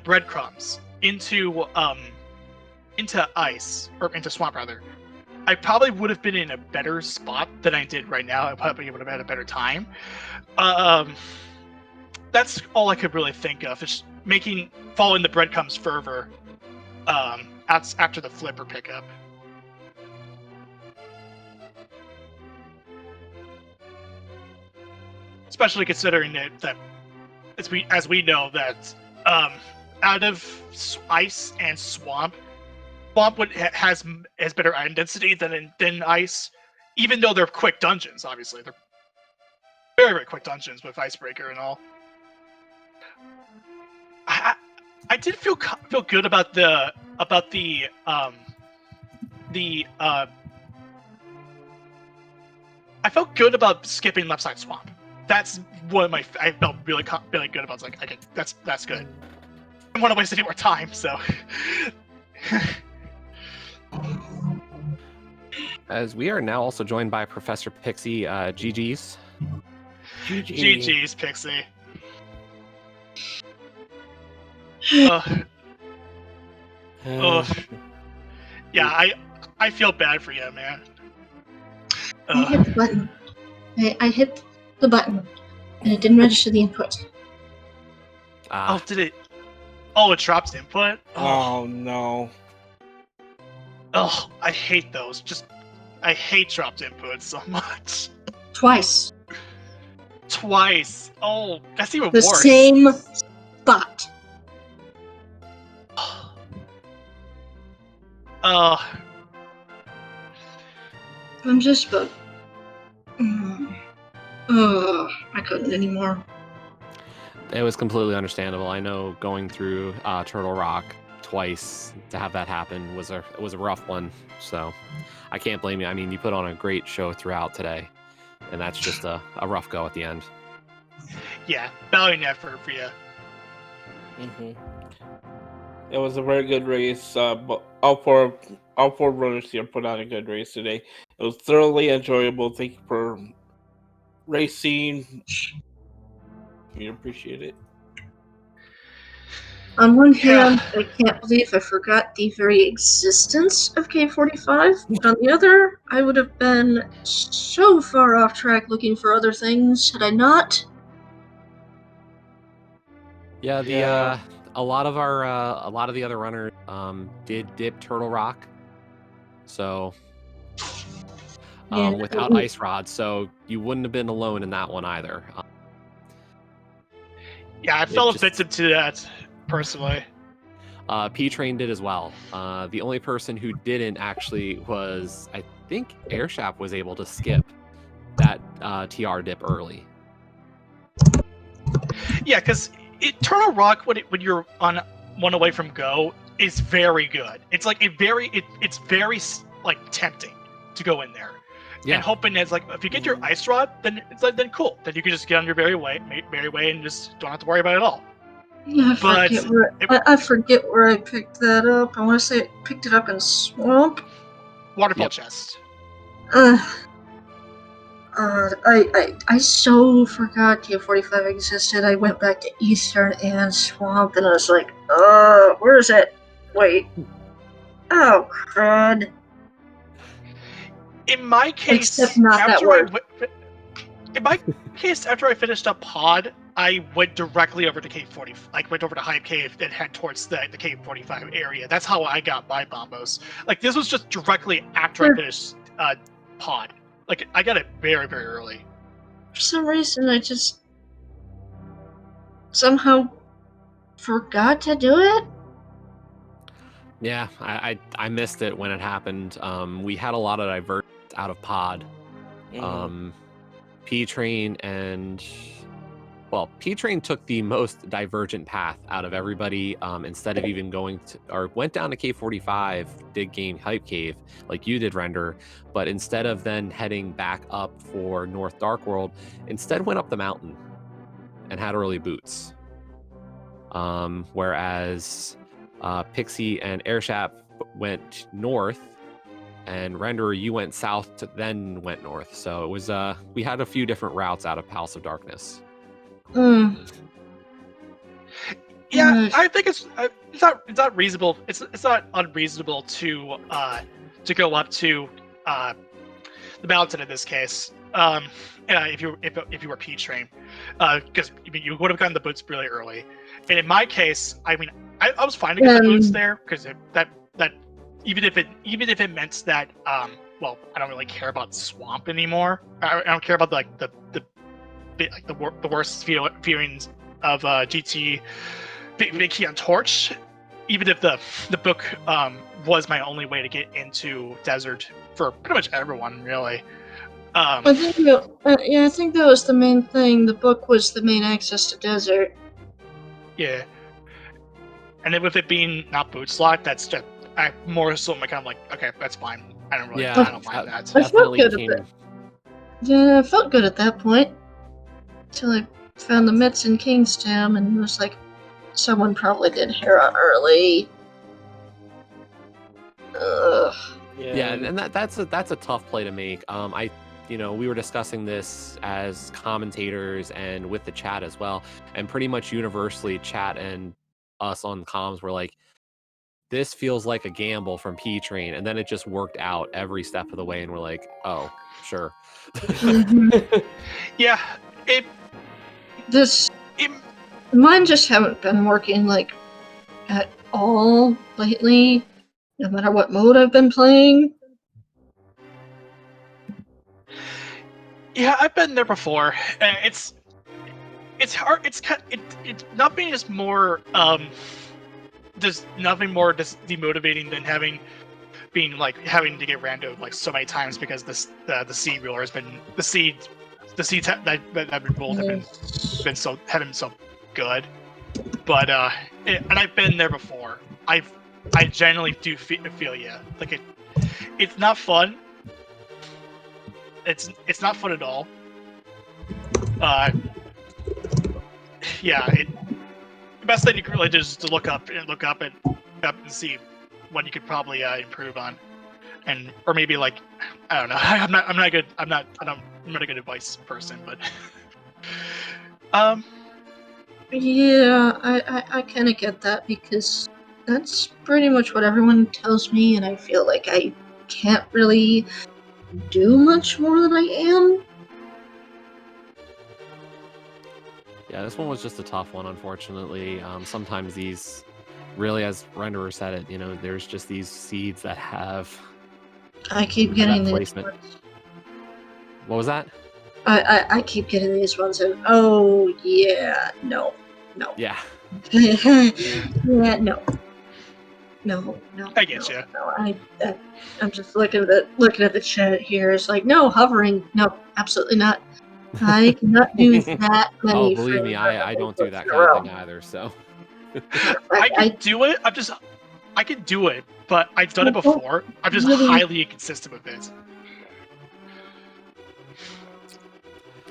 breadcrumbs into ice, or into swamp rather, I probably would have been in a better spot than I did right now. I probably would have had a better time. That's all I could really think of, is following the breadcrumbs further after the flipper pickup. Especially considering that as we know that out of ice and swamp has better item density than ice, even though they're quick dungeons. Obviously, they're very very quick dungeons with Icebreaker and all. I did feel good about the I felt good about skipping left side swamp. That's one of I felt really good about. It's like, okay, that's good. I don't want to waste any more time, so. As we are now also joined by Professor Pixie, GG's. GG's, Pixie. Yeah, I feel bad for you, man. I hit the button. I hit the button, and it didn't register the input. Oh, did it? Oh, it dropped input? Oh no. Oh, I hate those. I hate dropped input so much. Twice. Oh, that's even the worse. Same spot. I'm just about. I couldn't anymore. It was completely understandable. I know going through Turtle Rock twice to have that happen was a rough one. So I can't blame you. I mean, you put on a great show throughout today, and that's just a rough go at the end. Yeah, valiant effort for you. It was a very good race. But all four runners here put on a good race today. It was thoroughly enjoyable. Thank you for racing. We appreciate it. On one hand, I can't believe I forgot the very existence of K45, but on the other, I would have been so far off track looking for other things had I not. Yeah, Yeah. a lot of the other runners did dip Turtle Rock, so Yeah. without ice rods, so you wouldn't have been alone in that one either. Yeah, I fell a victim to that personally. P Train did as well. The only person who didn't actually was, I think, Airshap was able to skip that TR dip early. Yeah, because Turtle Rock when you're on one away from go is very good. It's like it's very like tempting to go in there. Yeah. And hoping it's like if you get your ice rod, then it's like then cool. Then you can just get on your merry way, and just don't have to worry about it at all. Yeah, I forget where I picked that up. I want to say I picked it up in Swamp. Waterfall Yep. chest. I so forgot K45 existed. I went back to Eastern and Swamp, and I was like, where is it? Wait. Oh, crud. In my case, Except not that after word. after I finished up Pod, I went directly over to K40. Like went over to Hype Cave and head towards the K45 area. That's how I got my bombos. Like this was just directly after I finished Pod. Like I got it very, very early. For some reason, I just somehow forgot to do it. Yeah, I missed it when it happened. We had a lot of divergence out of Pod. P Train and P Train took the most divergent path out of everybody. Instead of even going to, or went down to K45, did gain Hype Cave like you did, Render, but instead of then heading back up for North Dark World, instead went up the mountain and had early boots. Whereas Pixie and Airshap went north, and Renderer, you went south to then went north. So it was we had a few different routes out of Palace of Darkness. Yeah, I think it's not reasonable. It's not unreasonable to go up to the mountain in this case. If you were P Train, because you would have gotten the boots really early. And in my case, I was fine to get the boots there because that even if it meant that I don't really care about Swamp anymore. I don't care about the worst feelings of GT Big Key on Torch. Even if the book was my only way to get into Desert for pretty much everyone, really. I think that was the main thing. The book was the main access to Desert. Yeah. And then with it being not boot slot, that's just I more so kind of like, okay, that's fine. I don't mind that. I felt good at that. Yeah, I felt good at that point. Until I found the Mets in Kingstown and was like, someone probably did Hera early. Ugh. Yeah, and that's a tough play to make. We were discussing this as commentators and with the chat as well, and pretty much universally, chat and us on comms were like, this feels like a gamble from P Train, and then it just worked out every step of the way, and we're like, oh, sure. Yeah, mine just haven't been working like at all lately, no matter what mode I've been playing. Yeah, I've been there before. It's hard. Nothing is more there's nothing more demotivating than having to get randoed like so many times because the seed ruler has been the seeds that have been rolled have been so good. But and I've been there before. I genuinely do feel you. Like it's not fun. It's not fun at all. The best thing you can really do is to look up and see what you could probably improve on, or maybe like I don't know. I'm not good. I don't I'm not a good advice person, but Yeah, I kind of get that because that's pretty much what everyone tells me, and I feel like I can't really do much more than I am. Yeah, this one was just a tough one, unfortunately. Sometimes these, really, as Renderer said it, there's just these seeds that have I keep getting that these placement. ones. What was that? I keep getting these ones of, oh yeah, no. Yeah. Yeah, no. I get you. No, I'm just looking at the chat here. It's like, no, hovering. No, absolutely not. I cannot do that many Oh, believe me, frames I don't do in that a kind of row. thing either. So I can do it. I can do it, but I've done it before. I'm just really- highly inconsistent with it.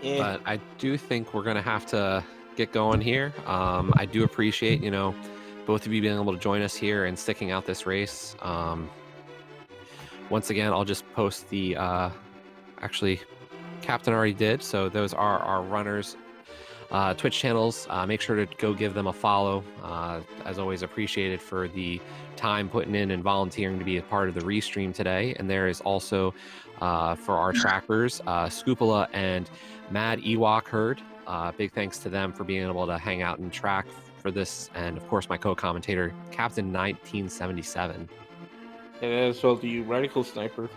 Yeah. but I do think we're gonna have to get going here. I do appreciate, both of you being able to join us here and sticking out this race. Once again, I'll just post the actually Captain already did, so those are our runners Twitch channels. Make sure to go give them a follow. As always, appreciated for the time putting in and volunteering to be a part of the restream today. And there is also for our trackers, Scoopula and Mad Ewok Herd. Big thanks to them for being able to hang out and track for this, and of course my co-commentator Captain 1977. And as well the Radical Sniper.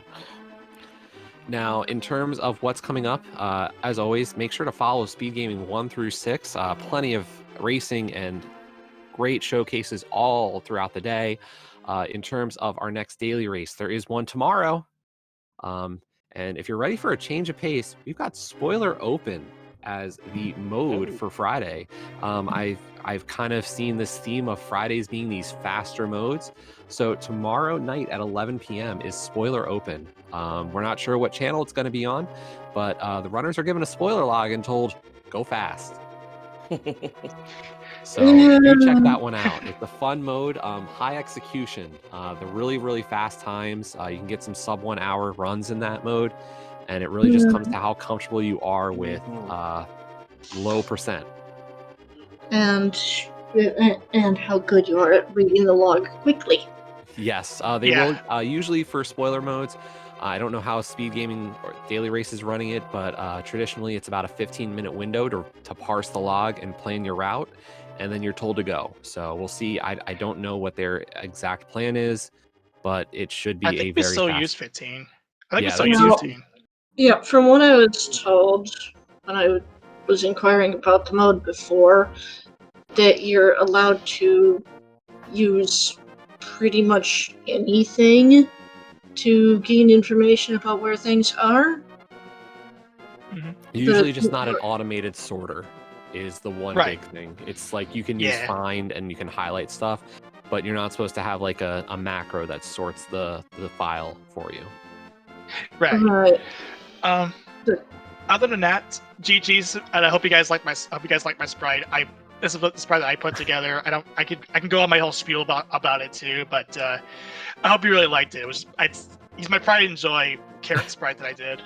Now, in terms of what's coming up, as always, make sure to follow Speed Gaming 1 through 6. Plenty of racing and great showcases all throughout the day. In terms of our next daily race, there is one tomorrow. And if you're ready for a change of pace, we've got Spoiler Open as the mode for Friday. I've kind of seen this theme of Fridays being these faster modes. So tomorrow night at 11 p.m. is Spoiler Open. We're not sure what channel it's going to be on, but the runners are given a spoiler log and told, go fast. So do check that one out. It's a fun mode, high execution, the really, really fast times. You can get some sub 1 hour runs in that mode. And it really just comes to how comfortable you are with low percent. And how good you are at reading the log quickly. Yes, they will usually for spoiler modes. I don't know how Speed Gaming or Daily Race is running it, but traditionally it's about a 15-minute window to parse the log and plan your route, and then you're told to go. So we'll see. I don't know what their exact plan is, but it should be I think a we very still fast. use 15. I think we Yeah, still that's use usually- 15. Yeah, from what I was told when I was inquiring about the mode before, that you're allowed to use pretty much anything to gain information about where things are. Usually just not an automated sorter is the one Right. big thing. It's like you can use Yeah. find and you can highlight stuff, but you're not supposed to have like a macro that sorts the file for you. Right. Other than that, GG's, and I hope you guys like my sprite. This is the sprite that I put together. I can go on my whole spiel about it too, but I hope you really liked it. He's my pride and joy carrot sprite that I did.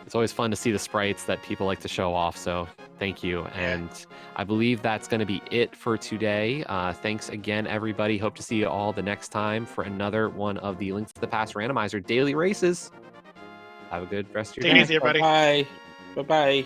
It's always fun to see the sprites that people like to show off, so thank you. And I believe that's going to be it for today. Thanks again, everybody. Hope to see you all the next time for another one of the Links to the Past Randomizer Daily Races. Have a good rest of your day. Take it easy, everybody. Bye. Bye-bye.